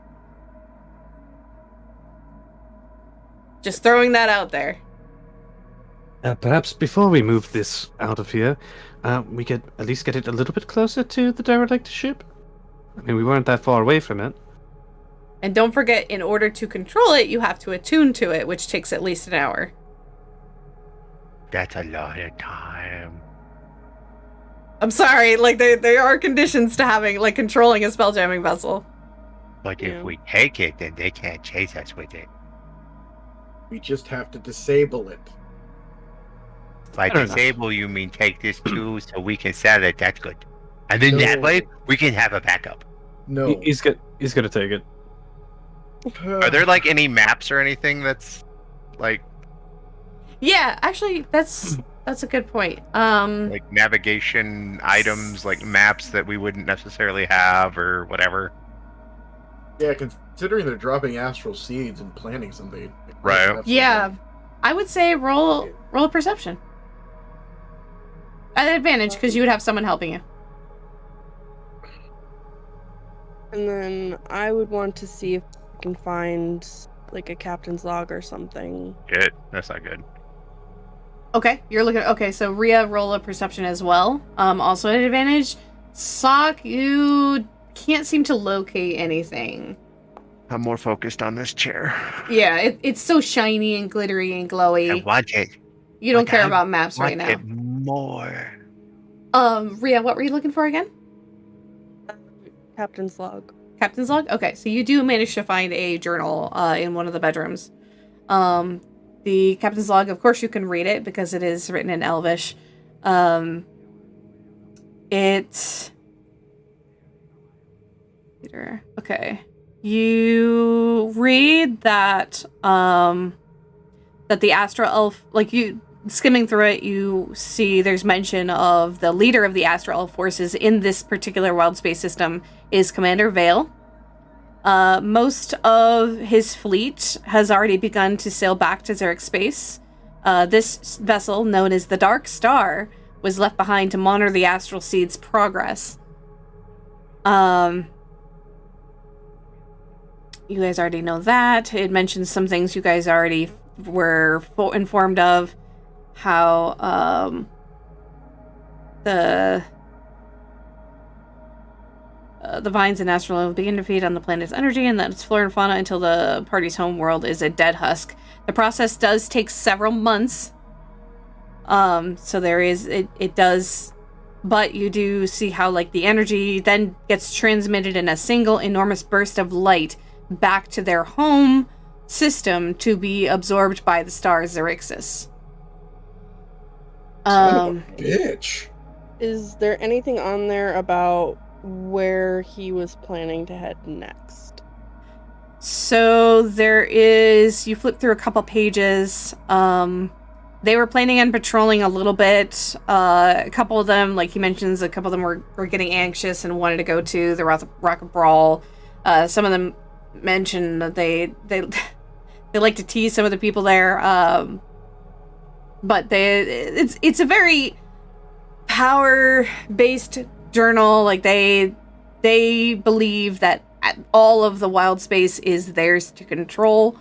Just throwing that out there. Perhaps before we move this out of here, we could at least get it a little bit closer to the derelict ship. I mean, we weren't that far away from it. And don't forget, in order to control it, you have to attune to it, which takes at least an hour. That's a lot of time. I'm sorry, like, there are conditions to having, like, controlling a spelljamming vessel. But if we take it, then they can't chase us with it. We just have to disable it. By disable, you mean take this too, so we can sell it. That's good. And then that way, we can have a backup. No. He's gonna take it. Are there, like, any maps or anything that's, like... Yeah, actually, that's a good point. Like, navigation items, like maps that we wouldn't necessarily have, or whatever? Yeah, considering they're dropping astral seeds and planting something. Right. Yeah, I would say roll a perception. At advantage, because you would have someone helping you. And then I would want to see if I can find like a captain's log or something. Good. That's not good. Okay, you're looking. Okay, so Rhea, roll a perception as well. Also at advantage. Sock, you can't seem to locate anything. I'm more focused on this chair. Yeah, it's so shiny and glittery and glowy. I want it. You don't care about maps right now. It more. Rhea, what were you looking for again? Captain's log. Captain's log? Okay, so you do manage to find a journal in one of the bedrooms. The captain's log, of course you can read it because it is written in Elvish. Okay. You read that that the Astral Elf, like you skimming through it, you see there's mention of the leader of the Astral Elf forces in this particular wild space system is Commander Vale. Most of his fleet has already begun to sail back to Xaryxis space. This vessel, known as the Dark Star, was left behind to monitor the Astral Seed's progress. You guys already know that. It mentions some things you guys already were informed of. How, the vines and astral will begin to feed on the planet's energy, and that its flora and fauna until the party's home world is a dead husk. The process does take several months. So there is, it does, but you do see how, like, the energy then gets transmitted in a single enormous burst of light back to their home system to be absorbed by the star Xaryxis. Bitch. Is there anything on there about where he was planning to head next? So there is, you flip through a couple pages. They were planning on patrolling a little bit. A couple of them, like he mentions, a couple of them were getting anxious and wanted to go to the Rock of Brawl. Some of them mentioned that they like to tease some of the people there. But it's a very power-based journal. Like they believe that all of the wild space is theirs to control.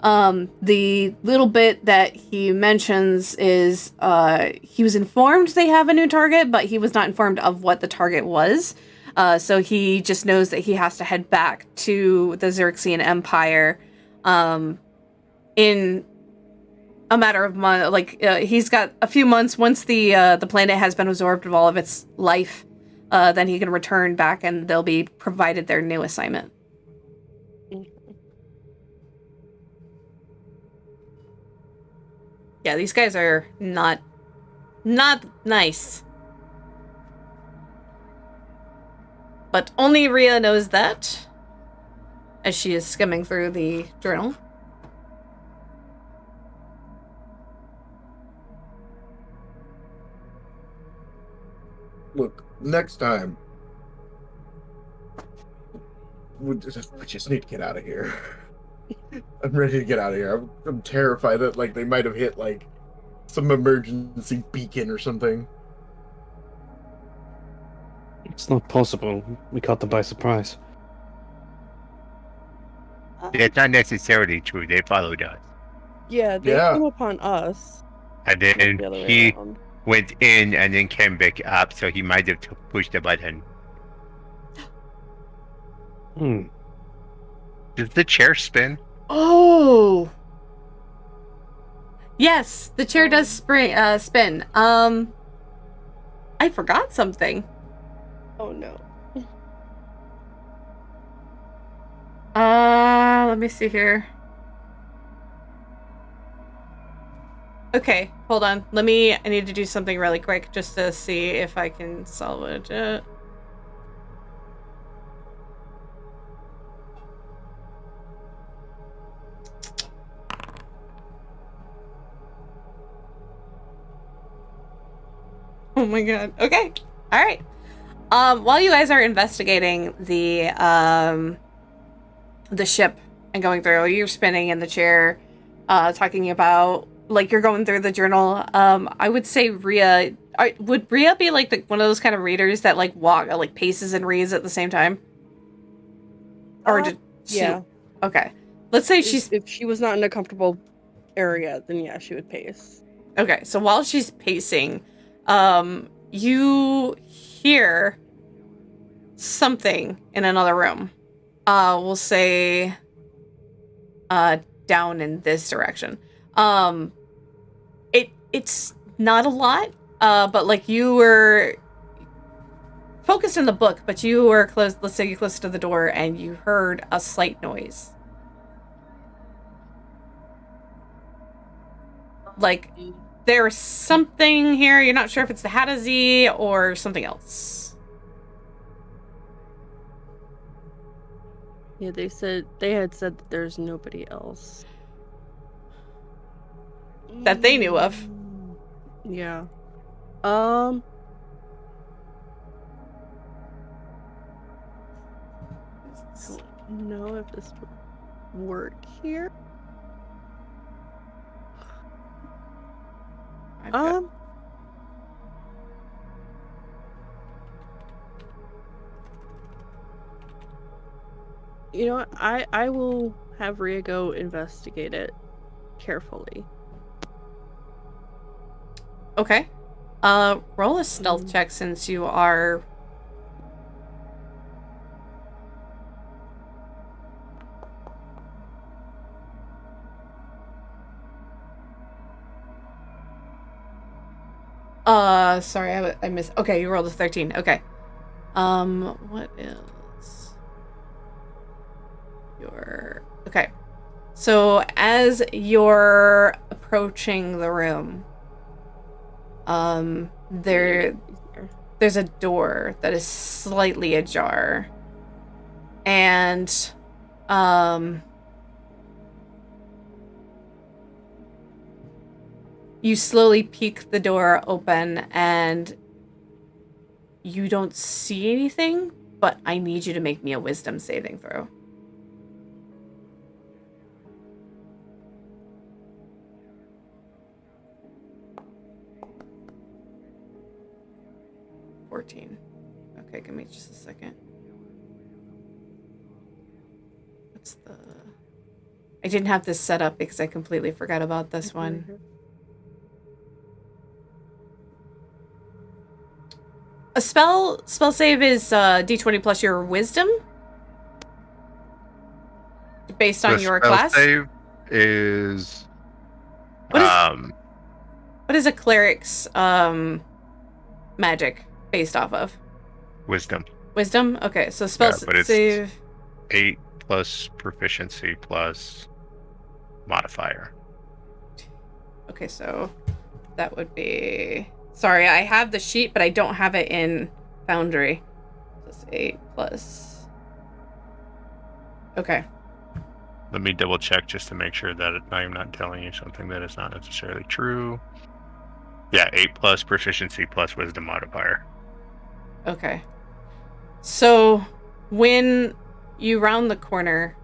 The little bit that he mentions is he was informed they have a new target, but he was not informed of what the target was. So he just knows that he has to head back to the Xaryxian Empire in a matter of months. Like he's got a few months. Once the planet has been absorbed of all of its life, then he can return back, and they'll be provided their new assignment. Yeah, these guys are not nice. But only Rhea knows that, as she is skimming through the journal. Look, next time, we just need to get out of here. I'm ready to get out of here. I'm terrified that, like, they might have hit, like, some emergency beacon or something. It's not possible. We caught them by surprise. It's not necessarily true. They followed us. Yeah, they came upon us. And then he went in and then came back up, so he might have pushed the button. Does the chair spin? Oh! Yes, the chair does spin. I forgot something. Oh no. Let me see here. Okay, hold on. I need to do something really quick just to see if I can salvage it. Oh my god. Okay. All right. While you guys are investigating the ship and going through, you're spinning in the chair, talking about, like, you're going through the journal. I would say Rhea, would Rhea be like one of those kind of readers that like paces and reads at the same time? Or did she? Yeah. Okay. Let's say if she was not in a comfortable area, then yeah, she would pace. Okay, so while she's pacing, you hear something in another room. We'll say down in this direction. It's not a lot, but like you were focused in the book, but you were close. Let's say you're close to the door, and you heard a slight noise. Like there's something here. You're not sure if it's the Hadazi or something else. Yeah, they had said that there's nobody else that they knew of. Yeah. Don't know if this would work here. You know what? I will have Rhea go investigate it carefully. Okay. Roll a stealth check since you are... sorry, I missed... Okay, you rolled a 13. Okay. What is... your... Okay. So, as you're approaching the room, there's a door that is slightly ajar. And, you slowly peek the door open and you don't see anything, but I need you to make me a wisdom saving throw. Okay, give me just a second. What's the... I didn't have this set up because I completely forgot about this one. A spell save is D20 plus your wisdom? Based on your class? Save is... What is a cleric's magic based off of? Wisdom. Wisdom? Okay, so spell save... 8 plus proficiency plus modifier. Okay, so that would be... Sorry, I have the sheet, but I don't have it in Foundry. Plus 8 plus... Okay. Let me double check just to make sure that I'm not telling you something that is not necessarily true. Yeah, 8 plus proficiency plus wisdom modifier. Okay. So when you round the corner,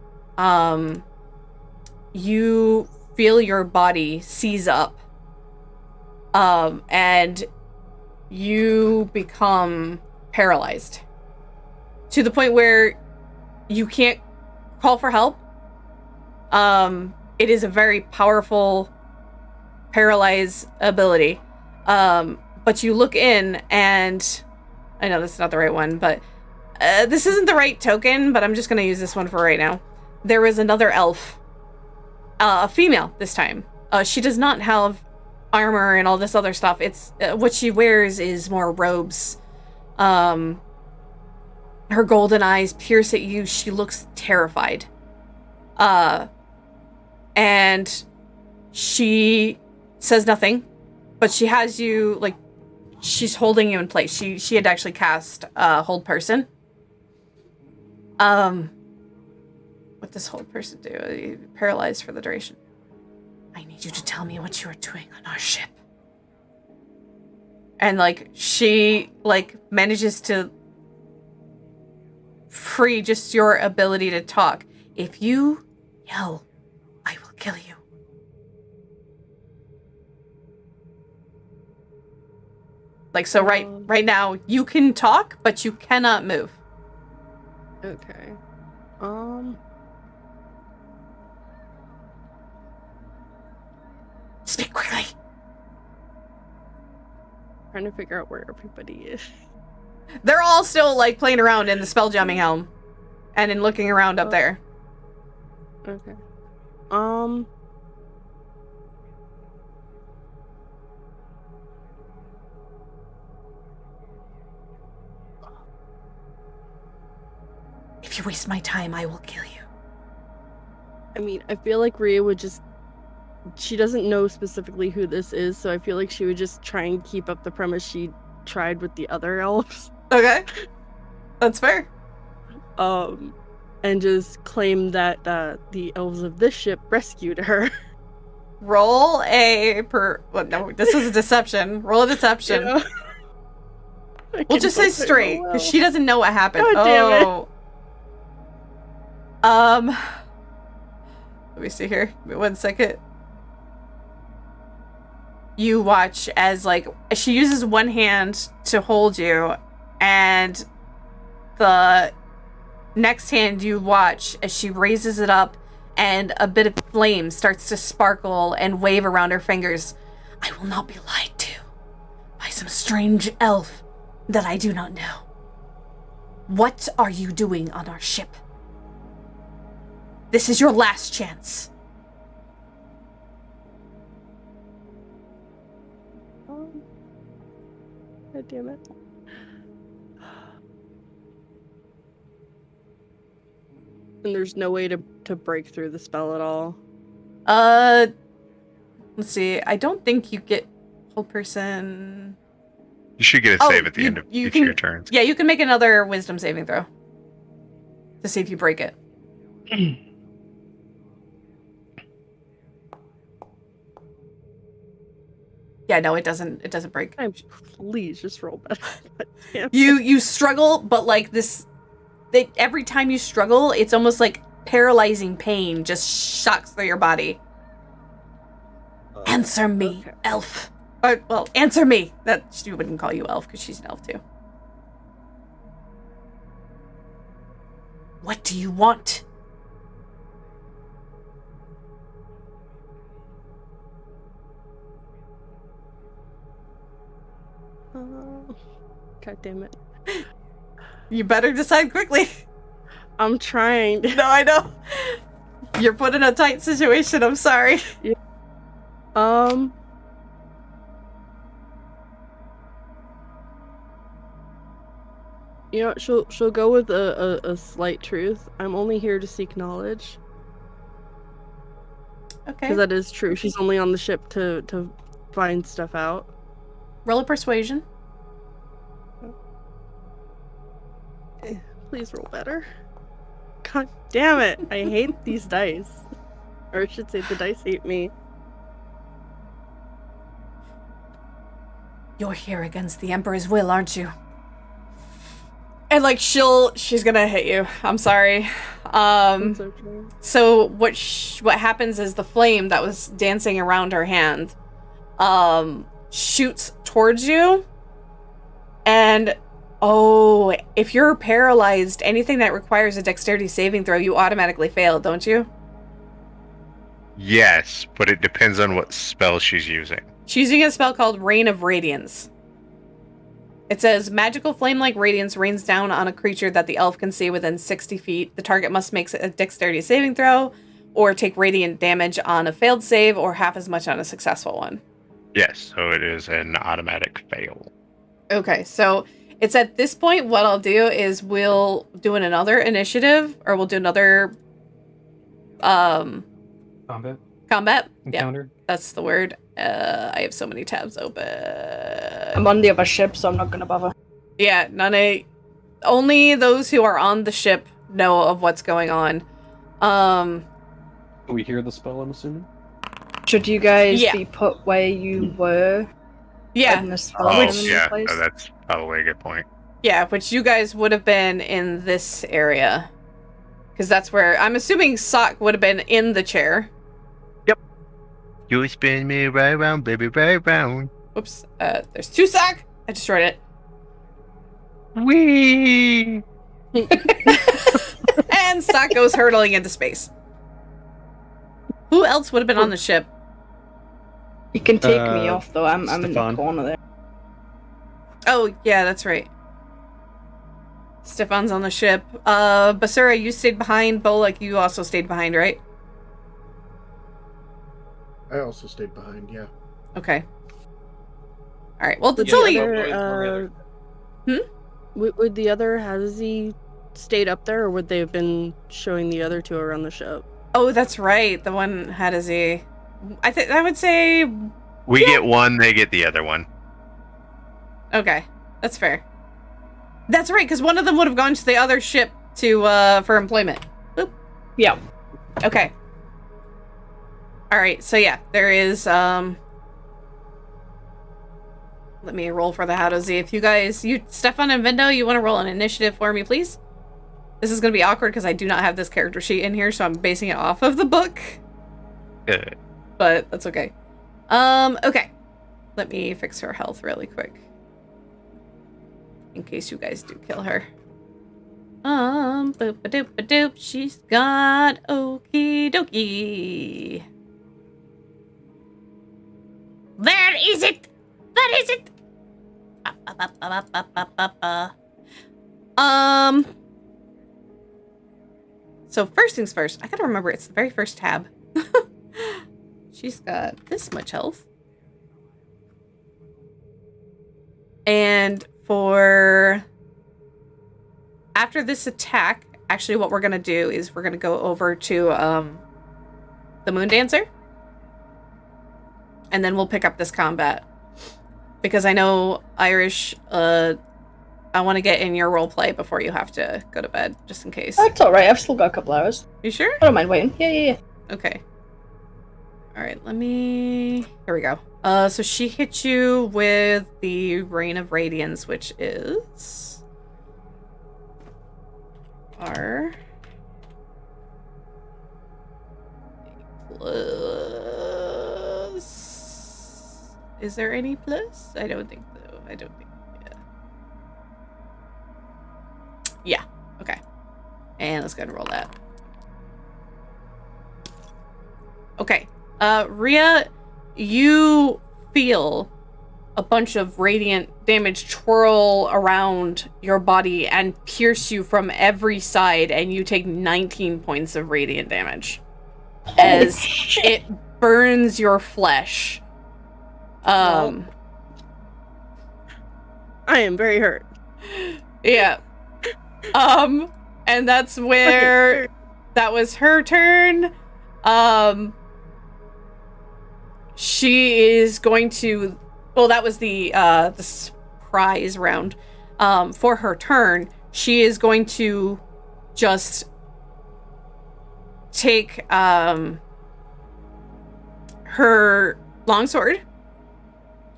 you feel your body seize up. And you become paralyzed. To the point where you can't call for help. It is a very powerful paralyze ability. But you look in and... I know this is not the right one, but... this isn't the right token, but I'm just going to use this one for right now. There is another elf. A female this time. She does not have armor and all this other stuff. It's what she wears is more robes. Her golden eyes pierce at you. She looks terrified. And she says nothing, but she has you, like, she's holding you in place. She had actually cast hold person. What does hold person do? You're paralyzed for the duration. I need you to tell me what you are doing on our ship. And, like, she, like, manages to free just your ability to talk. If you yell, I will kill you. Like, so right now, you can talk, but you cannot move. Okay. Speak quickly. Trying to figure out where everybody is. They're all still like playing around in the spell jamming helm, and in looking around up there. Okay. If you waste my time, I will kill you. I mean, I feel like Rhea would just... She doesn't know specifically who this is, so I feel like she would just try and keep up the premise she tried with the other elves. Okay. That's fair. And just claim that the elves of this ship rescued her. Roll a Well, no, this is a deception. Roll a deception. Yeah. We'll just say straight, because she doesn't know what happened. God damn it. Let me see here. Give me 1 second. You watch as, like, she uses one hand to hold you, and the next hand you watch as she raises it up, and a bit of flame starts to sparkle and wave around her fingers. I will not be lied to by some strange elf that I do not know. What are you doing on our ship? This is your last chance. God damn it. And there's no way to break through the spell at all. Let's see. I don't think you get whole person. You should get a save at the end of each of your turns. Yeah, you can make another wisdom saving throw to see if you break it. Yeah, no, it doesn't break. Please just roll better. You struggle, but like this, every time you struggle, it's almost like paralyzing pain just shocks through your body. Answer me, elf. Well, answer me. That she wouldn't call you elf because she's an elf too. What do you want? God damn it. You better decide quickly. I'm trying. No, I know. You're put in a tight situation. I'm sorry. Yeah. You know, she'll go with a slight truth. I'm only here to seek knowledge. Okay. Because that is true. She's only on the ship to find stuff out. Roll a persuasion. Please roll better. God damn it. I hate these dice. Or I should say the dice hate me. You're here against the Emperor's will, aren't you? And like she's gonna hit you. I'm sorry. It's okay. So what happens is the flame that was dancing around her hand shoots towards you, and if you're paralyzed, anything that requires a dexterity saving throw, you automatically fail, don't you? Yes, but it depends on what spell she's using. She's using a spell called Rain of Radiance. It says, magical flame-like radiance rains down on a creature that the elf can see within 60 feet. The target must make a dexterity saving throw, or take radiant damage on a failed save, or half as much on a successful one. Yes, so it is an automatic fail. Okay, so it's at this point, what I'll do is we'll do another initiative, or we'll do another Combat? Yeah, Encounter? that's the word. I have so many tabs open. I'm on the other ship, so I'm not gonna bother. Yeah, only those who are on the ship know of what's going on. We hear the spell, I'm assuming? Should you guys be put where you were? Yeah. In the spell place? That's probably a good point. Yeah, which you guys would have been in this area. Because that's where, I'm assuming Sock would have been in the chair. You spin me right round, baby, right round. Oops, there's two Sock! I just wrote it. Whee! And Sock goes hurtling into space. Who else would have been on the ship? You can take me off, though. I'm in the Stefan. corner there. Oh, yeah, that's right. Stefan's on the ship. Basura, you stayed behind. Bolek, you also stayed behind, right? I also stayed behind, yeah. Okay. All right. Well, Would it's the only. other, would the other Hazy stayed up there, or would they have been showing the other two around the ship? Oh, that's right. The one had a Z. I would say. We get one, they get the other one. Okay, that's fair. That's right, because one of them would have gone to the other ship to for employment. Boop. Yeah. Okay. All right. So yeah, there is. Let me roll for the How to Z. If you guys, Stefan and Vindo, you want to roll an initiative for me, please? This is going to be awkward because I do not have this character sheet in here, so I'm basing it off of the book. Good. But that's okay. Okay. Let me fix her health really quick. In case you guys do kill her. Boop-a-doop-a-doop. She's got okie dokie. Where is it? Where is it? So first things first, I gotta remember it's the very first tab. She's got this much health. And for after this attack, actually what we're gonna do is we're gonna go over to the Moon Dancer. And then we'll pick up this combat. Because I know, Irish, I want to get in your roleplay before you have to go to bed, just in case. That's alright, I've still got a couple hours. You sure? I don't mind waiting. Yeah. Okay. Alright, let me... Here we go. So she hit you with the Rain of Radiance, which is... R... Plus... Is there any plus? I don't think so. I don't think... Yeah. Okay. And let's go ahead and roll that. Okay. Rhea, you feel a bunch of radiant damage twirl around your body and pierce you from every side, and you take 19 points of radiant damage. As it burns your flesh. I am very hurt. Yeah. And that's where that was her turn. She is going to, well, that was the surprise round. For her turn, she is going to just take her longsword.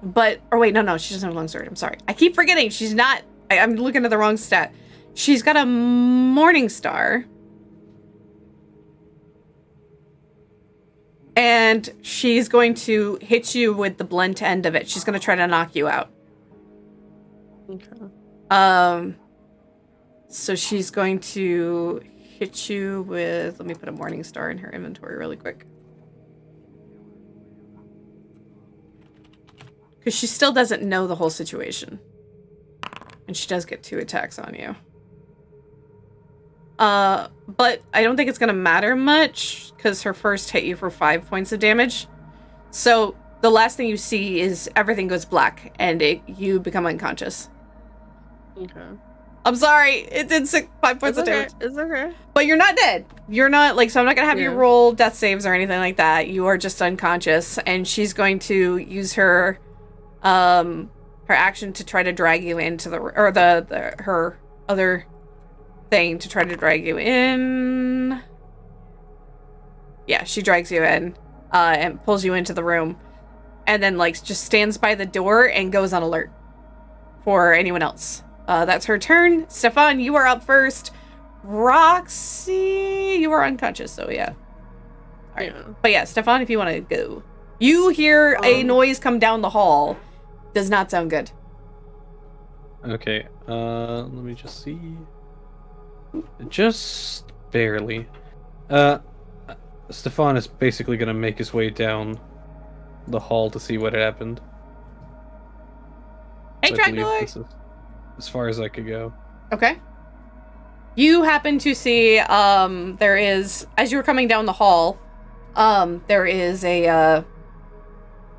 But, or wait, no, she doesn't have a longsword. I'm sorry. I keep forgetting. She's not, I'm looking at the wrong stat. She's got a Morning Star. And she's going to hit you with the blunt end of it. She's going to try to knock you out. Okay. So she's going to hit you with, let me put a Morning Star in her inventory really quick. Because she still doesn't know the whole situation. And she does get 2 attacks on you. But I don't think it's going to matter much, because her first hit you for 5 points of damage. So the last thing you see is everything goes black, and you become unconscious. Okay. I'm sorry, it did 5 points of damage. It's okay. But you're not dead. You're not, like, so I'm not going to have you roll death saves or anything like that. You are just unconscious, and she's going to use her action to try to drag you into her other thing to try to drag you in. Yeah, she drags you in, and pulls you into the room, and then, like, just stands by the door and goes on alert for anyone else. That's her turn. Stefan, you are up first. Roxy, you are unconscious, so yeah. All right. Yeah. But yeah, Stefan, if you want to go. You hear a noise come down the hall. Does not sound good. Okay, let me just see. Just barely. Stefan is basically gonna make his way down the hall to see what happened. Hey, Dracula! This is as far as I could go. Okay. You happen to see, there is, as you were coming down the hall, there is an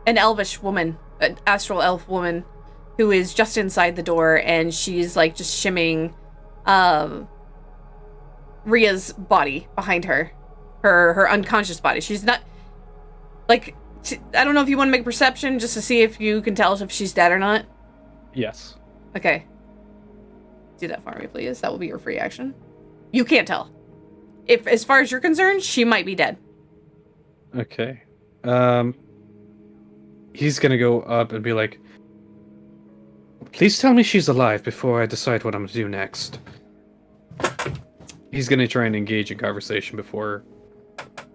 elvish woman, an astral elf woman, who is just inside the door, and she's like just shimming, Rhea's body behind her, her unconscious body. She's not, like, I don't know if you want to make perception just to see if you can tell if she's dead or not. Yes. Okay. Do that for me, please. That will be your free action. You can't tell. If, as far as you're concerned, she might be dead. Okay. He's gonna go up and be like, please tell me she's alive before I decide what I'm gonna do next. He's gonna try and engage in conversation before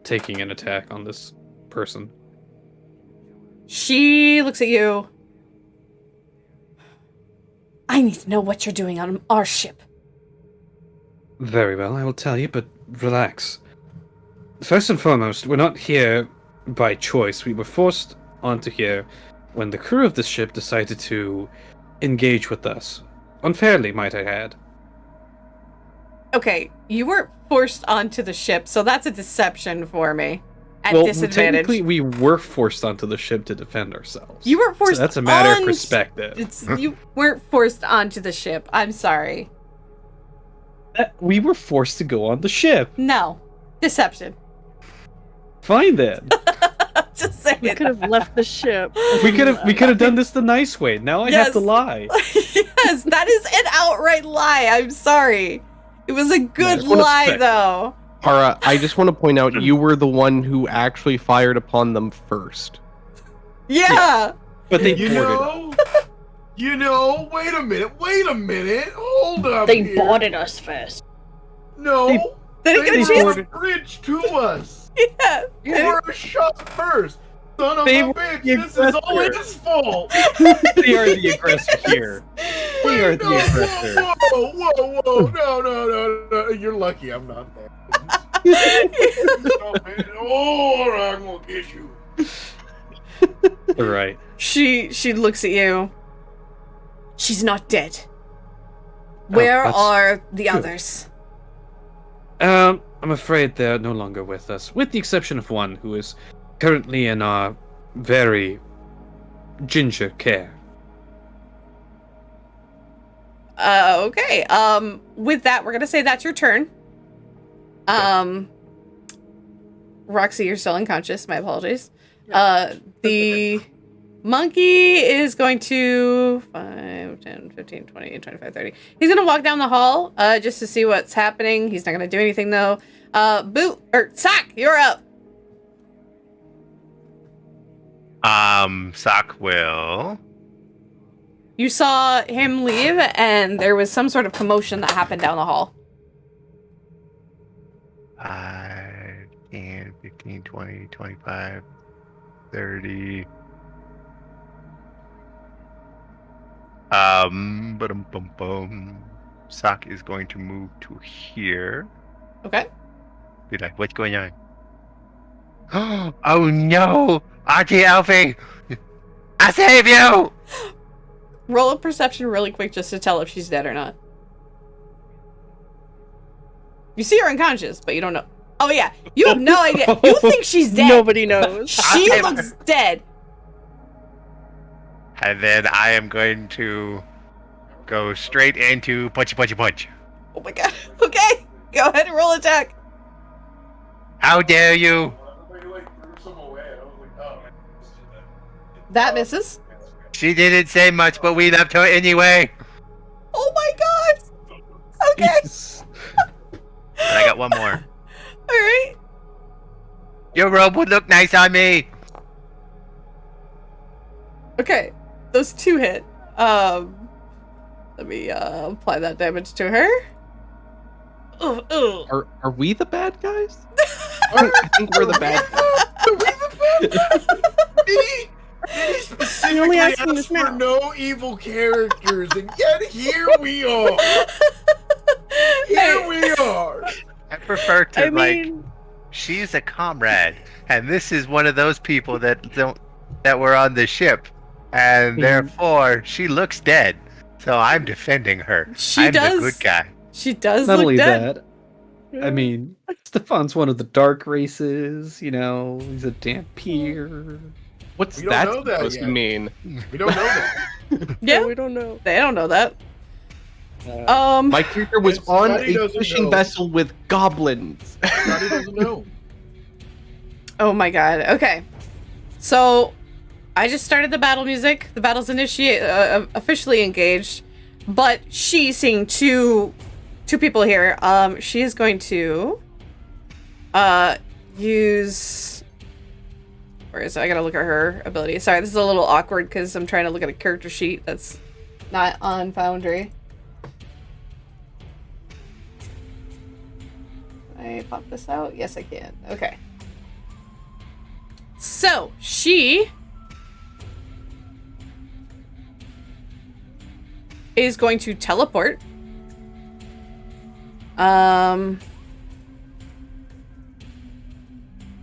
taking an attack on this person. She looks at you. I need to know what you're doing on our ship. Very well, I will tell you, but relax. First and foremost, we're not here by choice. We were forced onto here when the crew of this ship decided to engage with us. Unfairly, might I add. Okay, you weren't forced onto the ship, so that's a deception for me. At Well, disadvantage. technically, we were forced onto the ship to defend ourselves. You weren't forced. So that's a matter of on- perspective. You weren't forced onto the ship. I'm sorry. We were forced to go on the ship. No, deception. Fine then. Just saying. We could have left the ship. we could have done this the nice way. Now I have to lie. Yes, that is an outright lie. I'm sorry. It was a good lie, though. Hara, I just want to point out you were the one who actually fired upon them first. Yeah. But they You know, wait a minute, hold up. They here. boarded us first. No, They didn't get a chance. were a bridge to us. Yeah. You were shot first. Son of They a were bitch, the this is all aggressor. his fault. They are the aggressor here. They are the aggressor. Whoa, no. You're lucky I'm not there. Stop it. Oh, I'm gonna get you. Right. She looks at you. She's not dead. Where that's are the good. others? I'm afraid they're no longer with us, with the exception of one who is currently in our very ginger care. Okay. With that, we're gonna say that's your turn. Roxy, you're still unconscious. My apologies. The monkey is going to 5, 10, 15, 20, 25, 30. He's going to walk down the hall just to see what's happening. He's not going to do anything, though. Sock, you're up. Sock will. You saw him leave, and there was some sort of commotion that happened down the hall. 5, 10, 15, 20, 25, 30. Sock is going to move to here. Okay. Be like, what's going on? Oh no! Auntie Elfie! I save you! Roll a perception really quick just to tell if she's dead or not. You see her unconscious, but you don't know. Oh yeah, you have no idea. You think she's dead. Nobody knows. She looks dead. And then I am going to go straight into punchy. Oh my god. Okay, go ahead and roll attack. How dare you! That misses. She didn't say much, but we left her anyway. Oh my god. Okay. And I got one more. Alright. Your robe would look nice on me. Okay. Those two hit. Let me apply that damage to her. Are we the bad guys? I think we're the bad guys. He specifically asked for no evil characters, and yet here we are. Here we are. I prefer to she's a comrade, and this is one of those people that were on the ship, and therefore she looks dead. So I'm defending her. I'm the good guy. She does Not look only dead. that, I mean, Stefan's one of the dark races, you know, he's a Dampier. What's We don't that know that supposed to yet. mean? We don't know that. Yeah, we don't know. They don't know that. My character was And on Scotty a doesn't fishing know. vessel with goblins. Scotty doesn't know. Oh my god. Okay. So, I just started the battle music. The battle's officially engaged. But she's seeing two people here. She is going to use... Where is it? I gotta look at her ability. Sorry, this is a little awkward because I'm trying to look at a character sheet that's not on Foundry. Can I pop this out? Yes, I can. Okay. So, she is going to teleport.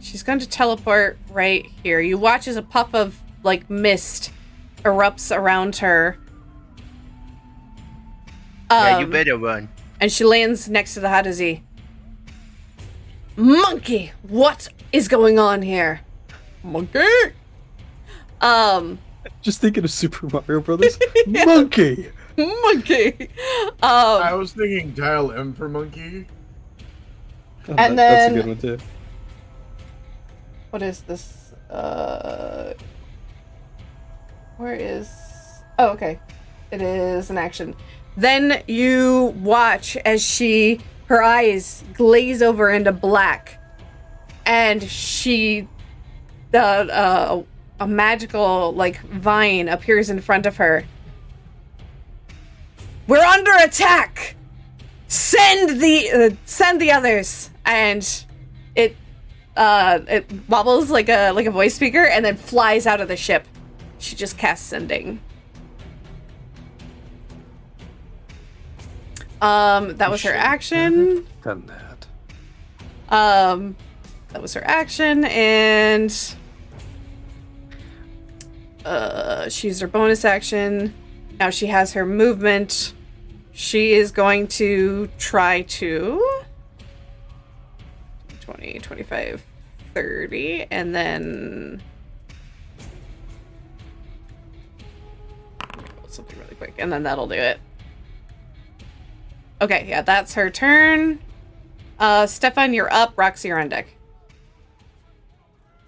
She's going to teleport right here. You watch as a puff of, like, mist erupts around her. Yeah, you better run. And she lands next to the Hadazi. Monkey! What is going on here? Monkey! Just thinking of Super Mario Brothers. Monkey! Monkey! I was thinking dial M for monkey. Oh, And that's a then- good one too. What is this? Where is... Oh, okay. It is an action. Then you watch as her eyes glaze over into black. And a magical, like, vine appears in front of her. We're under attack! Send the others! And it wobbles like a voice speaker and then flies out of the ship. She just casts sending. That was her action. Done that. That was her action, and she used her bonus action. Now she has her movement. She is going to try to 20, 25, 30, and then roll something really quick, and then that'll do it. Okay, yeah, that's her turn. Stefan, you're up. Roxy, you're on deck.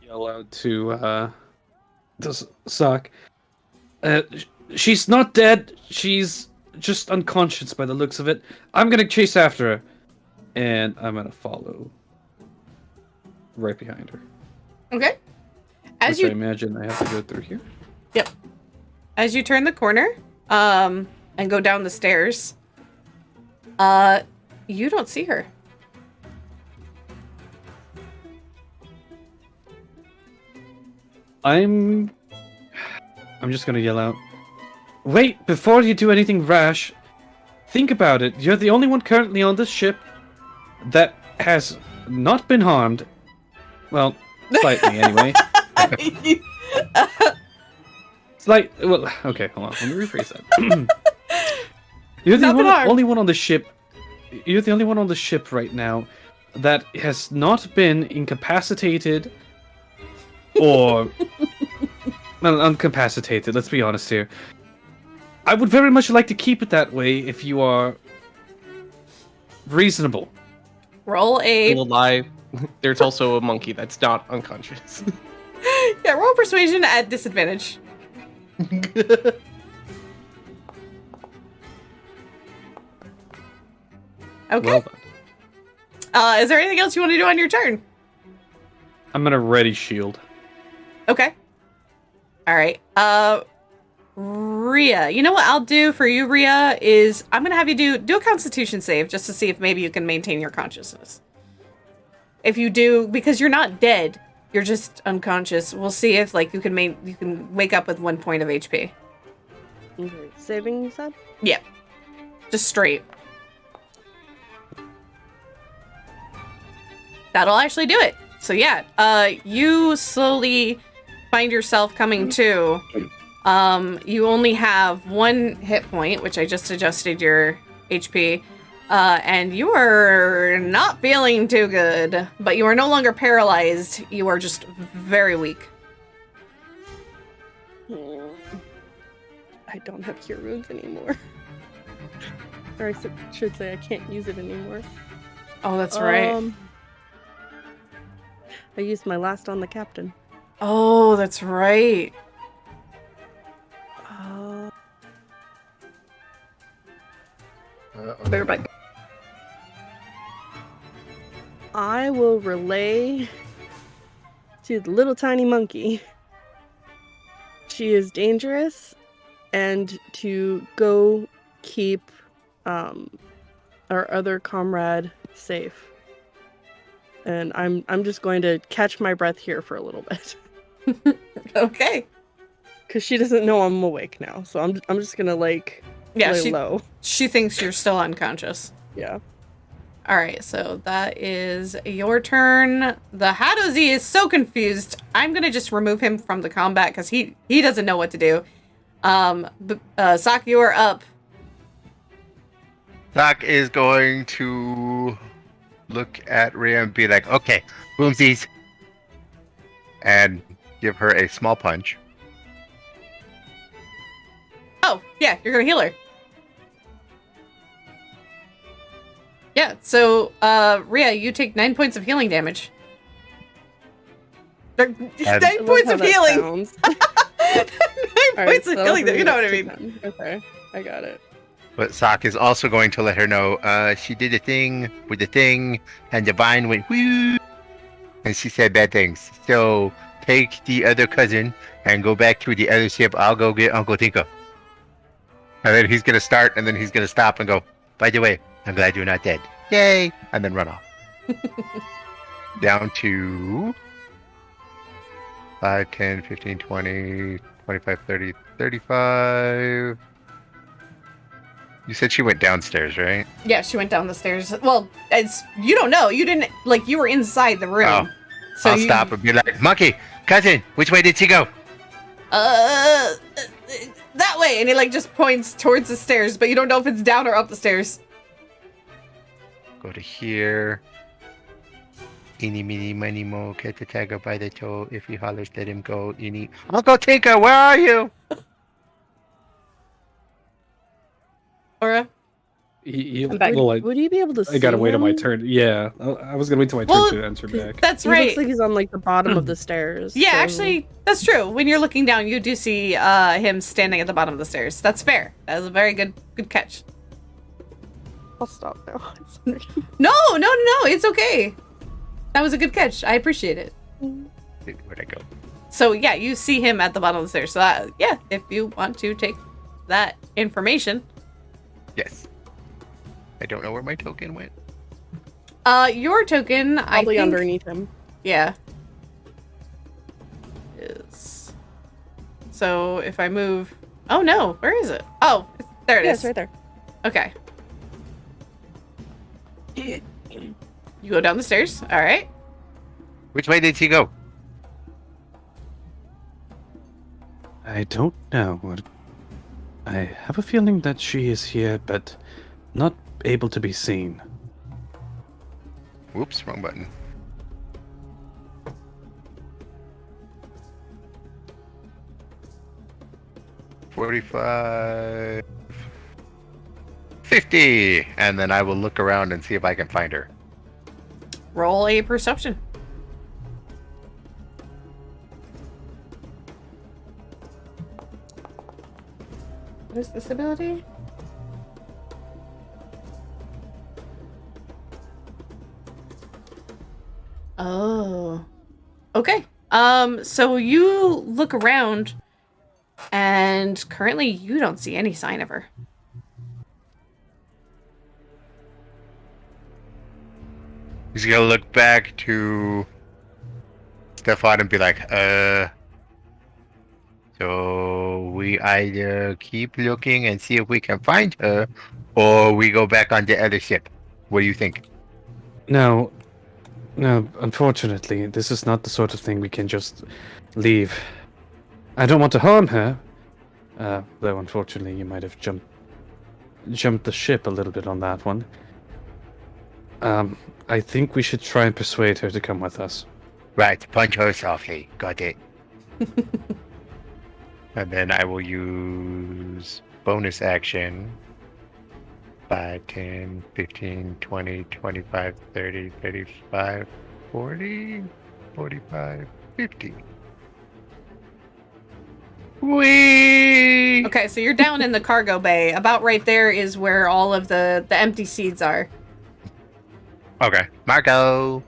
Yell out to Sock. She's not dead. She's just unconscious by the looks of it. I'm gonna chase after her, and I'm gonna follow right behind her. Okay. Which I imagine I have to go through here. Yep. As you turn the corner, and go down the stairs, you don't see her. I'm just gonna yell out. Wait, before you do anything rash, think about it. You're the only one currently on this ship that has not been harmed. Well, slightly anyway. Well, okay, hold on. Let me rephrase that. You're the only one on the ship. You're the only one on the ship right now that has not been incapacitated or incapacitated. Let's be honest here. I would very much like to keep it that way if you are reasonable. Roll a... Still alive. There's also a monkey that's not unconscious. Yeah, roll persuasion at disadvantage. Okay. Well, is there anything else you want to do on your turn? I'm gonna ready shield. Okay. All right. Rhea, you know what I'll do for you, Rhea, is I'm gonna have you do a Constitution save just to see if maybe you can maintain your consciousness. If you do, because you're not dead, you're just unconscious. We'll see if like you can wake up with 1 point of HP. Okay. Saving, you said? Yeah. Just straight. That'll actually do it. So yeah, you slowly find yourself coming to. You only have 1 hit point, which I just adjusted your HP, and you are not feeling too good, but you are no longer paralyzed. You are just very weak. I don't have cure wounds anymore. Or I should say I can't use it anymore. Oh, that's right. I used my last on the captain. Oh, that's right. Bear back. I will relay to the little tiny monkey. She is dangerous, and to go keep our other comrade safe. And I'm just going to catch my breath here for a little bit. Okay. Because she doesn't know I'm awake now, so I'm just gonna lay low. She thinks you're still unconscious. Yeah. All right, so that is your turn. The Hadozi is so confused. I'm gonna just remove him from the combat because he doesn't know what to do. Sak, you are up. Sak is going to look at Rhea and be like, "Okay, boomsies," and give her a small punch. Oh, yeah, you're gonna heal her. Yeah, so, Rhea, you take 9 points of healing damage. 9 points of healing! 9 points of healing, you know what I mean. Okay, I got it. But Sak is also going to let her know, she did a thing with the thing, and the vine went whoo, and she said bad things. So, take the other cousin and go back to the other ship. I'll go get Uncle Tinko. And then he's going to start, and then he's going to stop and go, by the way, I'm glad you're not dead. Yay! And then run off. Down to 5, 10, 15, 20, 25, 30, 35. You said she went downstairs, right? Yeah, she went down the stairs. Well, you don't know. You didn't, you were inside the room. Oh. So I'll stop and be like, Monkey, cousin, which way did she go? That way. And he, just points towards the stairs, but you don't know if it's down or up the stairs. Go to here. Eeny, meeny, miny, mo, catch the tiger by the toe. If he hollers, let him go. Eeny. Uncle Tinker, where are you? Aura? Would you be able to see I gotta wait on my him? turn. Yeah, I was gonna wait till my turn to answer back. That's He right. looks like he's on the bottom of the stairs. Yeah, so- actually, that's true. When you're looking down, you do see him standing at the bottom of the stairs. That's fair. That was a very good catch. I'll stop now. No, it's okay. That was a good catch. I appreciate it. Where'd I go? So yeah, you see him at the bottom of the stairs. So yeah, if you want to take that information. Yes. I don't know where my token went. Your token, Probably I think, underneath him. Yeah. Is. So if I move, oh no, where is it? Oh, there it is. It's right there. Okay. You go down the stairs. All right. Which way did she go? I don't know. I have a feeling that she is here, but not able to be seen. Whoops, wrong button. $45, $50, and then I will look around and see if I can find her. Roll a perception. What is this ability? Oh. Okay. So you look around and currently you don't see any sign of her. He's gonna look back to Stefan and be like, so we either keep looking and see if we can find her, or we go back on the other ship. What do you think? No, unfortunately, this is not the sort of thing we can just leave. I don't want to harm her, though unfortunately you might have jumped the ship a little bit on that one. I think we should try and persuade her to come with us. Right, punch her softly. Got it. And then I will use bonus action. 5, 10, 15, 20, 25, 30, 35, 40, 45, 50. Whee! Okay, so you're down in the cargo bay. About right there is where all of the empty seeds are. Okay, Marco.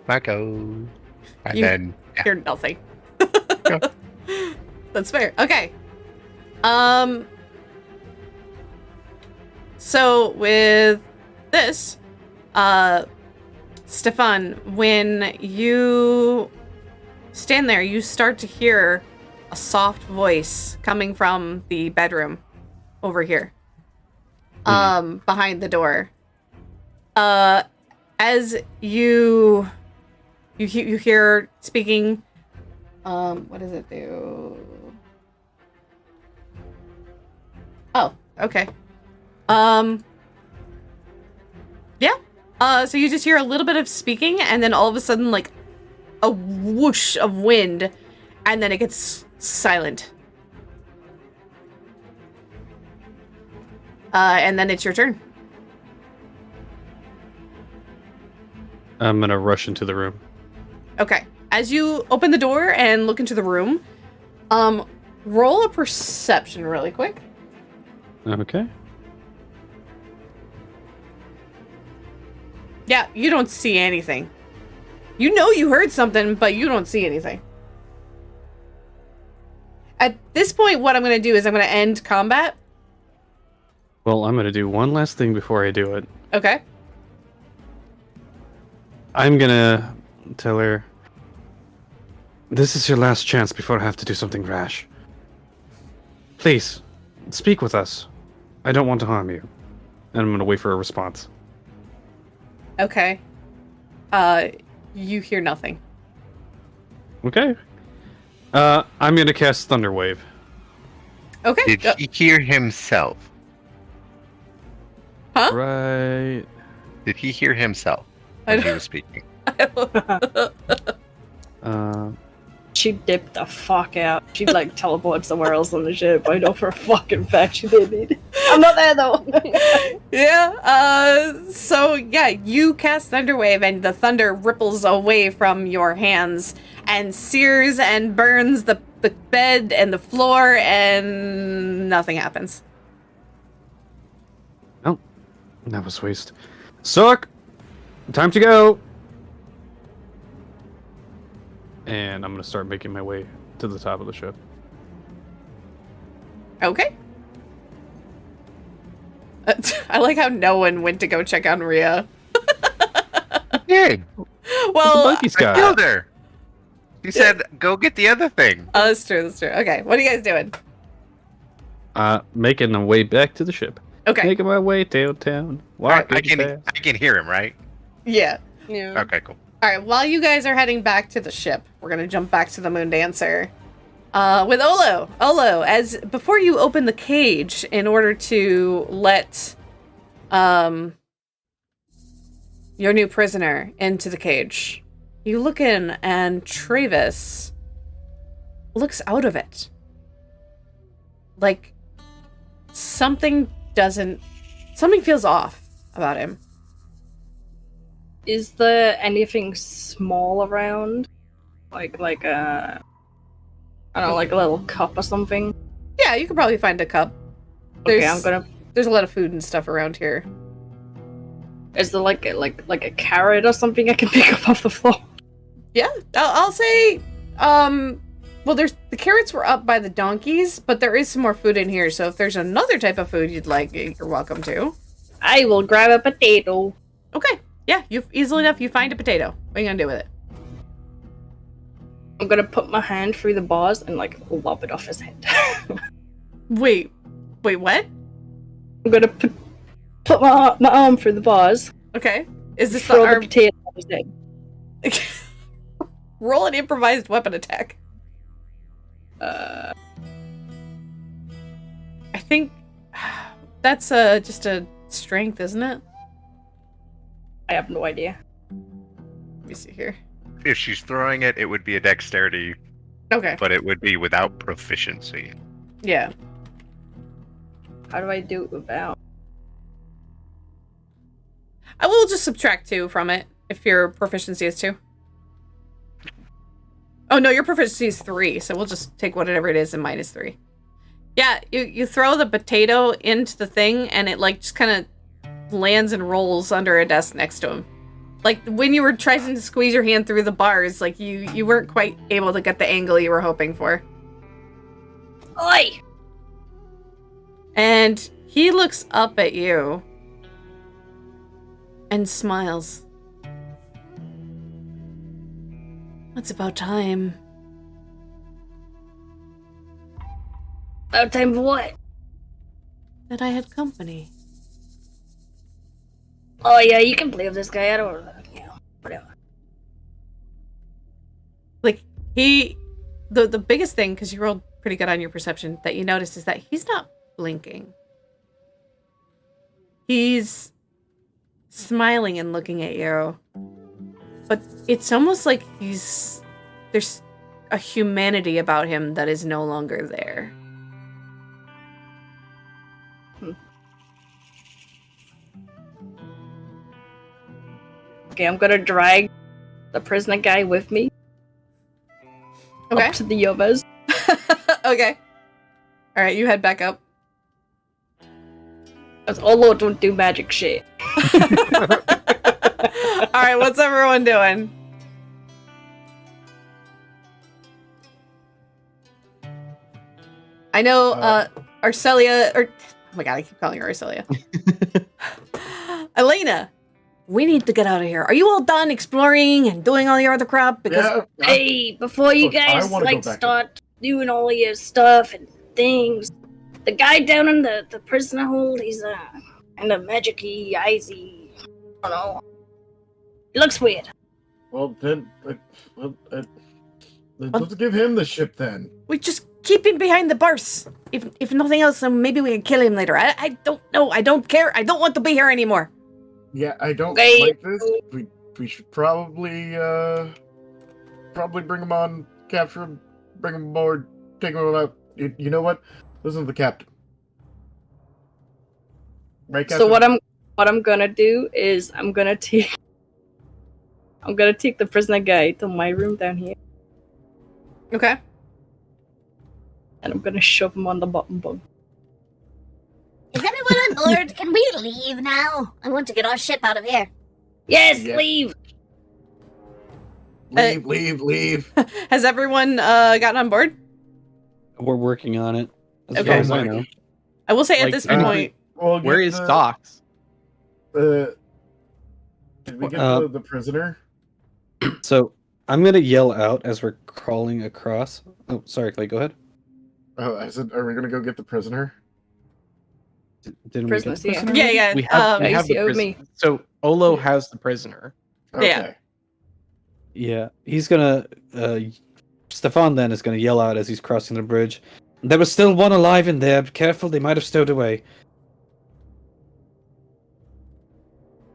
And You then hear nothing. Yeah. That's fair. Okay. So with this, Stefan, when you stand there, you start to hear a soft voice coming from the bedroom over here. Behind the door. As you hear speaking, what does it do? Oh, okay. Yeah. So you just hear a little bit of speaking, and then all of a sudden, like, a whoosh of wind, and then it gets silent. And then it's your turn. I'm gonna rush into the room. Okay. As you open the door and look into the room, roll a perception really quick. Okay. Yeah, you don't see anything. You know you heard something, but you don't see anything. At this point, what I'm going to do is I'm going to end combat. Well, I'm gonna do one last thing before I do it. Okay. I'm gonna tell her, this is your last chance before I have to do something rash. Please, speak with us. I don't want to harm you. And I'm gonna wait for a response. Okay. You hear nothing. Okay. I'm gonna cast Thunder Wave. Okay. Did he hear himself? Huh? Right. Did he hear himself when he was speaking? She dipped the fuck out. She like teleports somewhere else on the ship. I know for a fucking fact she did. I'm not there though. Yeah, so yeah, you cast Thunderwave and the thunder ripples away from your hands and sears and burns the bed and the floor and nothing happens. Oh, that was waste. Suck! Time to go! And I'm gonna start making my way to the top of the ship. Okay. I like how no one went to go check on Rhea. Hey, well, I killed her. She said, "Go get the other thing." Oh, that's true. That's true. Okay, what are you guys doing? Making my way back to the ship. Okay. Making my way downtown. Walking I can hear him, right? Yeah. Yeah. Okay, cool. All right. While you guys are heading back to the ship, we're gonna jump back to the Moon Dancer. With Olo. Olo, as before you open the cage in order to let your new prisoner into the cage, you look in and Travis looks out of it. Like something feels off about him. Is there anything small around? Like a I don't know, like a little cup or something? Yeah, you could probably find a cup. Okay, There's a lot of food and stuff around here. Is there like a carrot or something I can pick up off the floor? Yeah, I'll say, well, the carrots were up by the donkeys, but there is some more food in here, so if there's another type of food you'd like, you're welcome to. I will grab a potato. Okay, yeah, easily enough, you find a potato. What are you gonna do with it? I'm gonna put my hand through the bars and like lob it off his head. Wait, what? I'm gonna put my arm through the bars. Okay, is this throw the arm? the potato off his head? Roll an improvised weapon attack. I think that's just a strength, isn't it? I have no idea. Let me see here. If she's throwing it, it would be a dexterity, Okay. but it would be without proficiency. Yeah. How do I do it without? I will just subtract 2 from it if your proficiency is 2. Oh no, your proficiency is 3, so we'll just take whatever it is and minus 3. Yeah, you throw the potato into the thing and it like just kind of lands and rolls under a desk next to him. Like when you were trying to squeeze your hand through the bars, like you weren't quite able to get the angle you were hoping for. Oi! And he looks up at you and smiles. It's about time. About time for what? That I had company. Oh yeah, you can play with this guy. I don't whatever. Like, the biggest thing, because you rolled pretty good on your perception, that you noticed is that he's not blinking. He's smiling and looking at you. But it's almost like there's a humanity about him that is no longer there. Okay, I'm gonna drag the prisoner guy with me. Okay. Up to the others. Okay. Alright, you head back up. Because Olo don't do magic shit. Alright, what's everyone doing? I know, Arcelia, or... Oh my god, I keep calling her Arcelia. Elena, we need to get out of here. Are you all done exploring and doing all your other crap? Because hey, before you guys start doing all your stuff and things, the guy down in the prisoner hold, he's kind of magic-y, icy. I don't know. He looks weird. Well, then, let's give him the ship then. We just keep him behind the bars. If nothing else, then maybe we can kill him later. I don't know. I don't care. I don't want to be here anymore. Yeah, I don't like this. We should probably bring him on, capture him, bring him aboard, take him out. You know what? Listen to the captain. Right, Captain? So what I'm gonna do is I'm gonna take the prisoner guy to my room down here. Okay. And I'm gonna shove him on the bottom bunk. Is everyone on board? Can we leave now? I want to get our ship out of here. Yes, Yeah. leave! Leave. Has everyone gotten on board? We're working on it. As Okay. far as I know. I will say at Like, this and point... Where is Docs? Did we get the prisoner? So I'm gonna yell out as we're crawling across. Oh, sorry, Clay. Go ahead. Oh, I said, are we gonna go get the prisoner? Didn't Prisoners, we get the yeah. prisoner? Yeah. We have you the owed prisoner. me. So Olo has the prisoner. Yeah. Yeah, he's gonna. Stefan then is gonna yell out as he's crossing the bridge. There was still one alive in there. Be careful, they might have stowed away.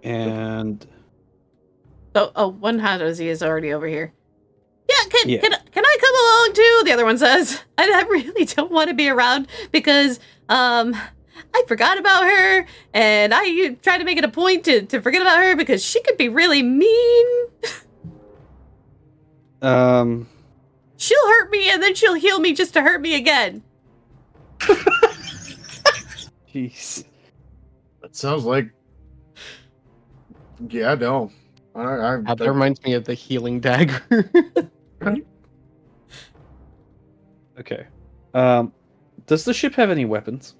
And One Hadozi is already over here. Yeah, Yeah. can I come along too? The other one says. I really don't want to be around because I forgot about her, and I try to make it a point to forget about her because she could be really mean. She'll hurt me and then she'll heal me just to hurt me again. jeez. That sounds like. Yeah, no. That reminds me of the healing dagger. Okay. Does the ship have any weapons?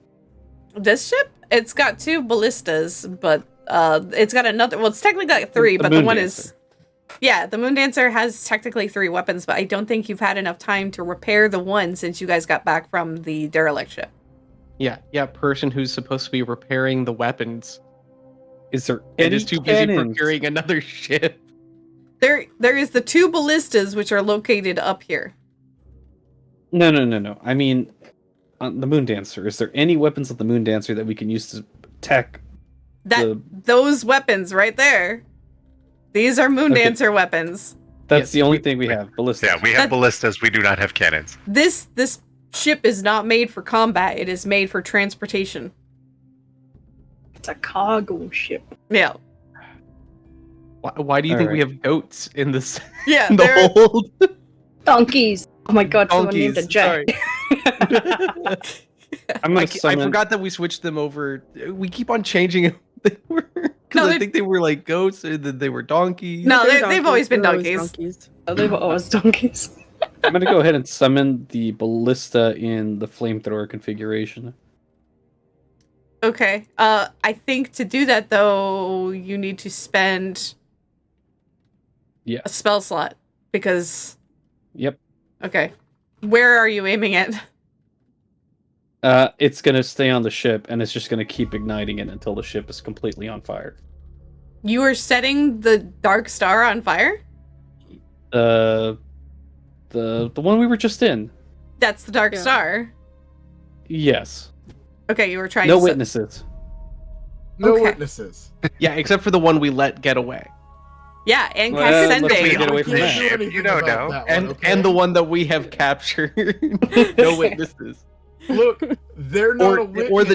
This ship, it's got 2 ballistas, but it's got another. Well, it's technically got 3, but the Moon one Dancer. is. Yeah, the Moon Dancer has technically 3 weapons, but I don't think you've had enough time to repair the one since you guys got back from the derelict ship. Yeah, person who's supposed to be repairing the weapons. Is there And any is too busy cannons? procuring another ship. There is the 2 ballistas which are located up here. No. I mean, on the Moon Dancer. Is there any weapons of the Moon Dancer that we can use to attack Those weapons right there. These are Moondancer weapons. That's the only thing we have. Ballistas. Yeah, we have ballistas. We do not have cannons. This ship is not made for combat. It is made for transportation. It's a cargo ship. Yeah. Why do you think we have goats in this? Yeah, in the hold? Donkeys. Oh my god, someone named a Jack. I forgot that we switched them over. We keep on changing them. I think they were like goats, or that they were donkeys. No, they've always been donkeys. They've always donkeys. I'm gonna go ahead and summon the ballista in the flamethrower configuration. Okay. I think to do that though, you need to spend a spell slot because. Yep. Okay. Where are you aiming at? It's gonna stay on the ship, and it's just gonna keep igniting it until the ship is completely on fire. You are setting the Dark Star on fire? The one we were just in. That's the Dark Star. Yes. Okay, you were trying no to witnesses. No witnesses. Yeah, except for the one we let get away. Yeah, and Well, Cassandra. get away from that. You don't know. And the one that we have captured. No witnesses. Look, they're not a witness. Or the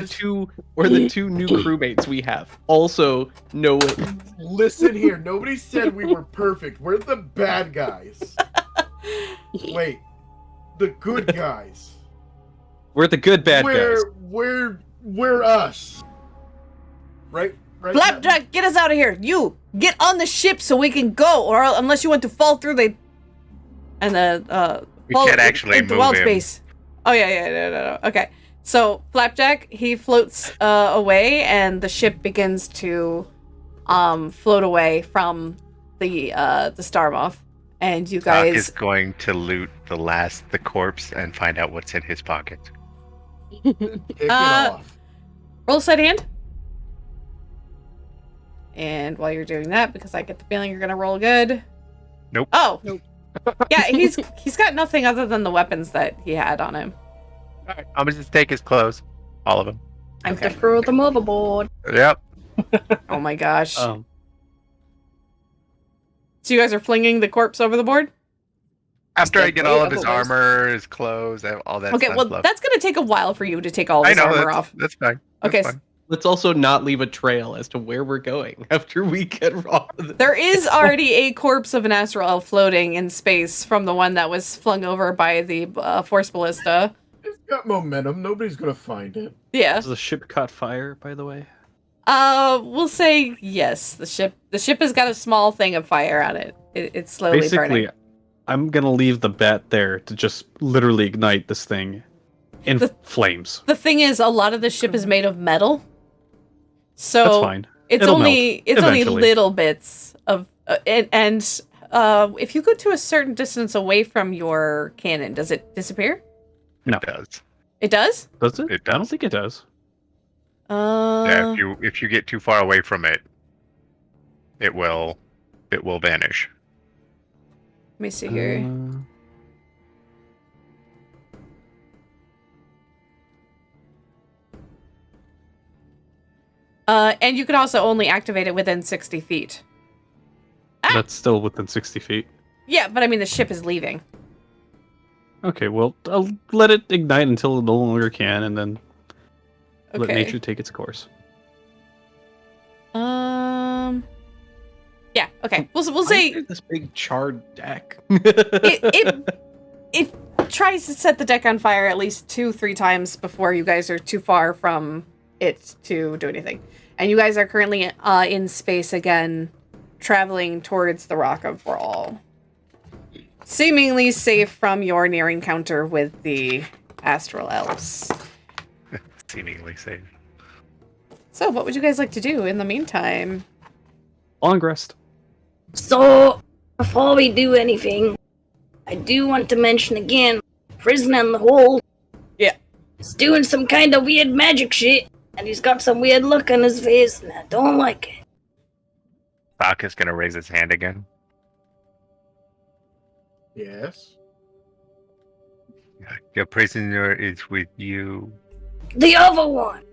two new crewmates we have. Also, no witness. Listen here, nobody said we were perfect. We're the bad guys. Wait, the good guys. We're the good bad guys. We're us. Right? Flapjack, get us out of here. You get on the ship so we can go, or unless you want to fall through the We can't actually into move wild him. space. Oh yeah, no. Okay. So Flapjack, he floats away, and the ship begins to float away from the Star Moth. And you Doc guys is going to loot the corpse and find out what's in his pocket. Take it off. roll a sleight of hand. And while you're doing that, because I get the feeling you're gonna roll good. Nope. Oh. Nope. Yeah, he's got nothing other than the weapons that he had on him. Alright, I'm gonna just take his clothes. All of them. I have to throw them overboard. Yep. Oh my gosh. So you guys are flinging the corpse over the board? After I get all of his armor, his clothes, all that Okay, stuff. well, that's gonna take a while for you to take all of his armor off. That's fine. Okay. Let's also not leave a trail as to where we're going after we get off of this. There is already a corpse of an astral elf floating in space from the one that was flung over by the force ballista. It's got momentum. Nobody's gonna find it. Yeah. Does the ship caught fire, by the way? We'll say yes. The ship has got a small thing of fire on it. It's slowly Basically, burning. I'm gonna leave the bat there to just literally ignite this thing in flames. The thing is, a lot of the ship is made of metal. So That's fine. It's It'll only melt it's only eventually. little bits of and if you go to a certain distance away from your cannon, does it disappear? No. It does. It does? Does it? It I don't does. think it does. Yeah, if you get too far away from it, it will vanish. Let me see here. And you can also only activate it within 60 feet. That's still within 60 feet. Yeah, but I mean the ship is leaving. Okay, well, I'll let it ignite until it no longer can, and then let Okay. nature take its course. Yeah. Okay. We'll Why say is there this big charred deck. it tries to set the deck on fire at least 2-3 times before you guys are too far from it to do anything. And you guys are currently in space again, traveling towards the Rock of Brawl. Seemingly safe from your near encounter with the Astral Elves. Seemingly safe. So, what would you guys like to do in the meantime? Long rest. So, before we do anything, I do want to mention again, prisoner in the hold. Yeah. He's doing some kind of weird magic shit, and he's got some weird look on his face, and I don't like it. Doc is gonna raise his hand again. Yes. Your prisoner is with you. The other one!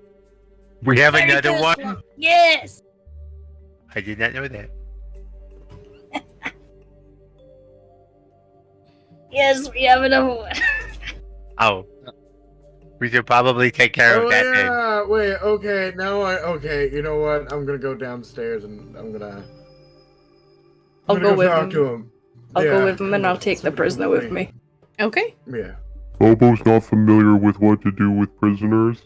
We have Merry another Christmas. one? Yes. I did not know that. Yes, we have another one. Oh. We should probably take care Oh of that then. yeah, wait, okay, okay, you know what? I'm gonna go downstairs and I'm gonna I'll go with talk him. to him. I'll Yeah, go with him and I'll take the somebody prisoner with with me. Okay. Yeah. Bobo's not familiar with what to do with prisoners.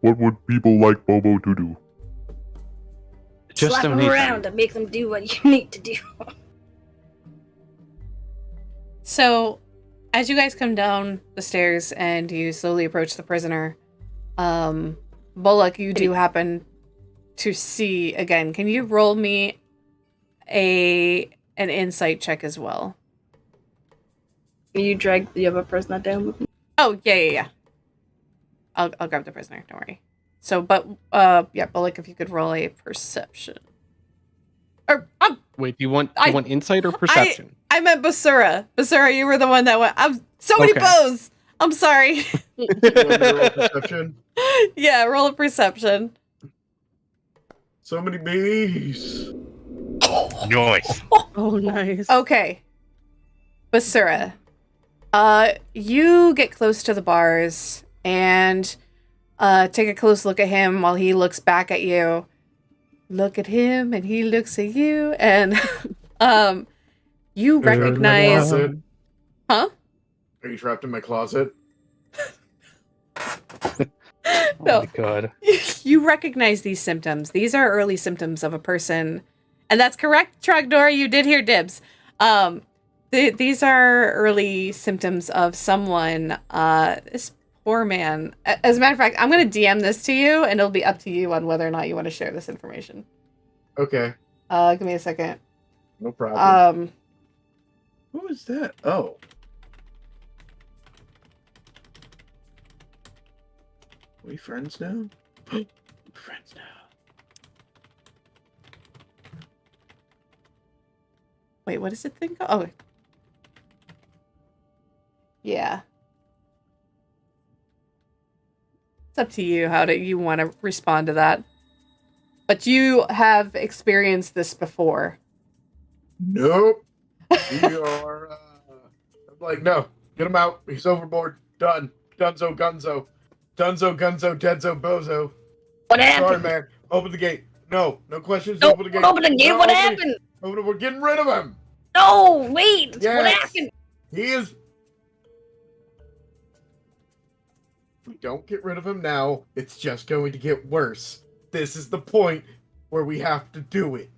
What would people like Bobo to do? Just Slap them donate around and make them do what you need to do. So, as you guys come down the stairs and you slowly approach the prisoner, Bullock, you do happen to see again. Can you roll me an insight check as well? Can you drag the other prisoner down with me? Oh yeah. I'll grab the prisoner. Don't worry. So, but yeah, Bullock, if you could roll a perception. Or Wait, do you want insight or perception? I meant Basura. Basura, you were the one that went. So many Okay. bows. I'm sorry. You want me to roll perception? Yeah, roll a perception. So many bees. Nice. Oh, nice. Okay. Basura. You get close to the bars and take a close look at him while he looks back at you. Look at him and he looks at you and you recognize Huh? Are you trapped in my closet? No. Oh my god. You recognize these symptoms. These are early symptoms of a person. And that's correct, Trogdor. You did hear dibs. These are early symptoms of someone, this poor man. As a matter of fact, I'm going to DM this to you, and it'll be up to you on whether or not you want to share this information. Okay. Give me a second. No problem. Um, Who is that? Oh. Are we friends now? Friends now. wait, what does it think? Oh. Yeah. It's up to you how you want to respond to that. But you have experienced this before. Nope. We are, I'm like, no. Get him out. He's overboard. Done. Dunzo, gunzo. Dunzo, gunzo, deadzo, bozo. What happened? Sorry, man. Open the gate. No. No questions. No, open the gate. open the gate. No, What open it. happened? Open it. We're getting rid of him. No, wait. Yes. What happened? He is... If we don't get rid of him now, it's just going to get worse. This is the point where we have to do it.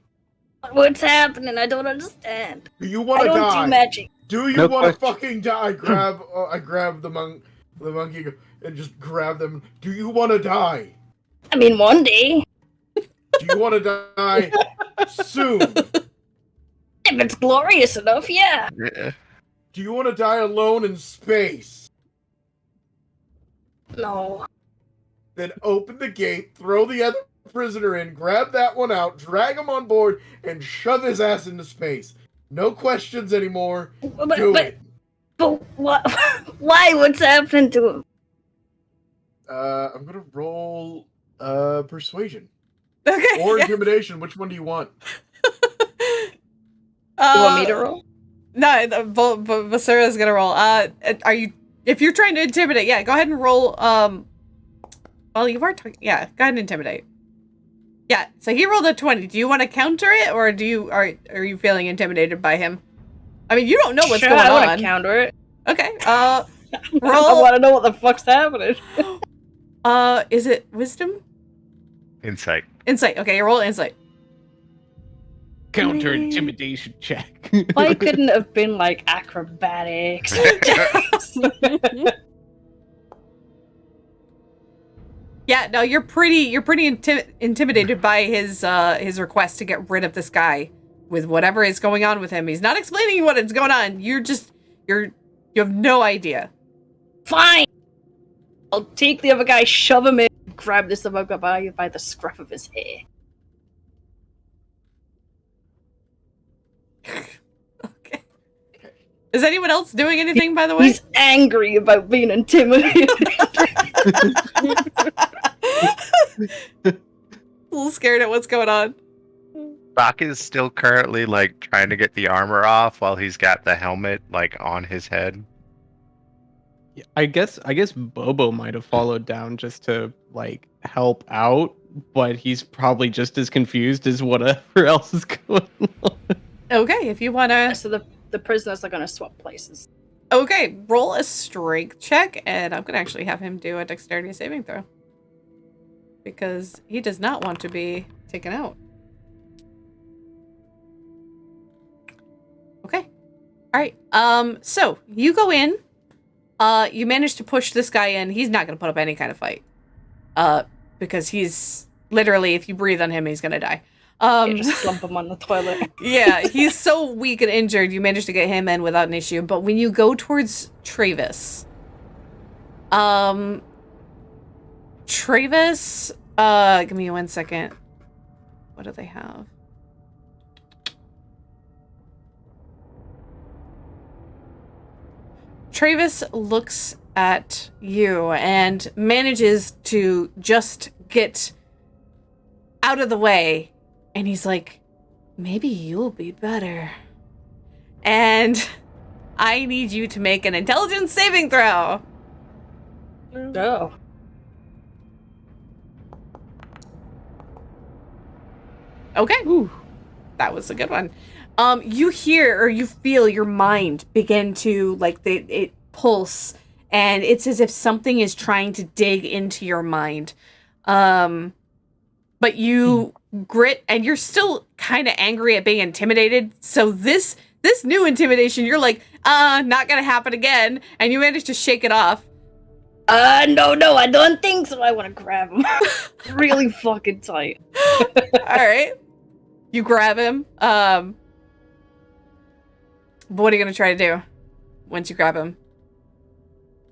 What's happening? I don't understand. Do you want I to don't die? do magic. Do you No want to question. fucking die? I grab the monkey and just grab them. Do you want to die? I mean, one day. Do you want to die soon? If it's glorious enough, yeah. Yeah. Do you want to die alone in space? No. Then open the gate, throw the other prisoner in, grab that one out, drag him on board, and shove his ass into space. No questions anymore. Do it. But what? Why? What's happening to him? I'm gonna roll persuasion Okay. or yeah. intimidation. Which one do you want? You want me to roll? No, Basura's gonna roll. Are you? If you're trying to intimidate, yeah, go ahead and roll. Well, you are talking. Yeah, go ahead and intimidate. Yeah. So he rolled a 20. Do you want to counter it, or are you feeling intimidated by him? I mean, you don't know what's Sure, going I want on. to counter it. Okay. I Roll. want to know what the fuck's happening. Is it wisdom? Insight. Insight. Okay, roll insight. Counter intimidation check. Why couldn't it have been like acrobatics? Yeah, no, you're pretty intimidated by his request to get rid of this guy with whatever is going on with him. He's not explaining what is going on. You have no idea. Fine. I'll take the other guy, shove him in, grab this other guy by the scruff of his hair. Okay. Is anyone else doing anything, by the way? He's angry about being intimidated. A little scared at what's going on. Bach is still currently like trying to get the armor off while he's got the helmet like on his head. I guess Bobo might have followed down just to like help out, but he's probably just as confused as whatever else is going on. Okay, if you wanna. So the prisoners are gonna swap places. Okay, roll a strength check, and I'm gonna actually have him do a dexterity saving throw because he does not want to be taken out. Okay. All right. So you go in. You manage to push this guy in. He's not gonna put up any kind of fight. Because he's literally, if you breathe on him, he's gonna die. Just slump him on the toilet. Yeah, he's so weak and injured. You manage to get him in without an issue. But when you go towards Travis, give me 1 second. What do they have? Travis looks at you and manages to just get out of the way. And he's like, maybe you'll be better. And I need you to make an intelligence saving throw. No. Okay. Ooh, that was a good one. You hear or you feel your mind begin to it pulse, and it's as if something is trying to dig into your mind. But you grit, and you're still kind of angry at being intimidated. So this new intimidation, you're like, not gonna happen again, and you manage to shake it off. No, I don't think so. I want to grab him really fucking tight. All right, you grab him. What are you gonna try to do once you grab him?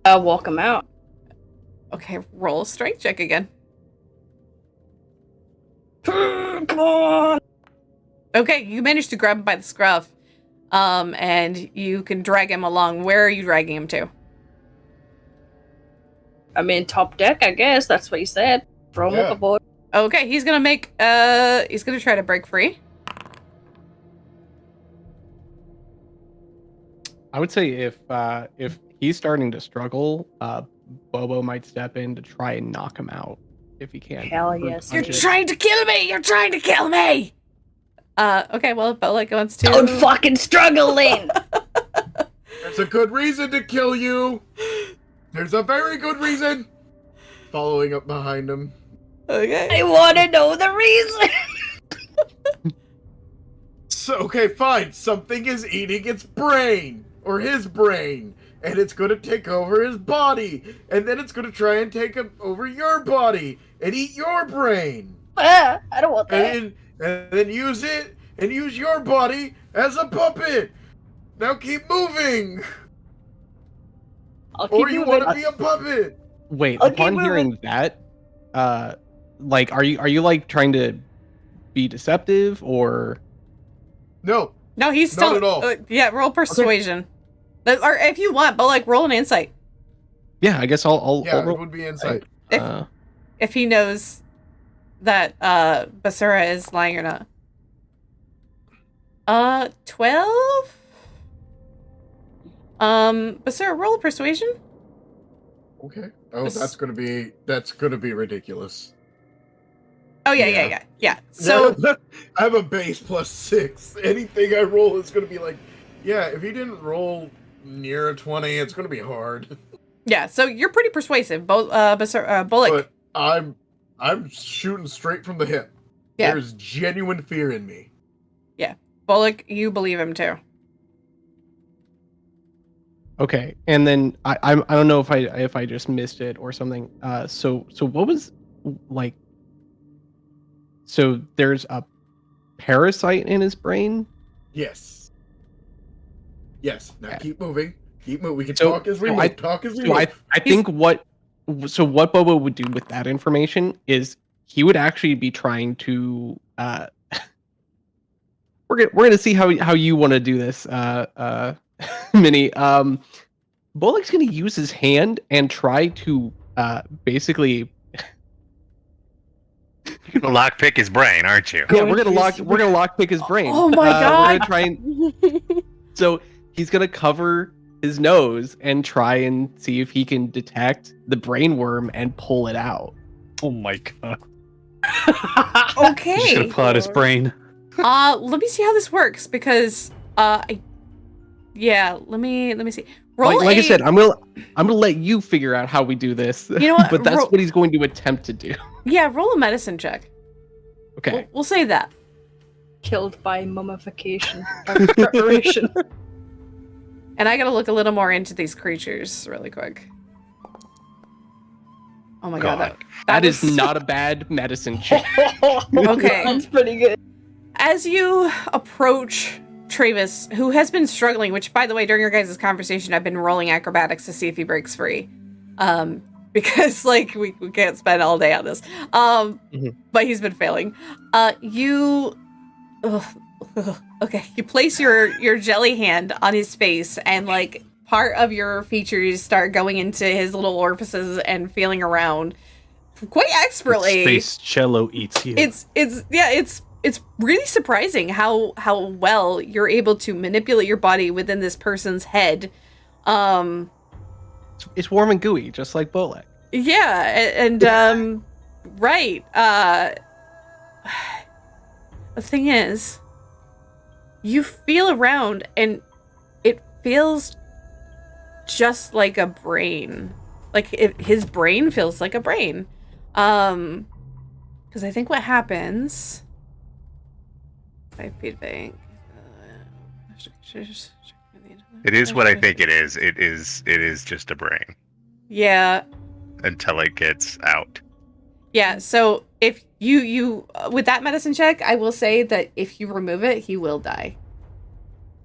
Walk him out. Okay, roll a strength check again. Come on. Okay, you managed to grab him by the scruff, and you can drag him along. Where are you dragging him to? I mean, top deck, I guess. That's what you said. Throw him overboard. Okay, he's gonna he's gonna try to break free. I would say if he's starting to struggle, Bobo might step in to try and knock him out if he can. Hell yes. You're trying to kill me! You're trying to kill me! Okay, well, if Bolik wants to... Don't fucking struggle, Lynn! There's a good reason to kill you! There's a very good reason! Following up behind him. Okay. I want to know the reason! So, okay, fine. Something is eating its brain. Or his brain. And it's going to take over his body. And then it's going to try and take over your body. And eat your brain. I don't want that. And then use it. And use your body as a puppet. Now keep moving. Or you want to be a puppet. Wait, upon hearing that, are you like trying to be deceptive or? No. No, he's still. Not at all. Yeah, roll persuasion. Okay. Or if you want, but roll an insight. Yeah, I guess I'll roll. It would be insight. If he knows that Basura is lying or not. 12? Basura, roll a persuasion. Okay. Oh, that's gonna be ridiculous. Oh yeah. So I have a base +6. Anything I roll is gonna be like, yeah. If you didn't roll near a 20, it's gonna be hard. Yeah. So you're pretty persuasive, Bullock. But I'm shooting straight from the hip. Yeah. There's genuine fear in me. Yeah, Bullock, you believe him too. Okay, and then I don't know if I just missed it or something. So what was like? So there's a parasite in his brain? Yes. Now keep moving. Keep moving. We can talk as we move. I think what Bobo would do with that information is he would actually be trying to we're gonna see how you want to do this, Minnie. Bullock's gonna use his hand and try to basically You're gonna lockpick his brain, aren't you? Yeah, we're gonna lockpick his brain. Oh my god! We're gonna try and so he's gonna cover his nose and try and see if he can detect the brain worm and pull it out. Oh my god! Okay. He's gonna pull out his brain. Let me see how this works because let me see. Roll like I said, I'm gonna let you figure out how we do this. You know what? But that's what he's going to attempt to do. Yeah, roll a medicine check. Okay. We'll say that. Killed by mummification. Preparation. And I gotta look a little more into these creatures really quick. Oh my god, that is not a bad medicine check. Okay. That's pretty good. As you approach Travis, who has been struggling, which by the way, during your guys' conversation, I've been rolling acrobatics to see if he breaks free. Because like we can't spend all day on this. But he's been failing. Okay, you place your jelly hand on his face and like part of your features start going into his little orifices and feeling around quite expertly. Space cello eats you. It's really surprising how well you're able to manipulate your body within this person's head. It's warm and gooey, just like Bolek. Yeah, and right. The thing is, you feel around and it feels just like a brain. Like his brain feels like a brain. Because I think what happens... 5 feedback. It is what I think it is. It is just a brain. Yeah. Until it gets out. Yeah, so if you with that medicine check, I will say that if you remove it, he will die.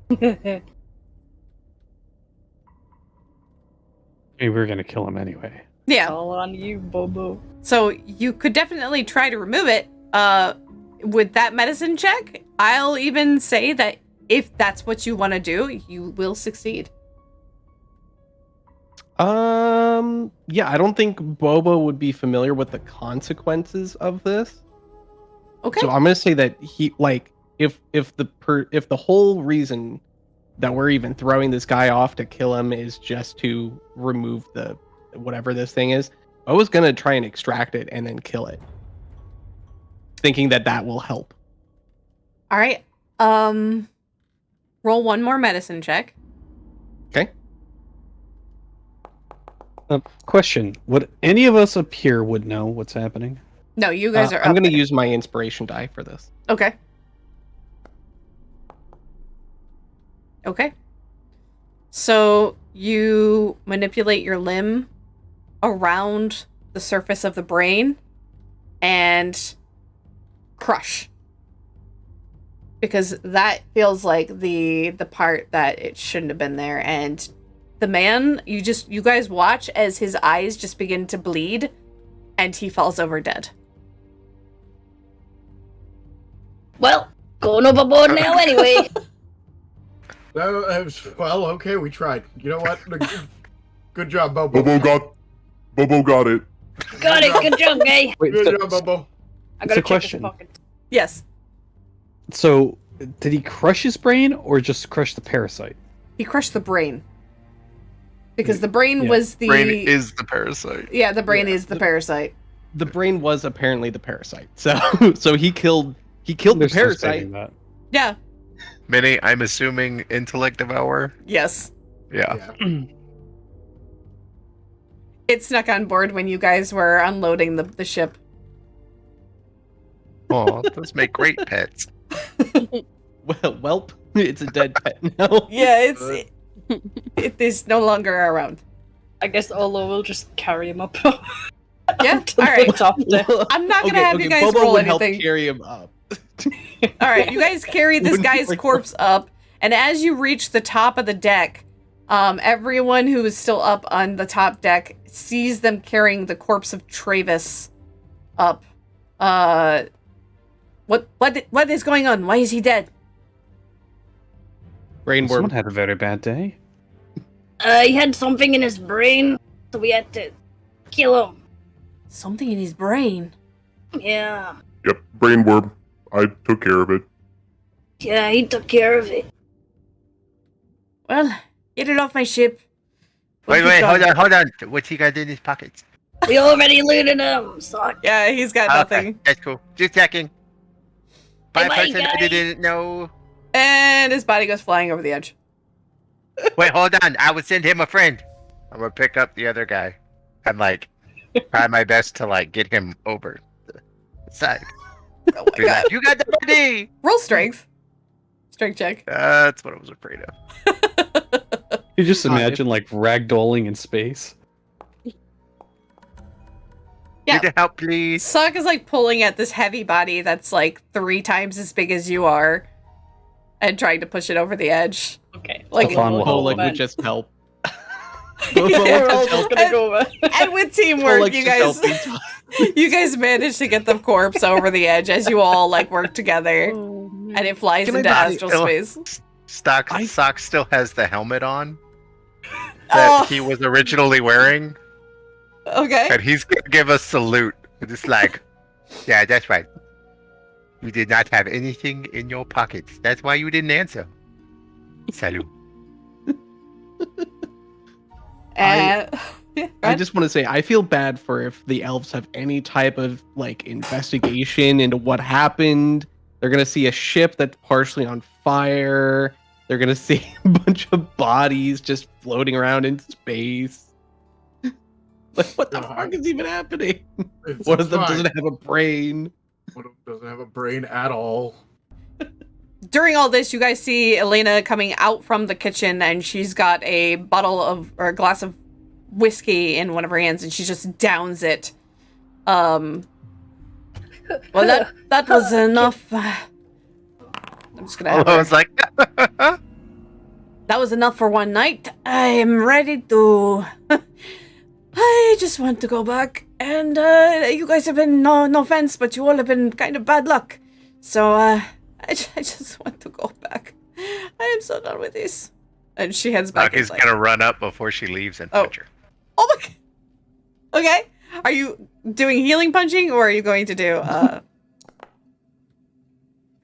Maybe we're gonna kill him anyway. Yeah. All on you, Bobo. So you could definitely try to remove it. With that medicine check, I'll even say that if that's what you want to do, you will succeed. Yeah, I don't think Bobo would be familiar with the consequences of this. Okay. So I'm gonna say that he if the whole reason that we're even throwing this guy off to kill him is just to remove the whatever this thing is, I was gonna try and extract it and then kill it, thinking that will help. All right. Roll one more medicine check. Okay. Question: would any of us up here would know what's happening? No, you guys are. I'm gonna there. use my inspiration die for this. Okay. Okay. So you manipulate your limb around the surface of the brain and crush. Because that feels like the part that it shouldn't have been there. And the man, you guys watch as his eyes just begin to bleed and he falls over dead. Well, going overboard now anyway. Well, okay, we tried. You know what? Good job, Bobo. Bobo got it. Got it. Good job, guy. Wait, Good job, Bobo. I gotta check question. his pocket. Yes. So, did he crush his brain or just crush the parasite? He crushed the brain. Because the brain was the... brain is the parasite. Yeah, the brain is the parasite. The brain was apparently the parasite. So he killed the parasite. Yeah. Minnie, I'm assuming intellect devour. Yes. Yeah. It snuck on board when you guys were unloading the ship. Oh, those make great pets. Welp, it's a dead pet now. Yeah, it is no longer around. I guess Olo will just carry him up. Yeah, to all right. the top there. I'm not gonna have you guys Bobo roll would anything. help carry him up. All right, you guys carry this Wouldn't guy's like- corpse up, and as you reach the top of the deck, everyone who is still up on the top deck sees them carrying the corpse of Travis up. What is going on? Why is he dead? Brainworm. Someone had a very bad day. He had something in his brain, so we had to kill him. Something in his brain. Yeah. Yep, brain worm. I took care of it. Yeah, he took care of it. Well, get it off my ship. Wait, hold on. What's he got in his pockets? We already looted him, suck. Yeah, he's got nothing. Okay, that's cool. Just checking. By bye, person I guys. didn't know. And his body goes flying over the edge. Wait, hold on. I would send him a friend. I'm gonna pick up the other guy. I'm like, try my best to like get him over the side. Oh my god. You got the body. Roll strength. Strength check. That's what I was afraid of. You just imagine like ragdolling in space. Yeah. Need help, please. Suck is like pulling at this heavy body that's like 3 times as big as you are and trying to push it over the edge. Okay. Like, Polak would just help. Yeah, we're all just gonna go back. and with teamwork, you guys managed to get the corpse over the edge as you all like work together, and it flies into astral space. Sock still has the helmet on that he was originally wearing. Okay. And he's gonna give a salute. It's like, yeah, that's right. You did not have anything in your pockets. That's why you didn't answer. Salute. I just want to say, I feel bad for if the elves have any type of like investigation into what happened. They're gonna see a ship that's partially on fire. They're gonna see a bunch of bodies just floating around in space. Like, what the fuck is even happening? One of them doesn't have a brain. One of them doesn't have a brain at all. During all this, you guys see Elena coming out from the kitchen, and she's got a bottle of, or a glass of whiskey in one of her hands, and she just downs it. Well, that was enough. I'm just gonna. I was like, that was enough for one night. I am ready to. I just want to go back, and you guys have been no offense, but you all have been kind of bad luck. So I just want to go back. I am so done with this. And she heads back. Bucky's gonna run up before she leaves and punch her. Oh my. Okay. Are you doing healing punching, or are you going to do?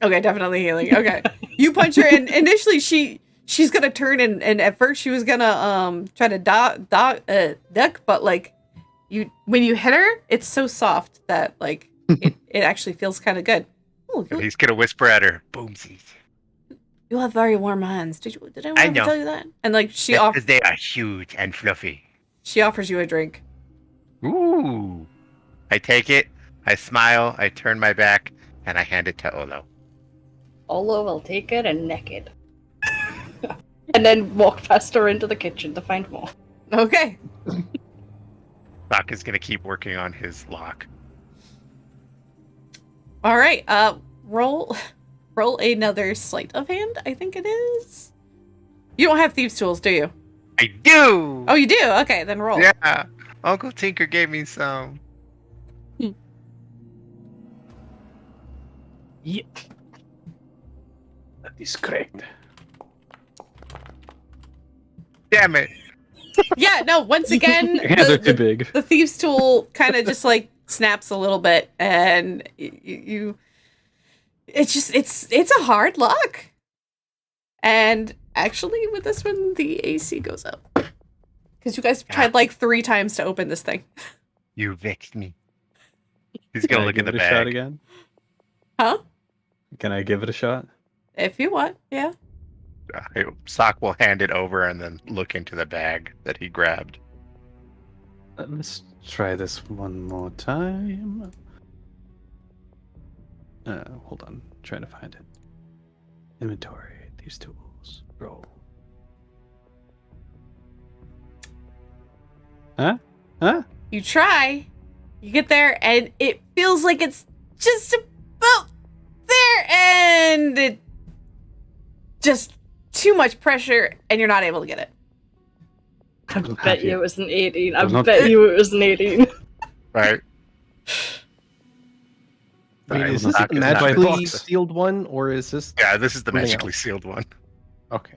Okay, definitely healing. Okay, you punch her, and initially she's gonna turn, and at first she was gonna try to duck, but like when you hit her, it's so soft that like it actually feels kind of good. Oh, He's gonna whisper at her, "Boomsies." You have very warm hands. Did I I ever know. tell you that? And like Because they are huge and fluffy. she offers you a drink. Ooh. I take it. I smile. I turn my back, and I hand it to Olo. Olo will take it and neck it. And then walk past her into the kitchen to find more. Okay. Doc is gonna keep working on his lock. All right. Roll another sleight of hand. I think it is. You don't have thieves' tools, do you? I do. Oh, you do. Okay, then roll. Yeah. Uncle Tinker gave me some. Yeah. That is correct. Damn it. Yeah. No. Once again, Your hands are too big. the thieves' tool kind of just like snaps a little bit, and you. It's a hard lock. And actually, with this one, the AC goes up because you guys tried like 3 times to open this thing. You vexed me. He's gonna look in the give it a shot bag. again. Huh? Can I give it a shot? If you want, yeah. Sock will hand it over and then look into the bag that he grabbed. Let's try this one more time. Hold on. Trying to find it. Inventory. These tools. Roll. Huh? Huh? You try. You get there, and it feels like it's just about there, and it just too much pressure, and you're not able to get it. I bet you it was an 18. I Does not- bet you it was an 18. Right. Wait, Sorry, is this Sock a is not magically box. sealed one, or is this? Yeah, this is the something magically else? sealed one. Okay.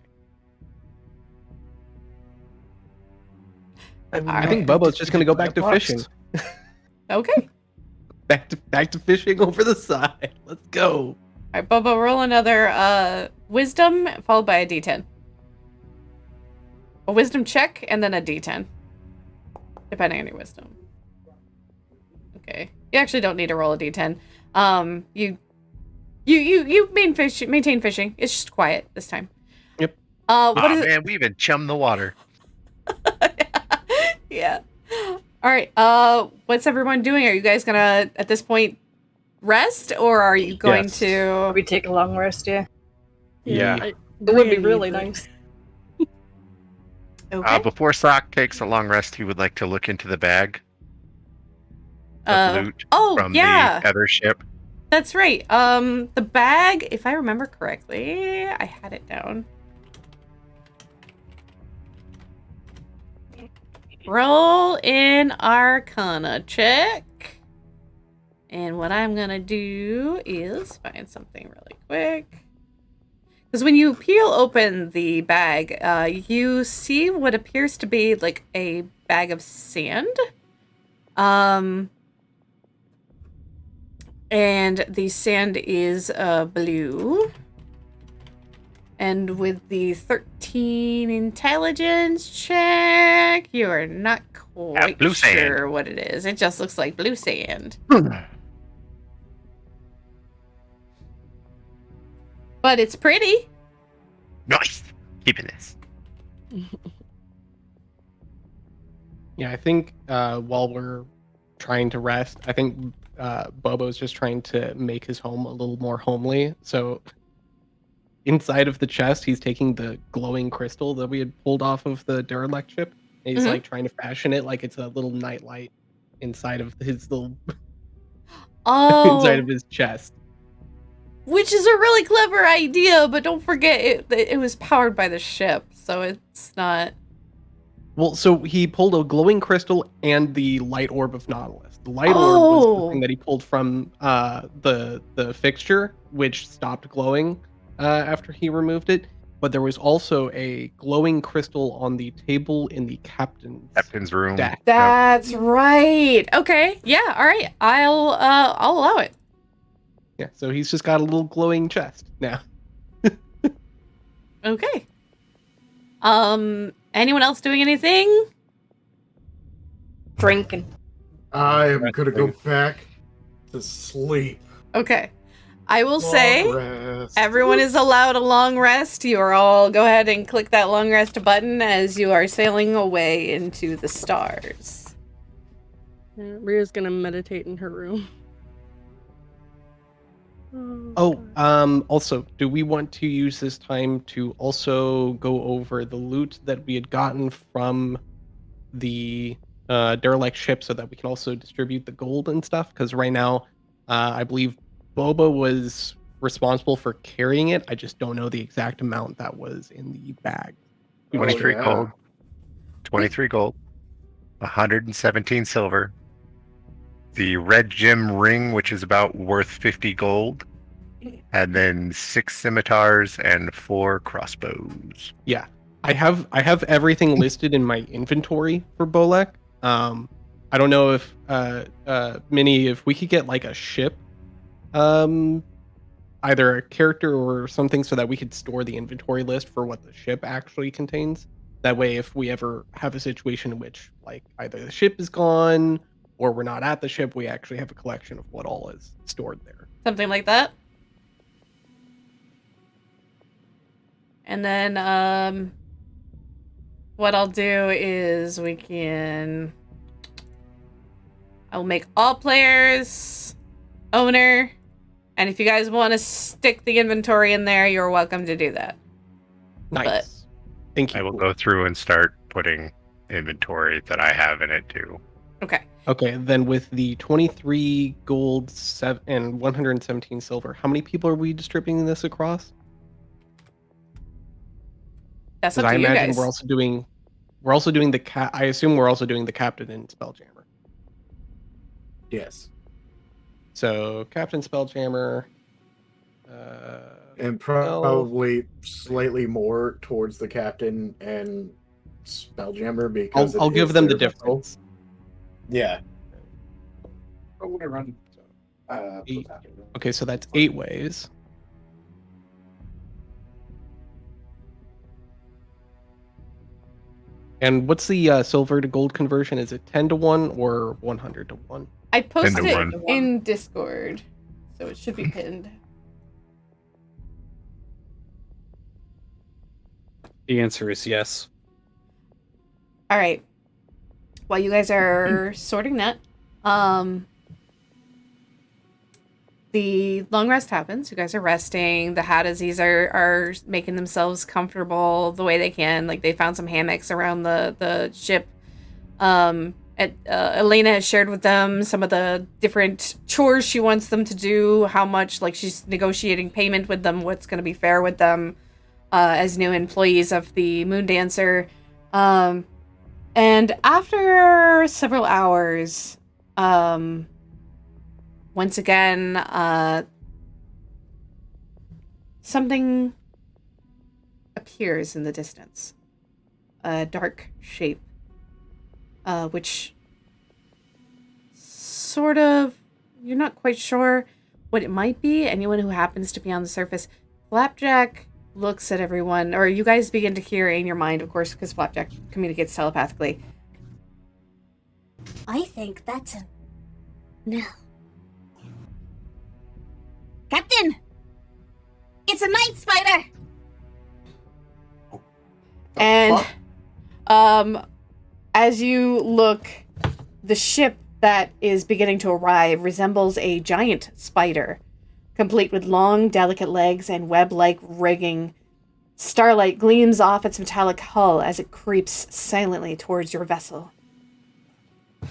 All I think Bubba's just gonna go back to fishing. Okay. Back to fishing over the side. Let's go. All right, Bobo, roll another wisdom followed by a d10. A wisdom check and then a d10, depending on your wisdom. Okay, you actually don't need to roll a d10. You maintain fishing. It's just quiet this time. Yep. What is man, we even chummed the water. Yeah. All right. What's everyone doing? Are you guys gonna at this point rest, or are you going to? We take a long rest, yeah. Yeah. It would be really nice. Okay. Before Sock takes a long rest, he would like to look into the bag of loot from the other ship. That's right. The bag, if I remember correctly, I had it down. Roll an Arcana check. And what I'm gonna do is find something really quick. Because when you peel open the bag, you see what appears to be like a bag of sand. And the sand is blue. And with the 13 intelligence check, you are not quite blue sure sand. what it is. It just looks like blue sand. But it's pretty. Nice. Keeping this. Yeah, I think while we're trying to rest, I think Bobo's just trying to make his home a little more homely. So inside of the chest, he's taking the glowing crystal that we had pulled off of the derelict ship. And he's like trying to fashion it like it's a little nightlight inside of his little inside of his chest. Which is a really clever idea, but don't forget it was powered by the ship, so it's not. Well, so he pulled a glowing crystal and the light orb of Nautilus. The light orb was the thing that he pulled from the fixture, which stopped glowing after he removed it. But there was also a glowing crystal on the table in the captain's room. Deck. That's right. Okay. Yeah. All right. I'll allow it. Yeah. So he's just got a little glowing chest now. Okay. Anyone else doing anything? Drinking. I am gonna go back to sleep. Okay. I will Long say rest. everyone is allowed a long rest. You are all go ahead and click that long rest button as you are sailing away into the stars. Rhea's gonna meditate in her room. Also, do we want to use this time to also go over the loot that we had gotten from the derelict ship so that we can also distribute the gold and stuff? Because right now, I believe Boba was responsible for carrying it. I just don't know the exact amount that was in the bag. 23 gold. 23 gold. 117 silver. The red gem ring, which is about worth 50 gold. And then 6 scimitars and 4 crossbows. Yeah. I have everything listed in my inventory for Bolek. I don't know if Minnie, if we could get like a ship, either a character or something, so that we could store the inventory list for what the ship actually contains. That way, if we ever have a situation in which like either the ship is gone or we're not at the ship, we actually have a collection of what all is stored there. Something like that. And then what I'll do is I'll make all players owner, and if you guys want to stick the inventory in there, you're welcome to do that. Nice. But, thank you. I will go through and start putting inventory that I have in it too. Okay. Okay, then with the 23 gold and 117 silver, how many people are we distributing this across? That's up I to you imagine guys. we're also doing the I assume we're also doing the captain and spelljammer. Yes. So captain, spelljammer, and probably slightly more towards the captain and spelljammer because I'll give them the difference. Yeah. Oh, I run. So. Okay, so that's 8 ways. And what's the silver to gold conversion? Is it 10 to 1 or 100 to 1? I posted it 1. in Discord, so it should be pinned. The answer is yes. All right. While you guys are sorting that, the long rest happens. You guys are resting. The Hadazis are making themselves comfortable the way they can. Like, they found some hammocks around the ship. Elena has shared with them some of the different chores she wants them to do, how much, like, she's negotiating payment with them, what's going to be fair with them as new employees of the Moon Dancer. And after several hours, once again, something appears in the distance. A dark shape. Which sort of, you're not quite sure what it might be. Anyone who happens to be on the surface. Flapjack looks at everyone, or you guys begin to hear in your mind, of course, because Flapjack communicates telepathically. I think that's a no. Captain! It's a night spider! And, as you look, the ship that is beginning to arrive resembles a giant spider, complete with long, delicate legs and web-like rigging. Starlight gleams off its metallic hull as it creeps silently towards your vessel. I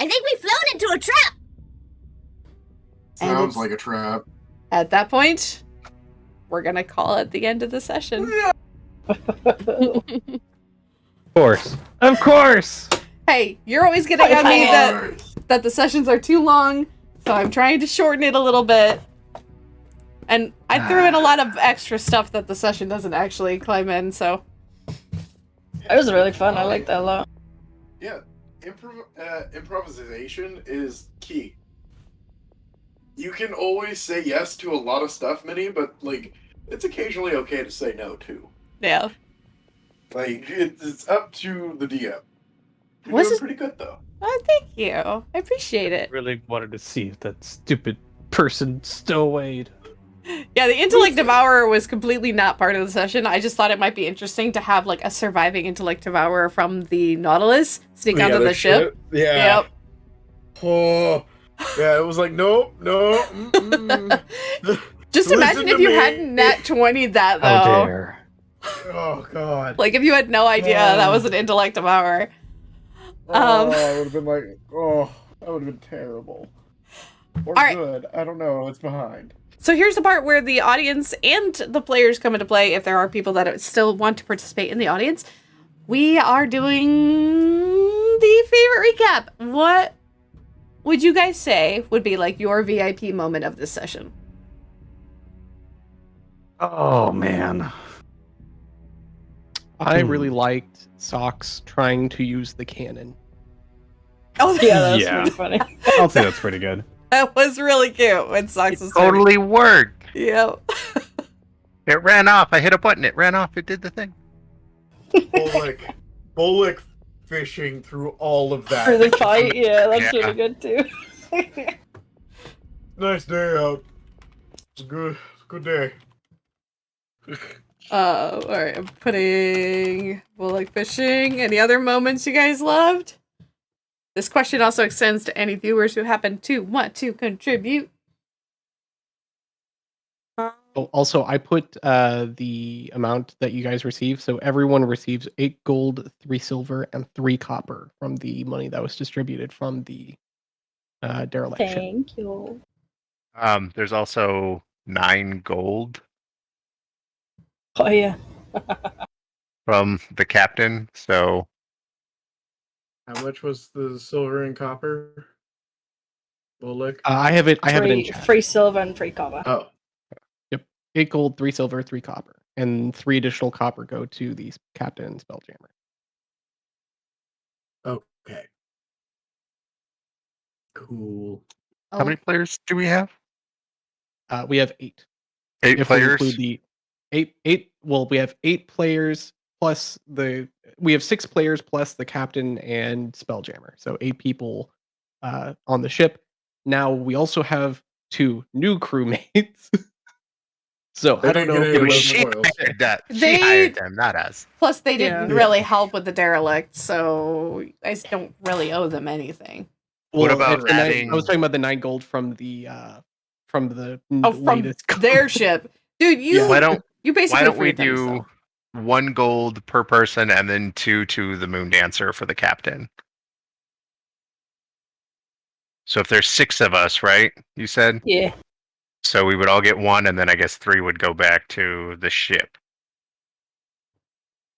think we've flown into a trap! Sounds like a trap. At that point, we're gonna call it the end of the session. Of course. Hey, you're always getting on me that the sessions are too long, so I'm trying to shorten it a little bit. And I threw in a lot of extra stuff that the session doesn't actually climb in, so. It was really fun. I liked that a lot. Yeah, improvisation is key. You can always say yes to a lot of stuff, Minnie, but, like, it's occasionally okay to say no, too. Yeah. Like, it's up to the DM. You're doing pretty good, though. Oh, thank you. I appreciate it. Really wanted to see if that stupid person stowawayed. Yeah, the Intellect Devourer was completely not part of the session. I just thought it might be interesting to have, like, a surviving Intellect Devourer from the Nautilus sneak onto the ship. Yeah. Yep. Oh, yeah, it was like, nope, no. Just imagine if you hadn't nat 20'd that, though. How dare. Oh, God. Like, if you had no idea that was an Intellect Devourer. I would have been like, that would have been terrible. Or all right. Good. I don't know. It's behind. So here's the part where the audience and the players come into play, if there are people that still want to participate in the audience. We are doing the favorite recap. What would you guys say would be, like, your VIP moment of this session? Oh, man. I really liked Socks trying to use the cannon. Oh, yeah, that was pretty funny. I'll say that's pretty good. That was really cute when Socks was Totally worked. Yep. It ran off. I hit a button. It ran off. It did the thing. Bullock fishing through all of that. For the fight, yeah, that's really good too. Nice day out. It's a good day. All right, I'm putting Bullock fishing. Any other moments you guys loved? This question also extends to any viewers who happen to want to contribute. Also, I put the amount that you guys receive. So everyone receives 8 gold, 3 silver, and 3 copper from the money that was distributed from the dereliction. Thank you. There's also 9 gold. Oh yeah. From the captain. So how much was the silver and copper? Bullock. I have it in chat. Free silver and free copper. Oh. Yep. 8 gold, 3 silver, 3 copper. And 3 additional copper go to the captain and spelljammer. Okay. Cool. How many players do we have? We have 8. 8 if players. We include the eight. Well, we have 8 players plus we have 6 players plus the captain and Spelljammer. So 8 people on the ship. Now we also have 2 new crewmates. So I don't know if she hired that. She They- hired them, not us. Plus, they didn't Yeah. really help with the derelict, so I don't really owe them anything. What about I adding? was talking about the 9 gold from the From latest their ship, dude. You Why don't you basically Why don't we freed them, do so. 1 gold per person and then 2 to the Moon Dancer for the captain? So if there's 6 of us, right? You said? Yeah. So we would all get 1, and then I guess 3 would go back to the ship.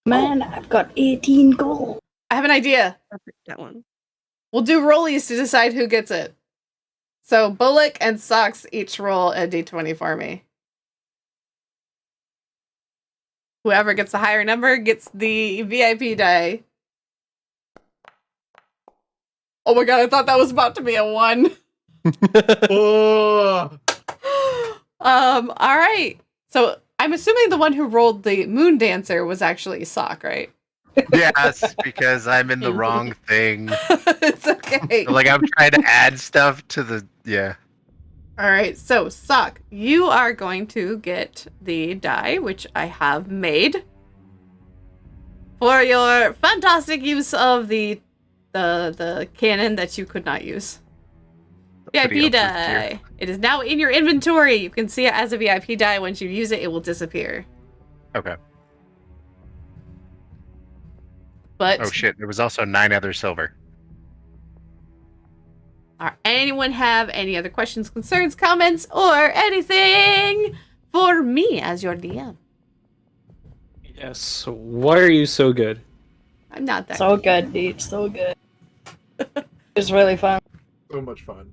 Man, I've got 18 gold. I have an idea. That one. We'll do rollies to decide who gets it. So Bullock and Socks each roll a d20 for me. Whoever gets the higher number gets the VIP die. Oh my god, I thought that was about to be a 1. Oh. All right. So I'm assuming the one who rolled the Moon Dancer was actually Sock, right? Yes, because I'm in the wrong thing. It's okay. Like I'm trying to add stuff to the All right, so Sock, you are going to get the die, which I have made, for your fantastic use of the cannon that you could not use. Pretty VIP die. It is now in your inventory. You can see it as a VIP die. Once you use it, it will disappear. Okay. But Oh shit! There was also 9 other silver. Anyone have any other questions, concerns, comments, or anything for me as your DM? Yes. Why are you so good? I'm not that So good, dude. So good. It was really fun. So much fun.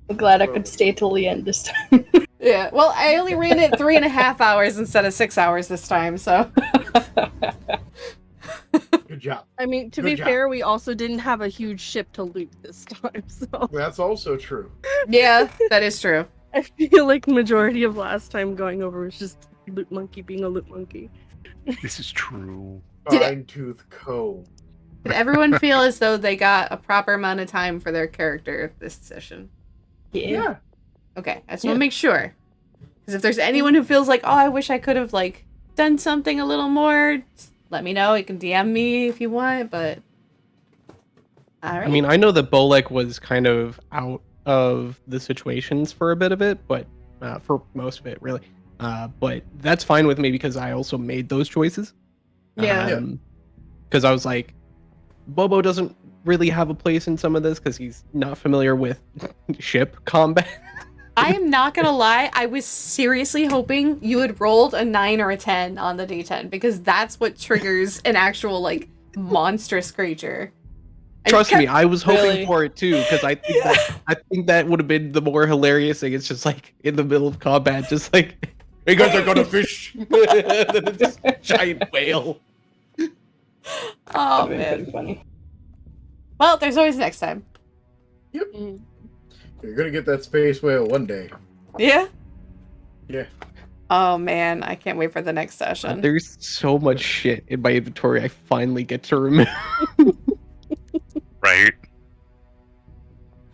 I'm glad I could stay till the end this time. Yeah, well, I only ran it 3.5 hours instead of 6 hours this time, so. Good job. I mean, to Good be job. fair, we also didn't have a huge ship to loot this time, so That's also true. Yeah, that is true. I feel like majority of last time going over was just loot monkey being a loot monkey. This is true. Fine tooth comb. Did everyone feel as though they got a proper amount of time for their character this session? Yeah. Okay, I just want to make sure. Because if there's anyone who feels like, oh, I wish I could have, like, done something a little more, just let me know. You can DM me if you want, but... Alright. I mean, I know that Bolek was kind of out of the situations for a bit of it, but for most of it, really. But that's fine with me because I also made those choices. Yeah. Because I was like, Bobo doesn't really have a place in some of this because he's not familiar with ship combat. I am not gonna lie, I was seriously hoping you had rolled a 9 or a 10 on the D10, because that's what triggers an actual, like, monstrous creature. Trust me, I was hoping Really? for it too, because I think that would have been the more hilarious thing. It's just like in the middle of combat, just like, hey guys, I got a fish. this giant whale. Oh, That'd be man. pretty funny. Well, there's always next time. Yep. You're gonna get that space whale one day. Yeah? Yeah. Oh, man, I can't wait for the next session. There's so much shit in my inventory I finally get to remove. Right.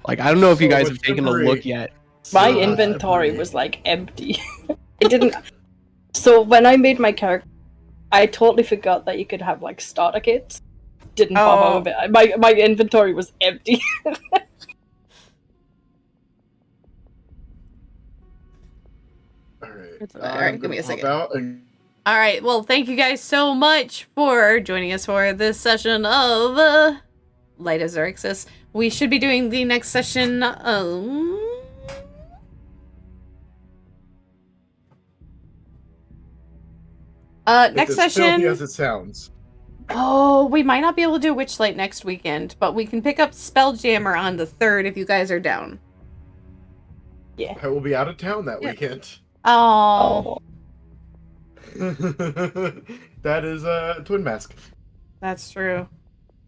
Like, I don't know if you So guys much have taken a debris. look yet. My So inventory debris. was like empty. It didn't. So when I made my character, I totally forgot that you could have like starter kits. Didn't pop Oh. out of it. My inventory was empty. Alright. Alright, give me a second. Out and All right, well, thank you guys so much for joining us for this session of Light of Xaryxis. We should be doing the next session. Next it's as filthy session. as it sounds. Oh, we might not be able to do Witchlight next weekend, but we can pick up Spelljammer on the 3rd if you guys are down. I will be out of town that weekend. Oh, That is a twin mask. that's true.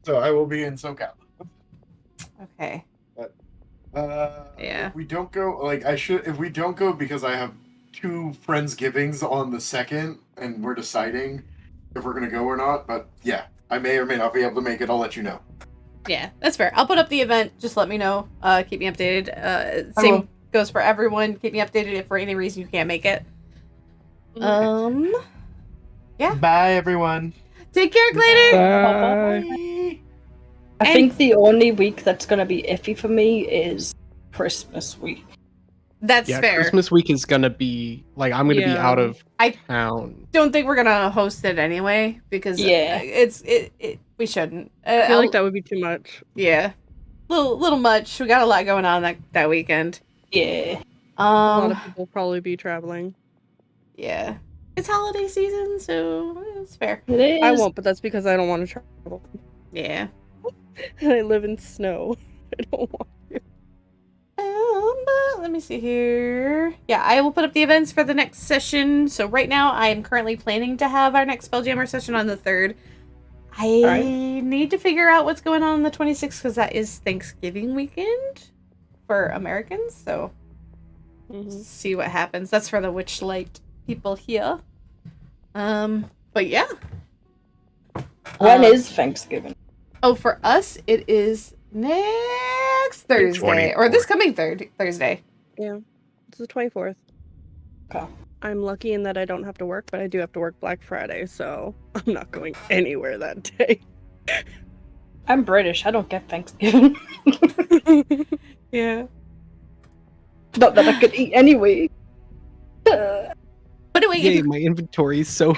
So I will be in SoCal. Okay. Yeah. If we don't go, if we don't go because I have 2 Friendsgivings on the 2nd, and we're deciding if we're gonna go or not. But yeah, I may or may not be able to make it. I'll let you know. Yeah, that's fair. I'll put up the event. Just let me know. Keep me updated. I Same will. goes for everyone. Keep me updated if for any reason you can't make it. Yeah. Bye, everyone. Take care, Glader. Bye. I think the only week that's gonna be iffy for me is Christmas week. That's Yeah, fair. Christmas week is gonna be like I'm gonna be Yeah. out of I town. don't think we're gonna host it anyway because Yeah. we shouldn't. I feel like that would be too much. Yeah, little much. We got a lot going on that weekend. Yeah. A lot of people will probably be traveling. Yeah, it's holiday season, so it's fair. It is. I won't, but that's because I don't want to travel. Yeah. And I live in snow. I don't want to. Let me see here. Yeah, I will put up the events for the next session. So right now, I am currently planning to have our next Spelljammer session on the 3rd. I need to figure out what's going on the 26th because that is Thanksgiving weekend for Americans. So see what happens. That's for the Witchlight people here. But yeah. When is Thanksgiving? Oh, for us, it is next Thursday. Or this coming Thursday. Yeah. It's the 24th. Okay. I'm lucky in that I don't have to work, but I do have to work Black Friday, so I'm not going anywhere that day. I'm British. I don't get Thanksgiving. Yeah. Not that I could eat anyway. But anyway, Yay, my inventory is so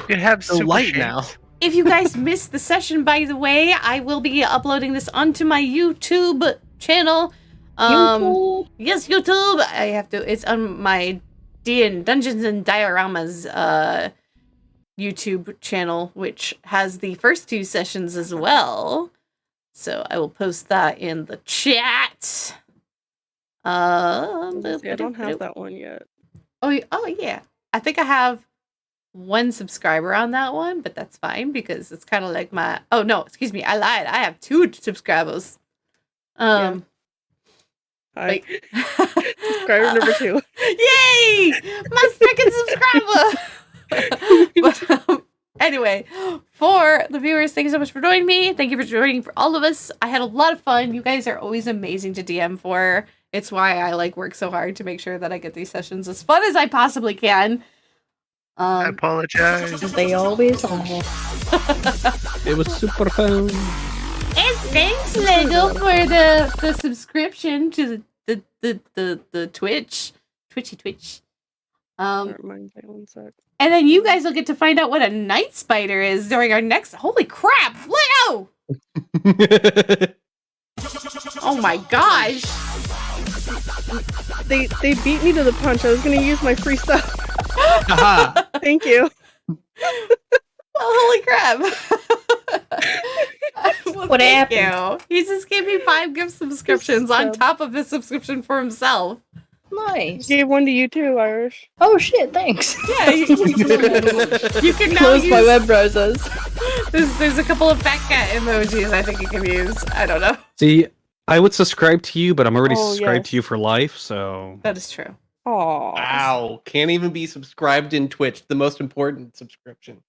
light now. If you guys missed the session, by the way, I will be uploading this onto my YouTube channel. YouTube? Yes, YouTube. I have to. It's on my Dungeons and Dioramas YouTube channel, which has the first 2 sessions as well. So I will post that in the chat. See, I don't have that one yet. Oh yeah. I think I have 1 subscriber on that one, but that's fine because it's kind of like my. Oh no, excuse me, I lied. I have 2 subscribers. Hi. Subscriber number 2. Yay! My second subscriber. But, anyway, for the viewers, thank you so much for joining me. Thank you for joining for all of us. I had a lot of fun. You guys are always amazing to DM for. It's why I work so hard to make sure that I get these sessions as fun as I possibly can. I apologize. They always are. It was super fun. And thanks, Lego, for the subscription to the Twitch. Twitch. One sec. And then you guys will get to find out what a night spider is during our next. Holy crap, Lego! Oh my gosh! They beat me to the punch. I was gonna use my free stuff. Thank you. Holy crap! Well, What thank happened? you. He just gave me 5 gift subscriptions on top of his subscription for himself. Nice. Gave one to you too, Irish. Oh shit, thanks. Yeah, you can now Close use my web browsers. There's a couple of fat cat emojis I think you can use. I don't know. See, I would subscribe to you, but I'm already Oh, subscribed yes. to you for life, so. That is true. Aww. Wow, can't even be subscribed in Twitch, the most important subscription.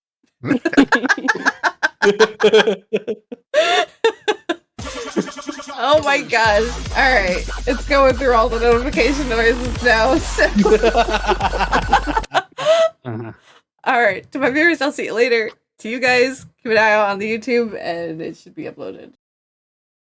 Oh my god. Alright. It's going through all the notification noises now. So. Alright. To my viewers, I'll see you later. To you guys, keep an eye out on the YouTube and it should be uploaded.